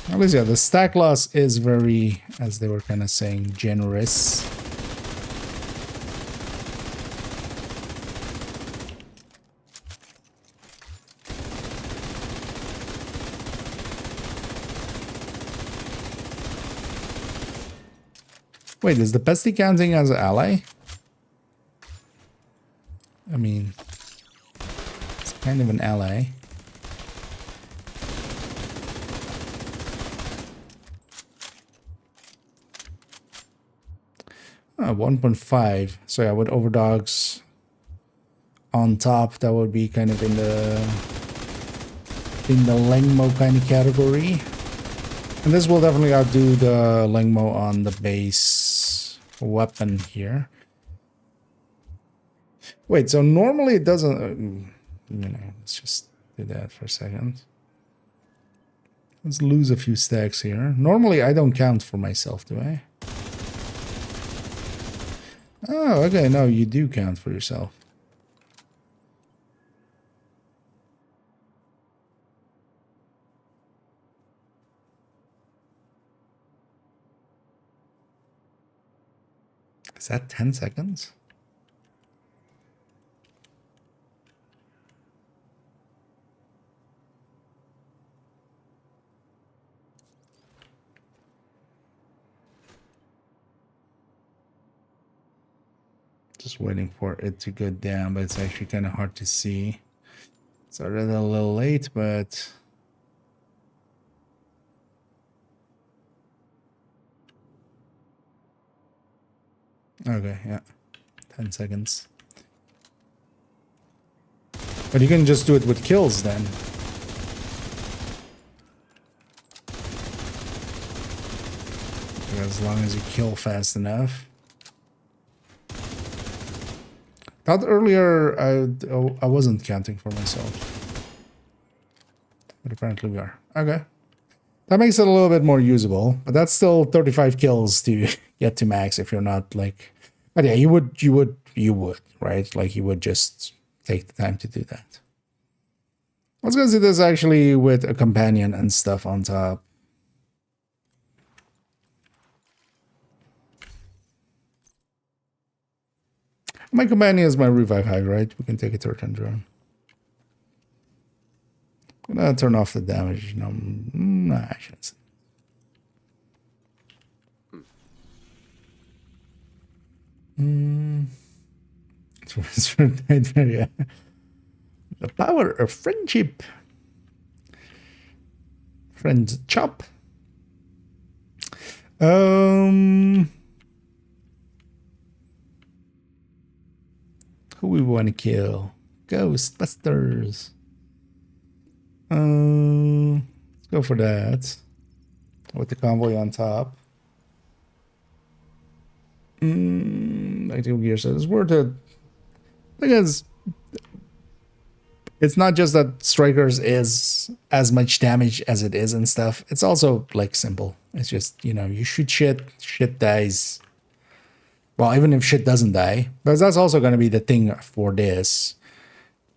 At least, yeah, the stack loss is very, as they were kind of saying, generous. Wait, is the pesty counting as an ally? I mean, it's kind of an ally. 1.5. So yeah, with overdogs on top, that would be kind of in the Lengmo kind of category. And this will definitely outdo the Lengmo on the base weapon here. Wait, so normally it doesn't... let's just do that for a second. Let's lose a few stacks here. Normally I don't count for myself, do I? Oh, okay, no, you do count for yourself. Is that 10 seconds? Just waiting for it to go down, but it's actually kind of hard to see. It's already a little late, but... Okay, yeah. 10 seconds. But you can just do it with kills then. As long as you kill fast enough. Thought earlier I wasn't counting for myself. But apparently we are. Okay. That makes it a little bit more usable. But that's still 35 kills to get to max if you're not like... But yeah, you would, right? Like you would just take the time to do that. Let's go see this actually with a companion and stuff on top. My companion is my revive high, right? We can take a turret drone. I'm gonna turn off the damage. No, nah, I shouldn't. The power of friendship. Friend chop. Who we want to kill? Ghostbusters. Let's go for that. With the convoy on top. Active gear set is worth it. Thing is, it's not just that Strikers is as much damage as it is and stuff. It's also like simple. It's just, you shoot shit dies. Well, even if shit doesn't die, but that's also going to be the thing for this.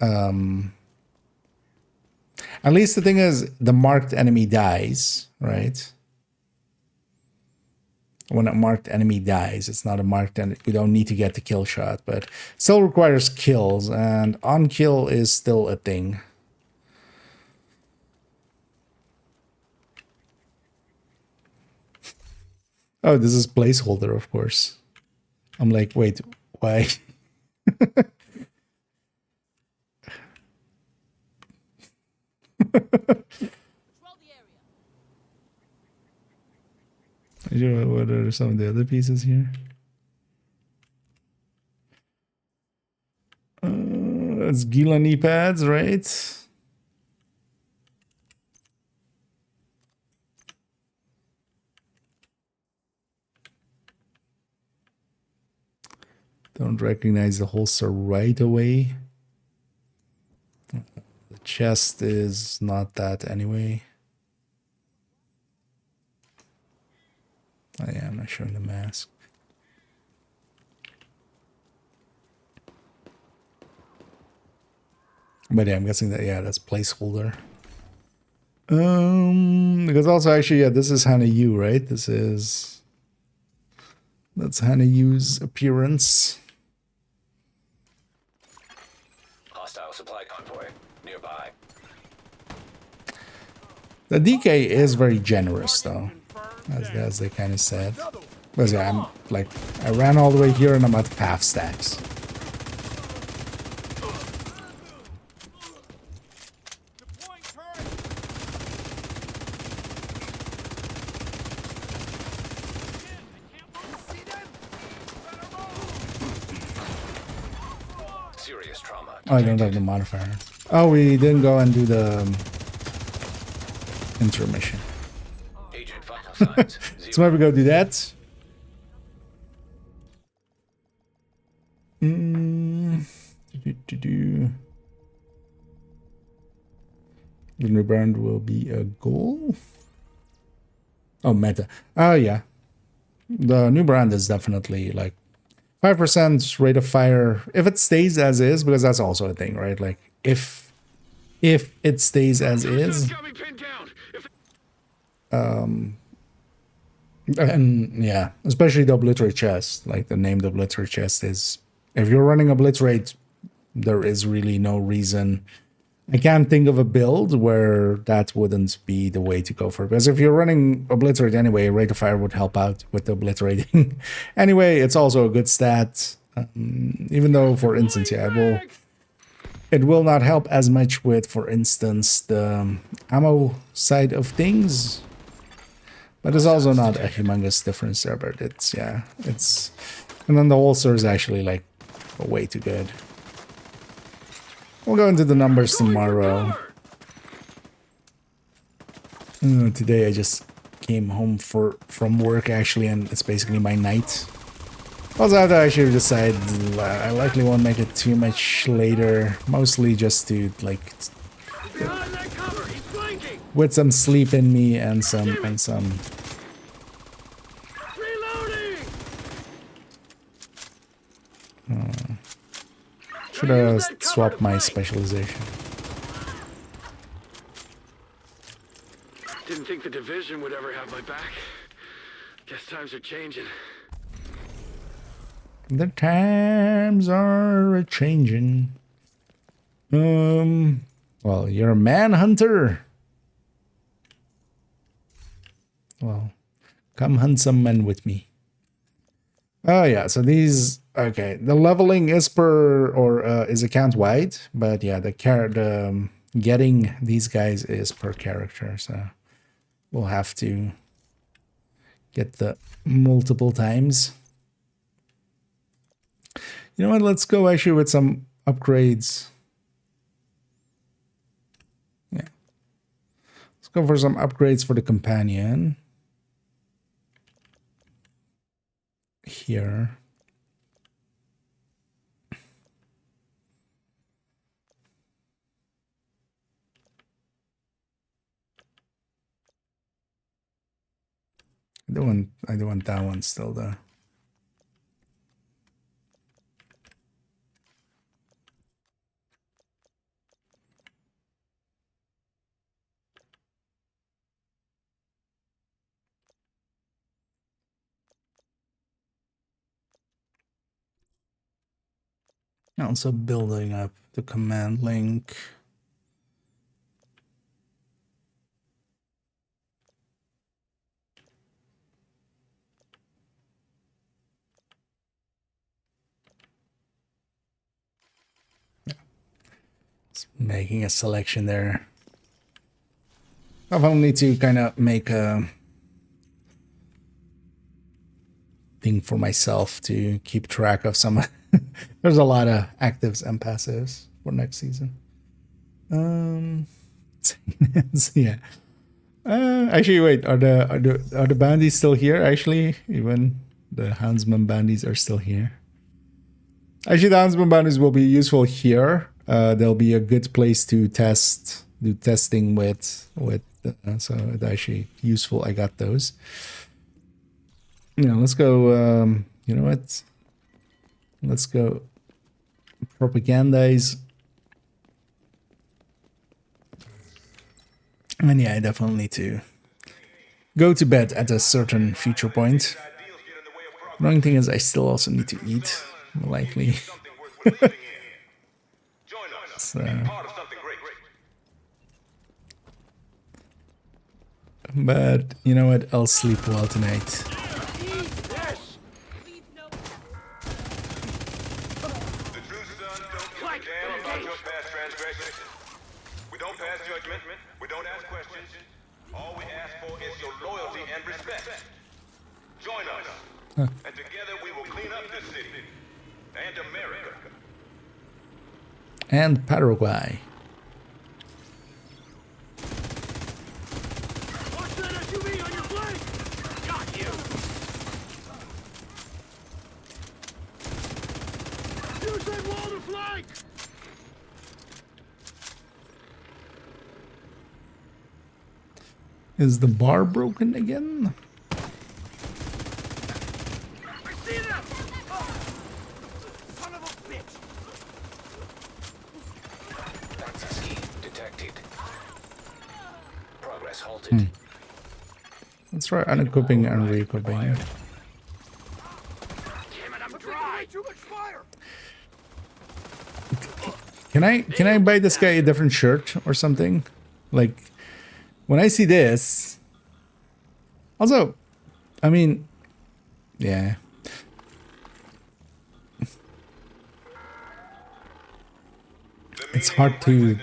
At least the thing is, the marked enemy dies, right? When a marked enemy dies, it's not a marked enemy. We don't need to get the kill shot, but still requires kills, and on kill is still a thing. Oh, this is placeholder, of course. I'm like, wait, why? What are some of the other pieces here? That's Gila knee pads, right? Don't recognize the holster right away. The chest is not that anyway. Oh yeah, I'm not showing the mask. But yeah, I'm guessing that, yeah, that's placeholder. Because also actually, yeah, this is Hannah Yu, right? That's Hannah Yu's appearance. Hostile supply convoy nearby. The DK is very generous though, as they kind of said. But yeah, I ran all the way here and I'm at half stacks. Serious trauma. Oh, I don't have the modifier. Oh, we didn't go and do the intermission. Agent vital signs. So maybe go do that. The new brand will be a goal. Oh, meta. Oh, yeah. The new brand is definitely like 5% rate of fire if it stays as is, because that's also a thing, right? Like if it stays as is, Got me pinned down. If and yeah, especially the obliterate chest, like the named obliterate chest is, if you're running obliterate, there is really no reason. I can't think of a build where that wouldn't be the way to go for. Because if you're running obliterate anyway, rate of fire would help out with the obliterating. Anyway, it's also a good stat. Even though, for instance, yeah, it will not help as much with, for instance, the ammo side of things. But it's also not a humongous difference there. But it's, yeah, it's, and then the holster is actually like way too good. We'll go into the numbers tomorrow. Today I just came home from work actually, and it's basically my night. Also, I have to actually decide I likely won't make it too much later, mostly just to like behind that cover, he's flanking. with some sleep in me and some Reloading. should have swapped my specialization. Didn't think the division would ever have my back. Guess times are changing. The times are a-changing. Well, you're a manhunter. Well, come hunt some men with me. Oh yeah, so these, okay, the leveling is per, or is account wide, but yeah, the getting these guys is per character, so we'll have to get the multiple times. You know what, let's go actually with some upgrades. Yeah. Let's go for some upgrades for the companion. Here. I do want that one still though. Also building up the command link. Yeah. It's making a selection there. I've only to kind of make a thing for myself to keep track of some. There's a lot of actives and passives for next season. Yeah. Actually, wait. Are the bandies still here? Actually, even the Houndsman bandies are still here. Actually, the Houndsman bandies will be useful here. They'll be a good place to do testing with. So it's actually useful. I got those. Let's go. You know what? Let's go propagandize. And yeah, I definitely need to go to bed at a certain future point. The only thing is I still also need to eat, likely. So, but you know what? I'll sleep well tonight. We don't ask questions. All we ask for is your loyalty and respect. Join us, and together we will clean up this city and America. and Paraguay. Watch that SUV on your flank! Got you! Use that wall to flank! Is the bar broken again? I see them! Oh. Son of a bitch! Fantasy detected. Progress halted. Let's try unequipping and re-equipping. Damn it, I'm dry! Too much fire! Can I buy this guy a different shirt or something? Like, when I see this... Also, I mean... Yeah. It's hard to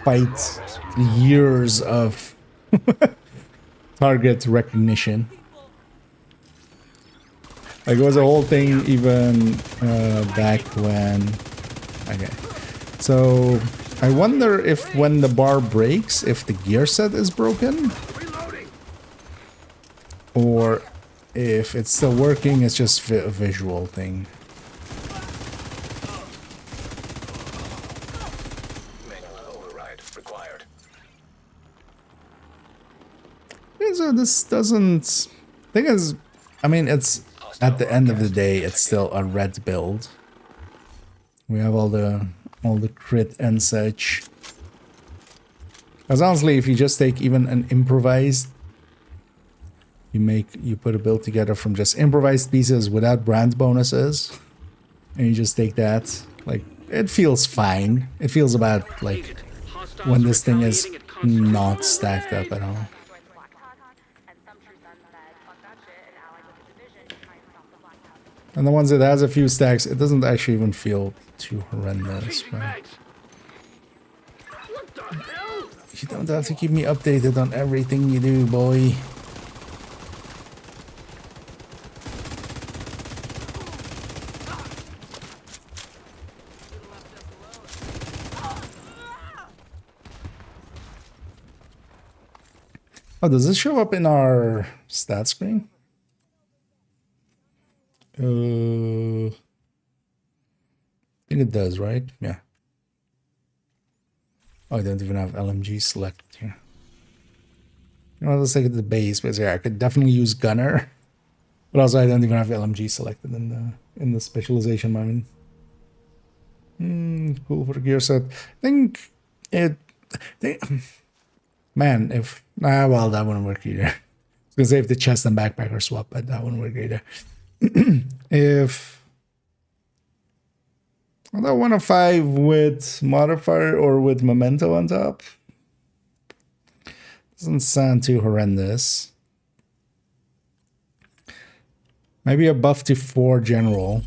fight years of target recognition. Like, it was a whole thing even back when... Okay. So, I wonder if when the bar breaks, if the gear set is broken. Reloading! Or if it's still working, it's just a visual thing. Manual override required. Yeah, so this doesn't... Thing is, I mean, it's... At the end of the day, it's still a red build. We have all the crit and such. Because honestly, if you just take even an improvised, you put a build together from just improvised pieces without brand bonuses, and you just take that, like, it feels fine. It feels about like when this thing is not stacked up at all. And the ones that has a few stacks, it doesn't actually even feel too horrendous. But What the hell? you don't have to keep me updated on everything you do, boy. Oh, does this show up in our stat screen? I think it does, right? Yeah. Oh, I don't even have LMG selected here. You know, let's take it to the base, but yeah, I could definitely use gunner. But also, I don't even have LMG selected in the specialization mode. Cool for the gear set. Man, if well, that wouldn't work either. I was gonna say if the chest and backpack are swapped, but that wouldn't work either. If I don't want a 5 with modifier or with memento on top, doesn't sound too horrendous. Maybe a buff to 4 general.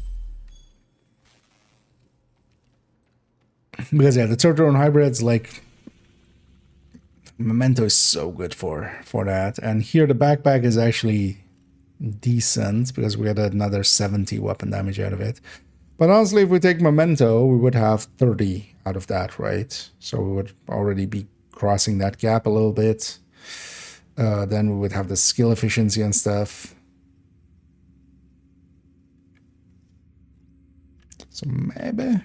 Because yeah, the Turtle hybrids, like, memento is so good for that. And here the backpack is actually decent because we had another 70 weapon damage out of it. But honestly, if we take memento, we would have 30 out of that, right? So we would already be crossing that gap a little bit. Then we would have the skill efficiency and stuff. So maybe.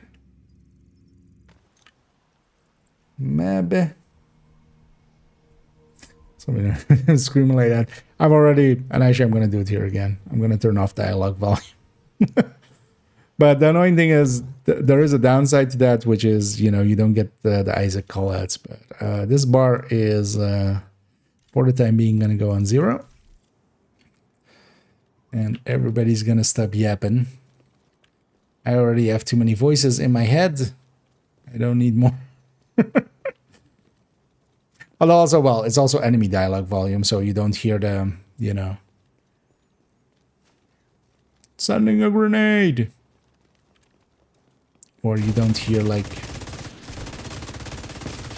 Somebody screaming like that. I've already, and actually I'm going to do it here again. I'm going to turn off dialogue volume. But the annoying thing is there is a downside to that, which is, you know, you don't get the Isaac callouts. But this bar is, for the time being, going to go on 0. And everybody's going to stop yapping. I already have too many voices in my head. I don't need more. Although also, well, it's also enemy dialogue volume, so you don't hear the, you know, sending a grenade. Or you don't hear, like,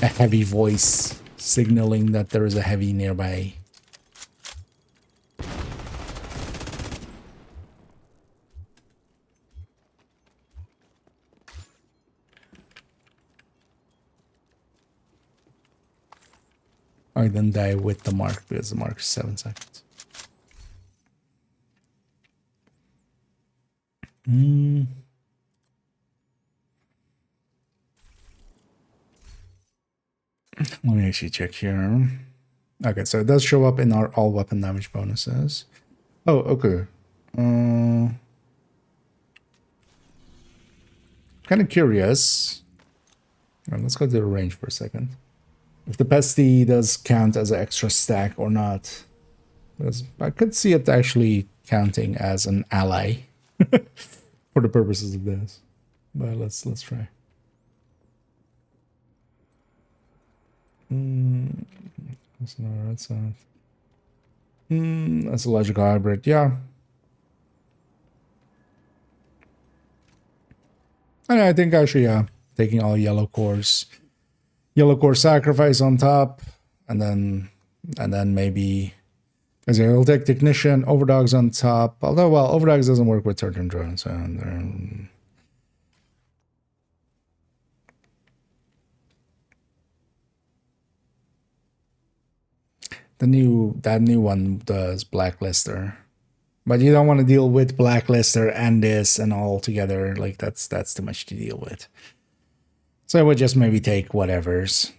a heavy voice signaling that there is a heavy nearby. I then die with the mark because the mark is 7 seconds. Let me actually check here. Okay, so it does show up in our all weapon damage bonuses. Oh, okay. Kind of curious. Well, let's go to the range for a second. If the pesty does count as an extra stack or not. Because I could see it actually counting as an ally for the purposes of this. But let's try. That's not red side. That's a logical hybrid, yeah. And I think actually, yeah, taking all yellow core sacrifice on top, and then maybe as a will take technician, overdogs on top. Although, well, overdogs doesn't work with certain drones, and that new one does blacklister, but you don't want to deal with blacklister and this and all together. Like that's too much to deal with. So I would just maybe take whatever's.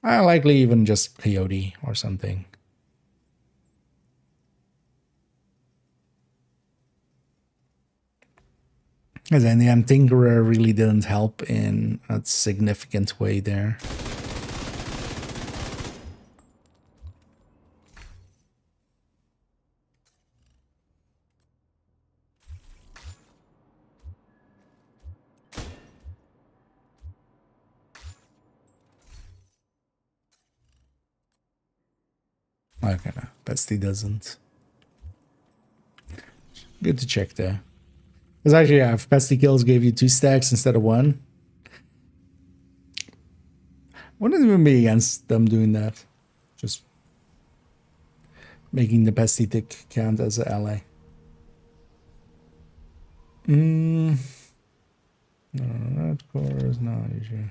I likely even just Coyote or something. Because in the end, Tinkerer really didn't help in a significant way there. Okay, no, Bestie doesn't. Good to check there. Because actually, yeah, if Bestie kills gave you 2 stacks instead of 1, wouldn't even be against them doing that. Just making the Bestie tick count as an ally. No, that core is not usually.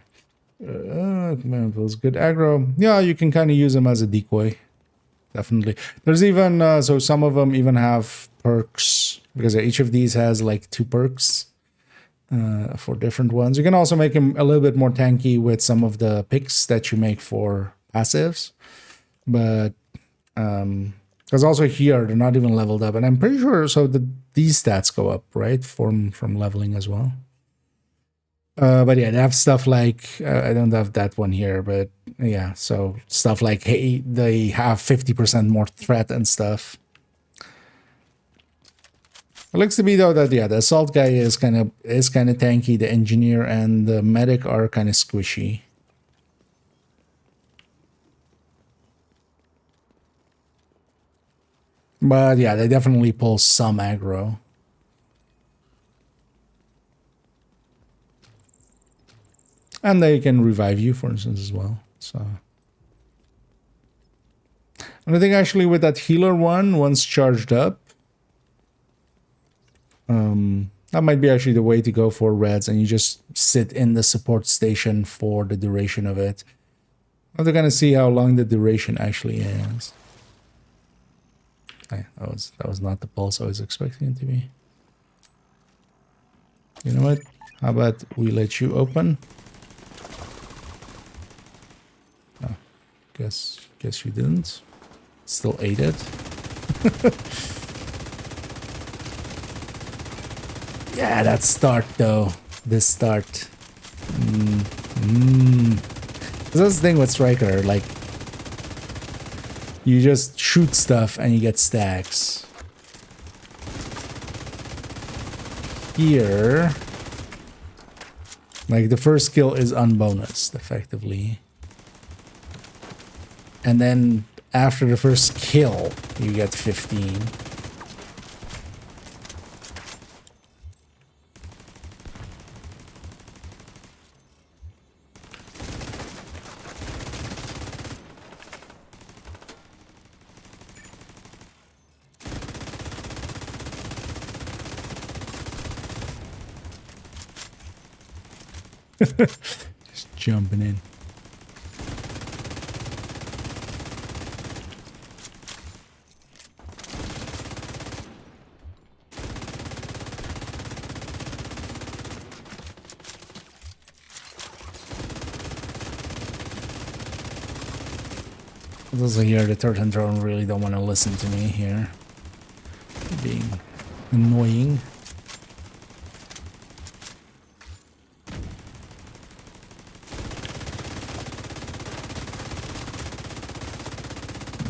Command feels good aggro. Yeah, you can kind of use them as a decoy. Definitely. There's even, so some of them even have perks, because each of these has like 2 perks for different ones. You can also make him a little bit more tanky with some of the picks that you make for passives. But, because also here, they're not even leveled up. And I'm pretty sure, so these stats go up, right? From leveling as well. But yeah, they have stuff like, I don't have that one here, but yeah, so stuff like, hey, they have 50% more threat and stuff. It looks to me though that, yeah, the assault guy is kind of tanky, the engineer and the medic are kind of squishy. But yeah, they definitely pull some aggro. And they can revive you, for instance, as well. So, and I think actually with that healer one, once charged up, that might be actually the way to go for reds, and you just sit in the support station for the duration of it. I'm gonna see how long the duration actually is. Hey, that was not the pulse I was expecting it to be. You know what? How about we let you open? Guess you didn't. Still ate it. Yeah, that start though. This start. That's the thing with Striker, like you just shoot stuff and you get stacks. Here, like the first kill is unbonused effectively. And then after the first kill, you get 15. Just jumping in. Also here, the turret and drone really don't want to listen to me here. Being annoying.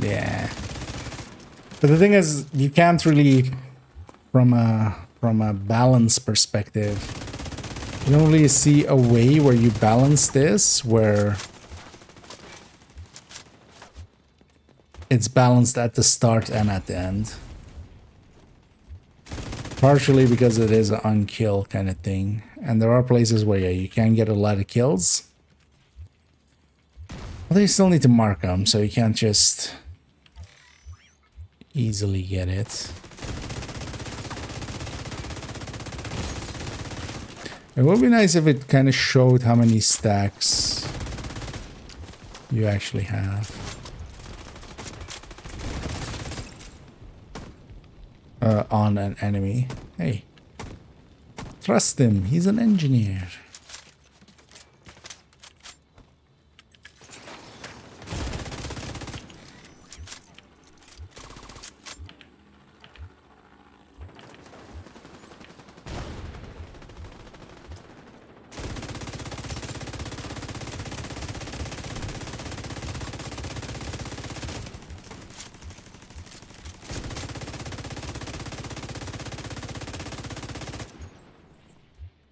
Yeah. But the thing is, you can't really, from a balance perspective, you don't really see a way where you balance this where it's balanced at the start and at the end. Partially because it is an unkill kind of thing. And there are places where, yeah, you can get a lot of kills. But you still need to mark them, so you can't just easily get it. It would be nice if it kind of showed how many stacks you actually have. On an enemy. Hey, trust him, he's an engineer.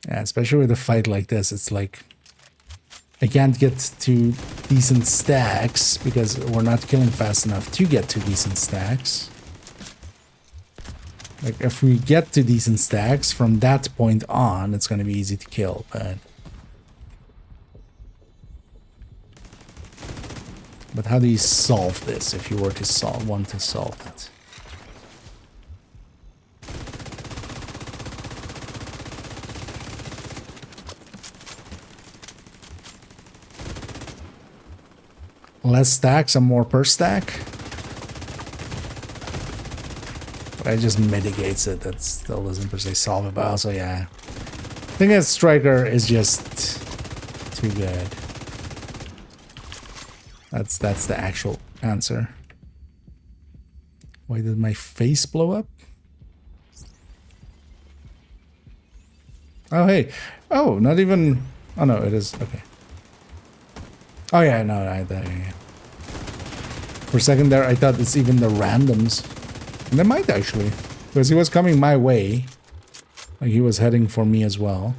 Yeah, especially with a fight like this, it's like I can't get to decent stacks because we're not killing fast enough to get to decent stacks. Like if we get to decent stacks from that point on, it's going to be easy to kill, but how do you solve this if you were to want to solve it? Less stacks and more per stack. But it just mitigates it. That still doesn't per se solve it. But also, yeah. I think that Striker is just too good. That's the actual answer. Why did my face blow up? Oh, hey. Oh, not even... Oh, no, it is. Okay. Oh, yeah, no, yeah. For a second there, I thought it's even the randoms. And they might actually. Because he was coming my way. Like he was heading for me as well.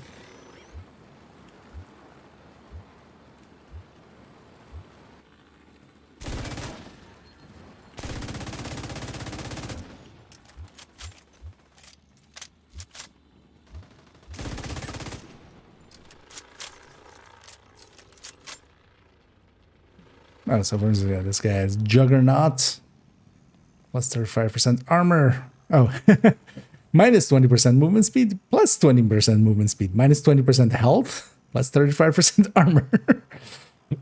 Oh, so yeah, this guy has Juggernaut. Plus 35% armor. Oh, minus 20% movement speed, plus 20% movement speed, minus 20% health, plus 35% armor.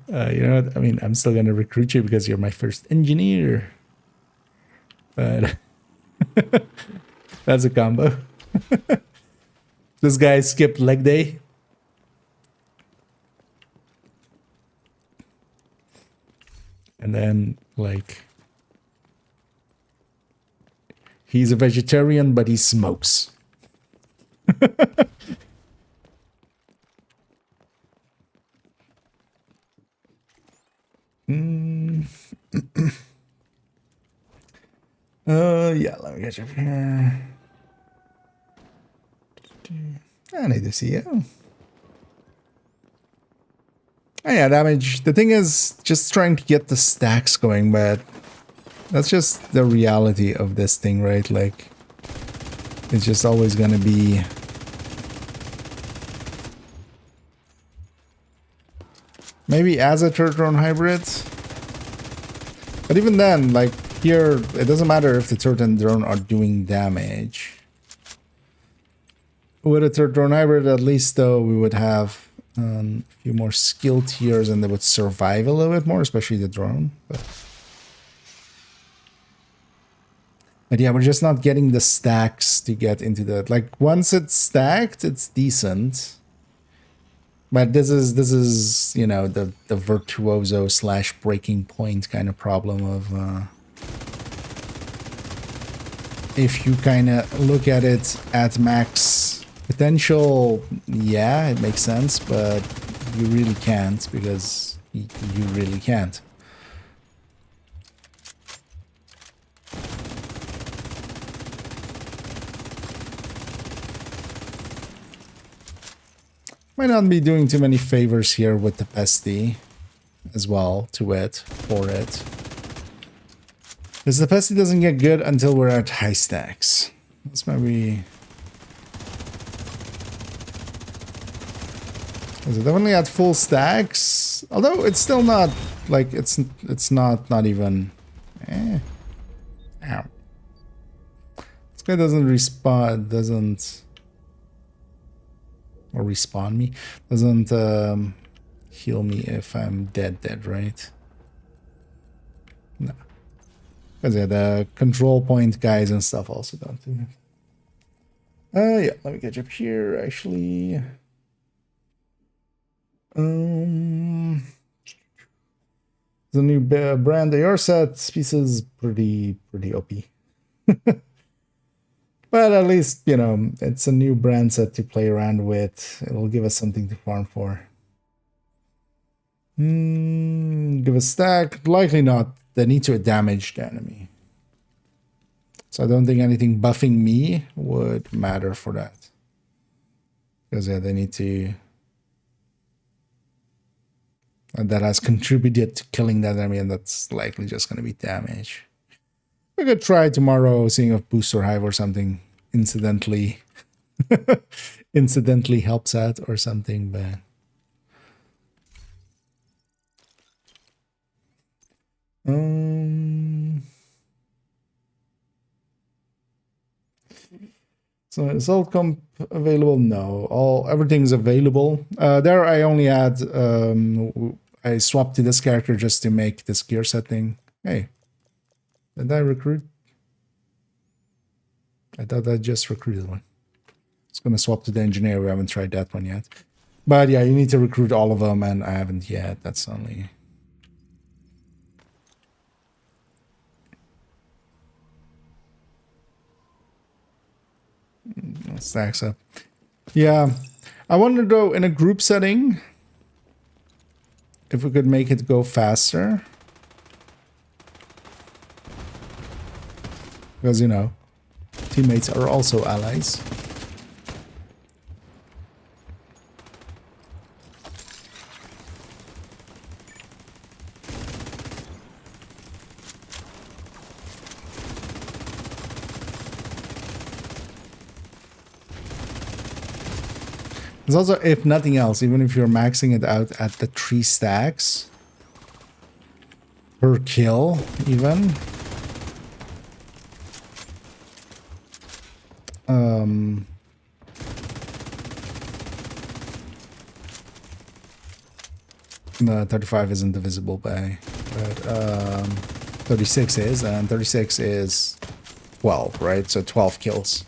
You know what? I mean, I'm still going to recruit you because you're my first engineer. But that's a combo. This guy skipped leg day. And then, like, he's a vegetarian, but he smokes. Yeah, let me get you up here. I need to see you. Oh, yeah, damage. The thing is just trying to get the stacks going, but that's just the reality of this thing, right? Like, it's just always gonna be... Maybe as a turret drone hybrid. But even then, like, here, it doesn't matter if the turret and drone are doing damage. With a turret drone hybrid, at least, though, we would have a few more skill tiers and they would survive a little bit more, especially the drone. But yeah, we're just not getting the stacks to get into the... Like, once it's stacked, it's decent. But this is you know the virtuoso slash breaking point kind of problem of if you kind of look at it at max potential, yeah, it makes sense, but you really can't because you really can't. Might not be doing too many favors here with the pesty as well to it, for it. Because the pesty doesn't get good until we're at high stacks. That's maybe... Is it definitely at full stacks? Although it's still not, like, it's not even... Ow. This guy doesn't respawn, doesn't... Or respawn me. Doesn't heal me if I'm dead, right? No. Because yeah, the control point guys and stuff also don't do it. Yeah, let me catch up here, actually. The new brand AR set piece is pretty OP. But at least, you know, it's a new brand set to play around with. It'll give us something to farm for. Give a stack. Likely not. They need to damage the enemy. So I don't think anything buffing me would matter for that. Because yeah, they need to... And that has contributed to killing that enemy, and that's likely just going to be damage. We could try tomorrow seeing if Boost or Hive or something incidentally helps out or something, but so is all comp available? No, everything's available. There I only had I swapped to this character just to make this gear setting. Hey, did I recruit? I thought I just recruited one. It's gonna swap to the engineer. We haven't tried that one yet. But yeah, you need to recruit all of them, and I haven't yet. That's only... Stacks up. Yeah. I wonder though, in a group setting, if we could make it go faster. Because, you know, teammates are also allies. There's also, if nothing else, even if you're maxing it out at the 3 stacks per kill, even. No, 35 isn't divisible by, but 36 is, and 36 is 12, right? So 12 kills.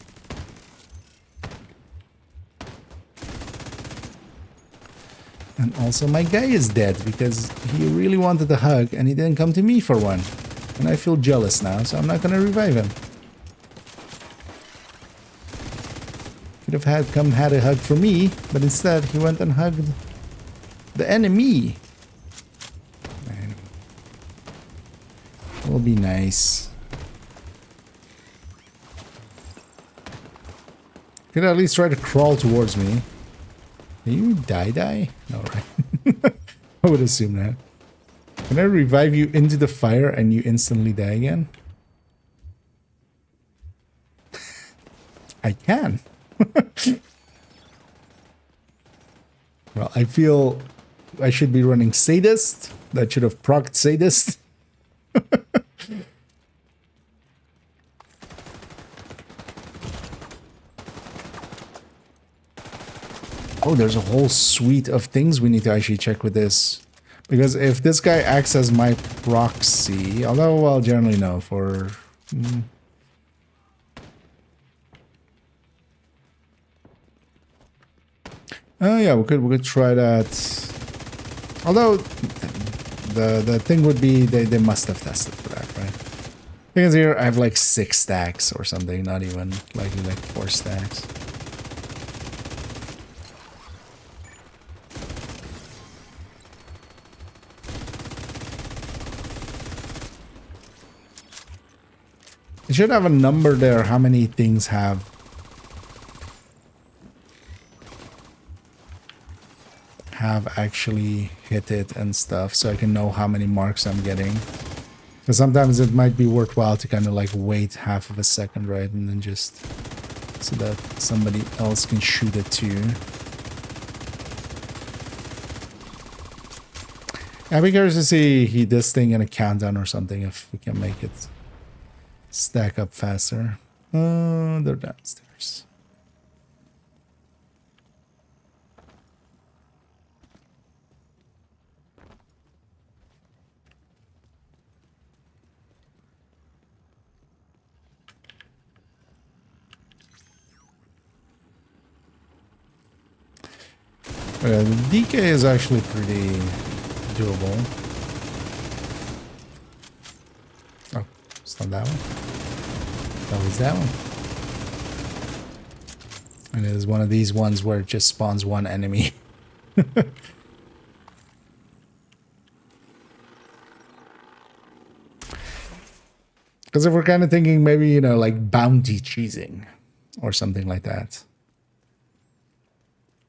And also my guy is dead because he really wanted a hug and he didn't come to me for one. And I feel jealous now, so I'm not gonna revive him. Could have had a hug for me, but instead he went and hugged the enemy. Man. Will be nice. Could at least try to crawl towards me. Are you die? No, right? I would assume that. Can I revive you into the fire and you instantly die again? I can. Well, I feel I should be running Sadist. That should have procced Sadist. Oh, there's a whole suite of things we need to actually check with this. Because if this guy acts as my proxy, although, well, generally no, for... Oh yeah, we could try that. Although the thing would be they must have tested for that, right? Because here I have like 6 stacks or something, not even likely like 4 stacks. It should have a number there, how many things have actually hit it and stuff, so I can know how many marks I'm getting. Because sometimes it might be worthwhile to kind of like wait half of a second, right? And then just so that somebody else can shoot it too. I'd be curious to see this thing in a countdown or something if we can make it stack up faster. They're downstairs. The DK is actually pretty doable. Oh, it's not that one. That was that one. And it is one of these ones where it just spawns one enemy. Because if we're kind of thinking maybe, you know, like bounty cheesing or something like that.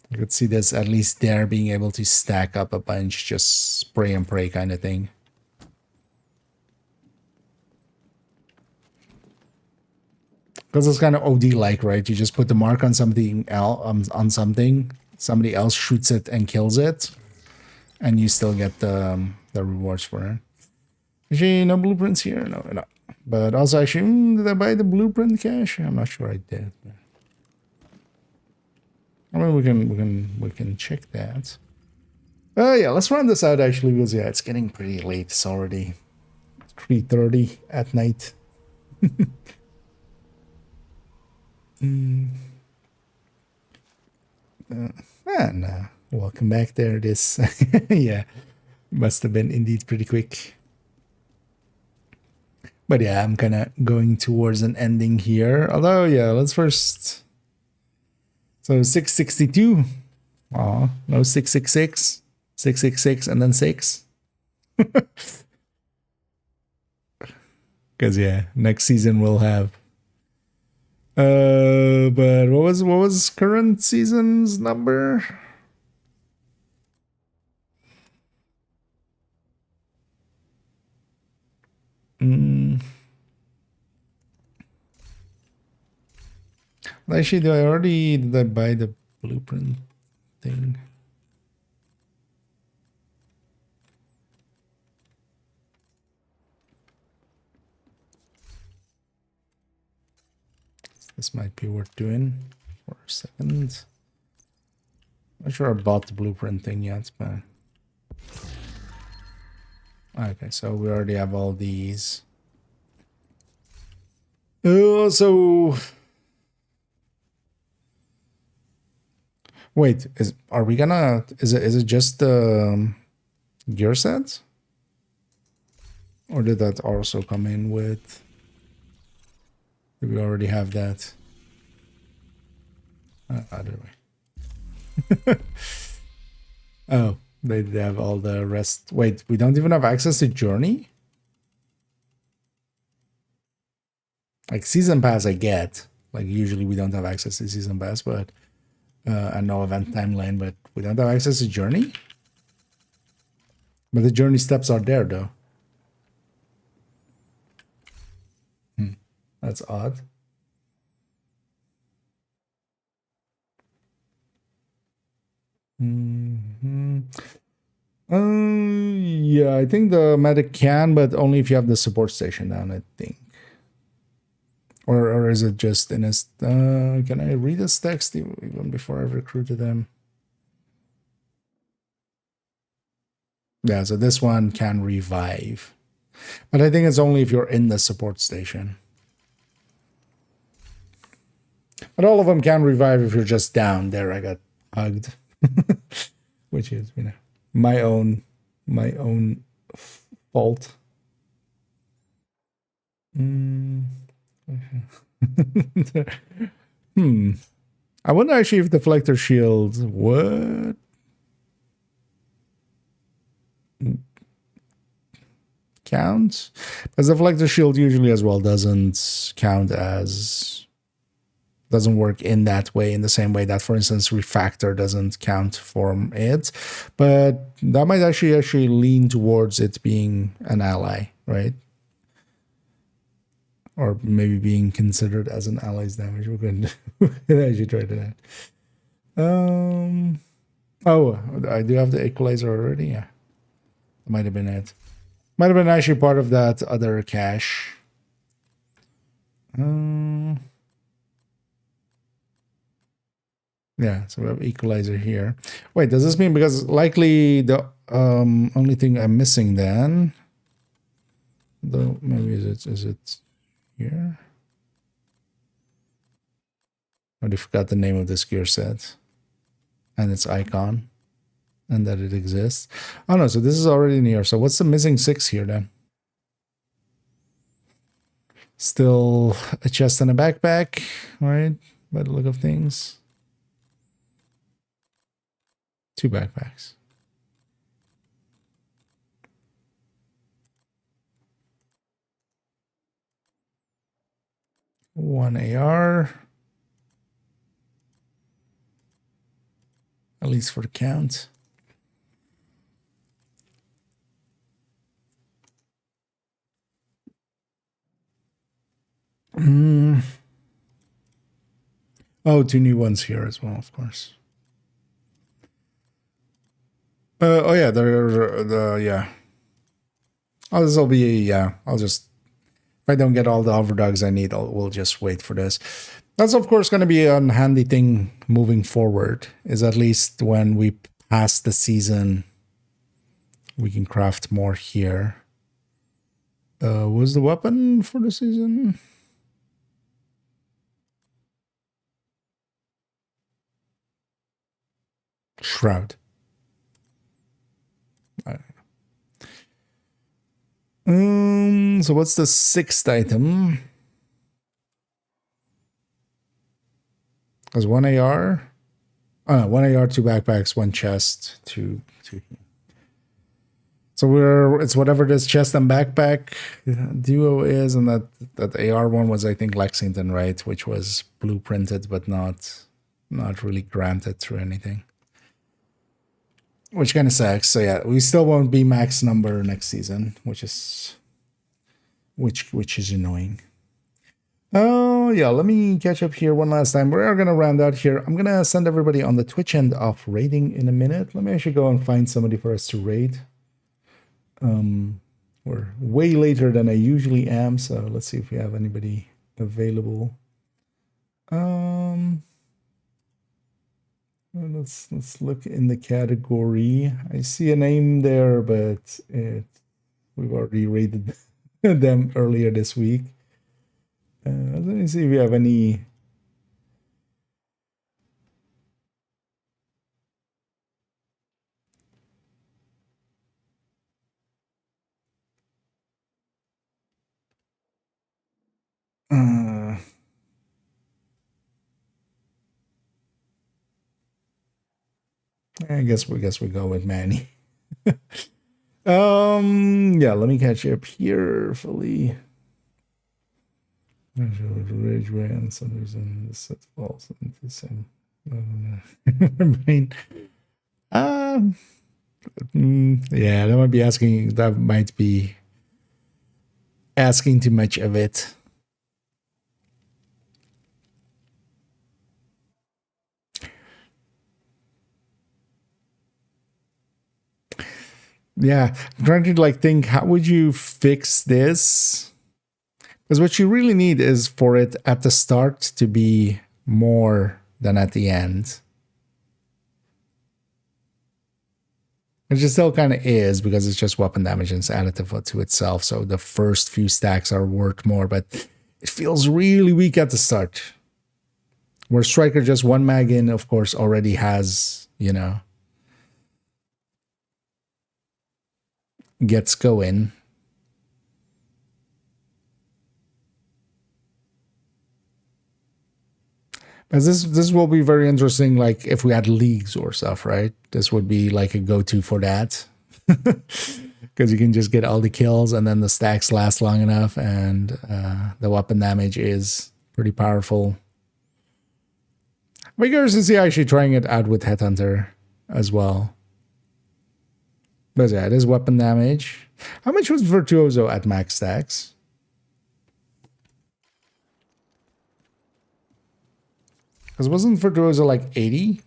You could see this at least there being able to stack up a bunch, just spray and pray kind of thing. Because it's kind of OD-like, right? You just put the mark on something else, on something, somebody else shoots it and kills it, and you still get the rewards for it. Actually, no blueprints here, no, no. But also, actually, did I buy the blueprint cache? I'm not sure I did. I mean, we can check that. Oh yeah, let's run this out actually, because yeah, it's getting pretty late. It's already 3:30 at night. And welcome back there. This yeah, must have been indeed pretty quick. But yeah, I'm kind of going towards an ending here. Although yeah, let's first. So 662. Oh, no 666. 666 and then 6. Because yeah, next season we'll have. But what was current season's number? Actually, did I buy the blueprint thing? This might be worth doing for a second. Not sure I bought the blueprint thing yet, but okay, so we already have all these. So wait, is it just the gear set? Or did that also come in with? Did we already have that? Either way. Oh, they have all the rest. Wait, we don't even have access to Journey? Like Season Pass I get. Like usually we don't have access to Season Pass, but and no event timeline, but we don't have access to Journey? But the Journey steps are there though. That's odd. Yeah, I think the medic can, but only if you have the support station down, I think. Or is it just in his... can I read his text even before I've recruited him? Yeah, so this one can revive. But I think it's only if you're in the support station. But all of them can revive if you're just down. There, I got hugged. which is, my own fault. I wonder actually if deflector shield would count, because deflector shield usually as well doesn't count as, doesn't work in that way, in the same way that, for instance, refactor doesn't count for it. But that might actually lean towards it being an ally, right? Or maybe being considered as an ally's damage. We could actually try that. Oh, I do have the equalizer already. Yeah, might have been it. Might have been actually part of that other cache. Yeah, so we have equalizer here. Wait, does this mean, because likely the only thing I'm missing then, though, maybe is it here? I already forgot the name of this gear set and its icon, and that it exists. Oh no, so this is already in here. So what's the missing 6 here then? Still a chest and a backpack, right? By the look of things. 2 backpacks. One AR. At least for the count. Oh, 2 new ones here as well, of course. Oh yeah, yeah. Oh, this will be, yeah. I'll just, if I don't get all the overdogs I need, we'll just wait for this. That's of course going to be a handy thing moving forward. Is at least when we pass the season, we can craft more here. Was the weapon for the season? Shroud. So what's the 6th item? There's 1 AR. Oh no, 1 AR, 2 backpacks, 1 chest, 2. So it's whatever this chest and backpack duo is, and that AR one was, I think, Lexington, right? Which was blueprinted but not really granted through anything. Which kind of sucks. So yeah, we still won't be max number next season, which is annoying. Oh yeah, let me catch up here one last time. We're gonna round out here. I'm gonna send everybody on the Twitch end off raiding in a minute. Let me actually go and find somebody for us to raid. We're way later than I usually am, so let's see if we have anybody available. Let's look in the category. I see a name there, but we've already rated them earlier this week. Let me see if we have any. I guess we go with Manny. Yeah, let me catch you up here fully. Rage and some reason this set falls into the same brain. Yeah, that might be asking too much of it. Yeah, I'm trying to think, how would you fix this? Because what you really need is for it at the start to be more than at the end. Which it still kind of is, because it's just weapon damage and it's additive to itself. So the first few stacks are worth more, but it feels really weak at the start. Where Striker just 1 mag in, of course, already has you know, gets going. But this will be very interesting, like if we had leagues or stuff, right? This would be like a go-to for that. Because you can just get all the kills and then the stacks last long enough and the weapon damage is pretty powerful. I'm curious to see actually trying it out with Headhunter as well. But yeah, it is weapon damage. How much was Virtuoso at max stacks? Because wasn't Virtuoso like 80?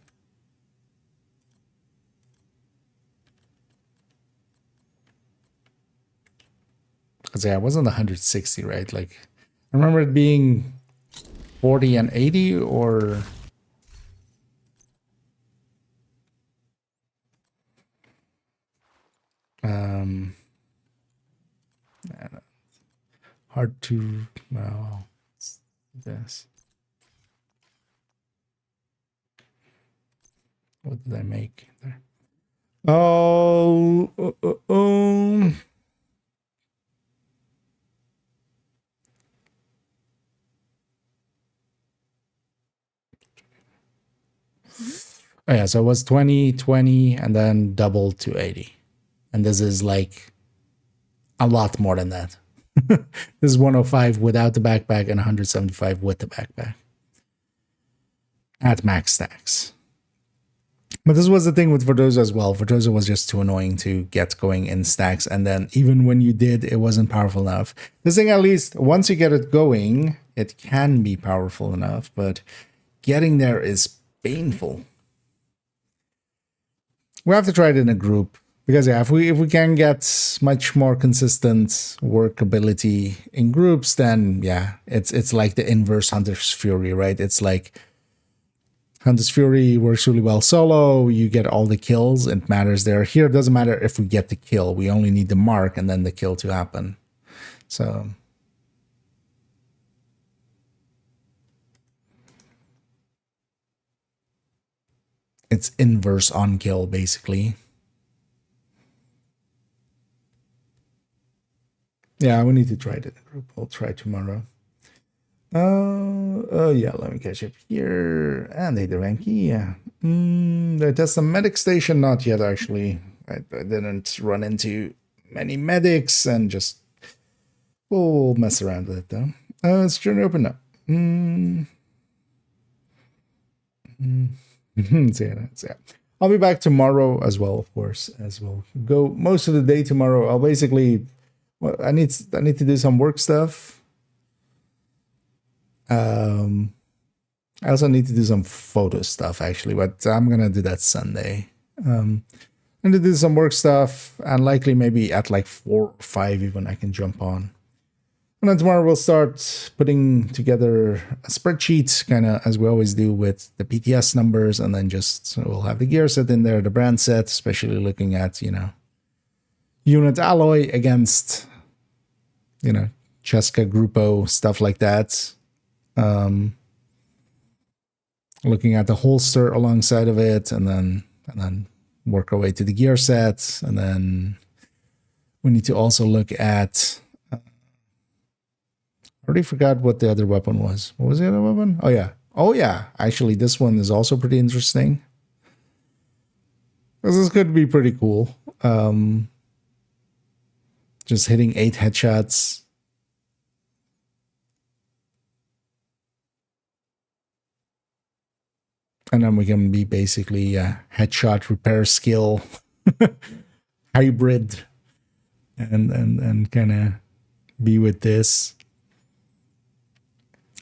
Because yeah, it wasn't 160, right? Like, I remember it being 40 and 80 or... hard to... Well, this. What did I make there? Oh, oh yeah, so it was 20, 20, and then doubled to 80. And this is like a lot more than that. This is 105 without the backpack and 175 with the backpack. At max stacks. But this was the thing with Virtuoso as well. Virtuoso was just too annoying to get going in stacks. And then even when you did, it wasn't powerful enough. This thing, at least, once you get it going, it can be powerful enough. But getting there is painful. We have to try it in a group. Because yeah, if we can get much more consistent workability in groups, then yeah, it's like the inverse Hunter's Fury, right? It's like Hunter's Fury works really well solo, you get all the kills, it matters there. Here it doesn't matter if we get the kill, we only need the mark and then the kill to happen. So it's inverse on kill basically. Yeah, we need to try it in a group. We'll try tomorrow. Yeah, let me catch up here. And they rank, yeah. There's a medic station, not yet actually. I didn't run into many medics and just we'll mess around with it though. It's journey open up. So yeah. I'll be back tomorrow as well, of course, as well. Go most of the day tomorrow. I'll basically I need to do some work stuff. I also need to do some photo stuff actually, but I'm gonna do that Sunday. I'm gonna do some work stuff and likely maybe at like 4 or 5 even I can jump on. And then tomorrow we'll start putting together a spreadsheet, kind of as we always do with the PTS numbers, and then just we'll have the gear set in there, the brand set, especially looking at, you know, unit alloy against, you know, Cheska, Grupo, stuff like that. Looking at the holster alongside of it, and then work our way to the gear set, and then we need to also look at. I already forgot what the other weapon was. What was the other weapon? Oh yeah. Actually, this one is also pretty interesting. This could be pretty cool. Just hitting 8 headshots. And then we can be basically a headshot repair skill hybrid and kind of be with this.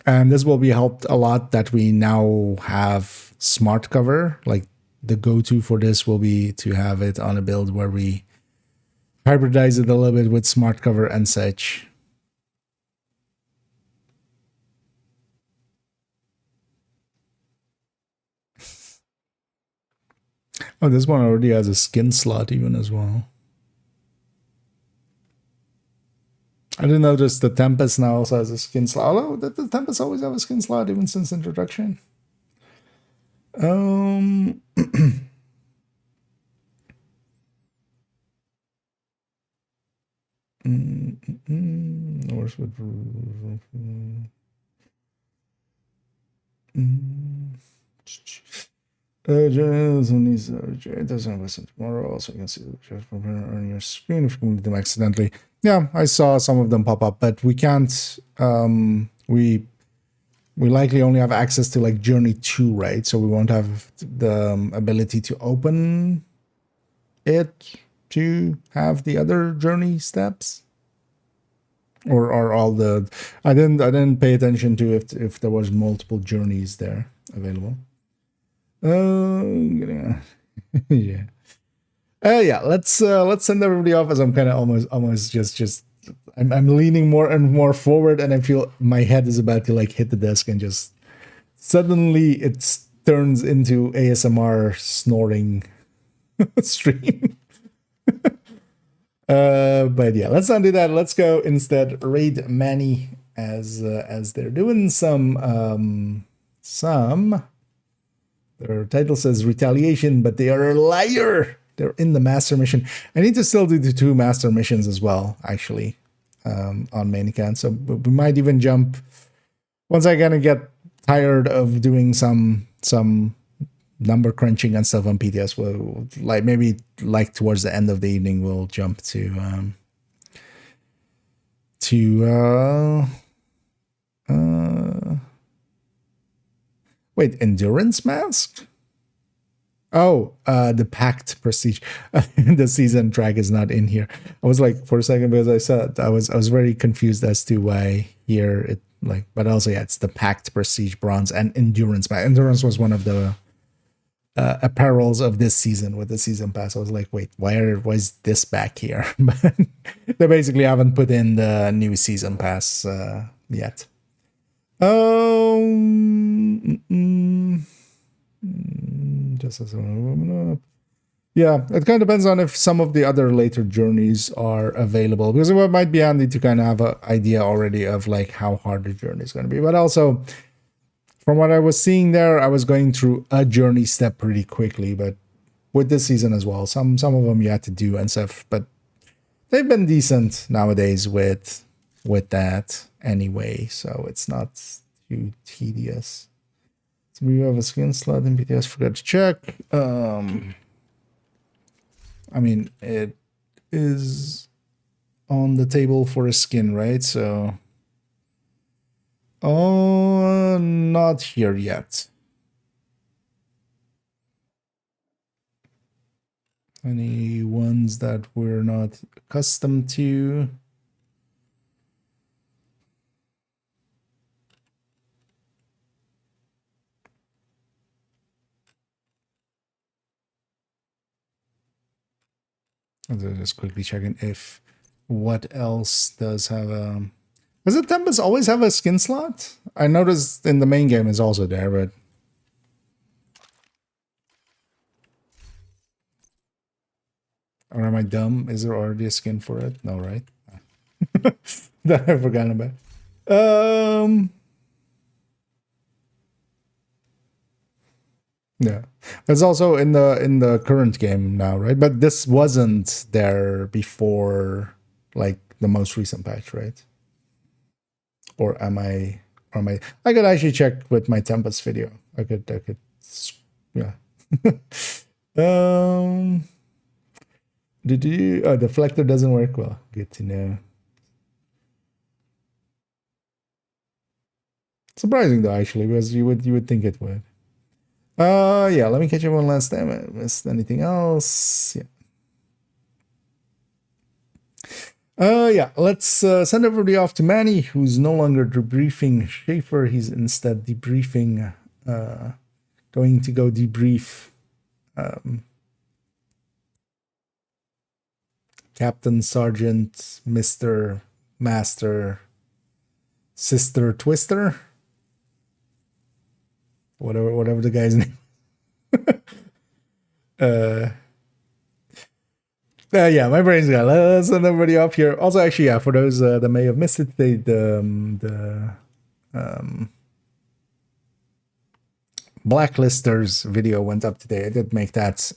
And this will be helped a lot that we now have smart cover. Like the go-to for this will be to have it on a build where we hybridize it a little bit with smart cover and such. Oh, this one already has a skin slot even as well. I didn't notice the Tempest now also has a skin slot. Although the Tempest always have a skin slot even since introduction. Norse with it doesn't listen tomorrow. Also, you can see the just on your screen if you complete them accidentally. Yeah, I saw some of them pop up, but we can't. We likely only have access to like Journey 2, right? So we won't have the ability to open it to have the other journey steps. Or are all the I didn't pay attention to if there was multiple journeys there available. Yeah. Yeah, let's send everybody off as I'm kind of almost just I'm leaning more and more forward and I feel my head is about to like hit the desk and just suddenly it turns into ASMR snoring stream. But yeah, let's not do that. Let's go instead raid Manny as they're doing some their title says retaliation, but they are a liar. They're in the master mission. I need to still do the 2 master missions as well, actually, on main account. So we might even jump once I kind of get tired of doing some number crunching and stuff on PTS. We'll like maybe like towards the end of the evening we'll jump to wait, endurance mask? Oh, the packed prestige. The season track is not in here. I was like for a second because I saw it, I was very confused as to why here it like, but also yeah, it's the packed prestige bronze and endurance mask. Endurance was one of the apparels of this season with the season pass. I was like, wait, why is this back here? But they basically haven't put in the new season pass yet. Just as yeah, it kind of depends on if some of the other later journeys are available, because it might be handy to kind of have an idea already of like how hard the journey is going to be. But also, from what I was seeing there, I was going through a journey step pretty quickly, but with this season as well, some of them you had to do and stuff, but they've been decent nowadays with that anyway, so it's not too tedious. So we have a skin slot in BTS, forgot to check. I mean, it is on the table for a skin, right? So oh, not here yet. Any ones that we're not accustomed to? I'm just quickly checking if what else does have a... Does the Tempest always have a skin slot? I noticed in the main game is also there, but... Or am I dumb? Is there already a skin for it? No, right? That I forgot about. Yeah. It's also in the current game now, right? But this wasn't there before, like, the most recent patch, right? Or am I... I could actually check with my Tempest video. I could... Yeah. Did you... Oh, deflector doesn't work well. Good to know. Surprising though, actually, because you would think it would. Yeah, let me catch you one last time. I missed anything else? Yeah. Yeah, let's send everybody off to Manny, who's no longer debriefing Schaefer. He's instead debriefing, going to go debrief Captain, Sergeant, Mr. Master, Sister Twister. Whatever the guy's name. Yeah, my brain's gone. Let's send everybody off here. Also, actually, yeah, for those that may have missed it, the Blacklisters video went up today. I did make that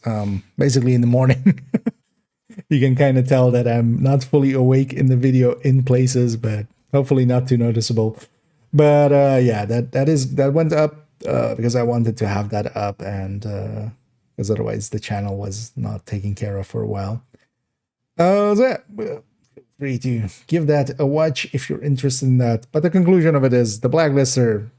basically in the morning. You can kind of tell that I'm not fully awake in the video in places, but hopefully not too noticeable. But yeah, that went up because I wanted to have that up, and because otherwise the channel was not taken care of for a while. So yeah, feel free to give that a watch if you're interested in that. But the conclusion of it is the Blacklister.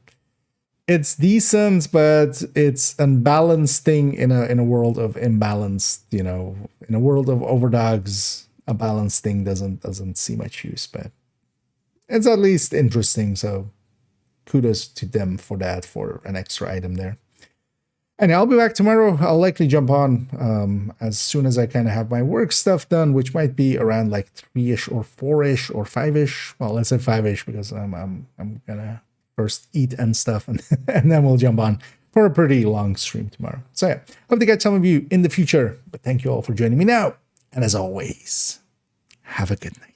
It's decent, but it's unbalanced thing in a world of imbalance. You know, in a world of overdogs, a balanced thing doesn't see much use, but it's at least interesting. So kudos to them for that, for an extra item there. And I'll be back tomorrow. I'll likely jump on as soon as I kind of have my work stuff done, which might be around like 3-ish or 4-ish or 5-ish. Well, let's say 5-ish because I'm gonna first eat and stuff, and then we'll jump on for a pretty long stream tomorrow. So yeah, hope to catch some of you in the future, but thank you all for joining me now. And as always, have a good night.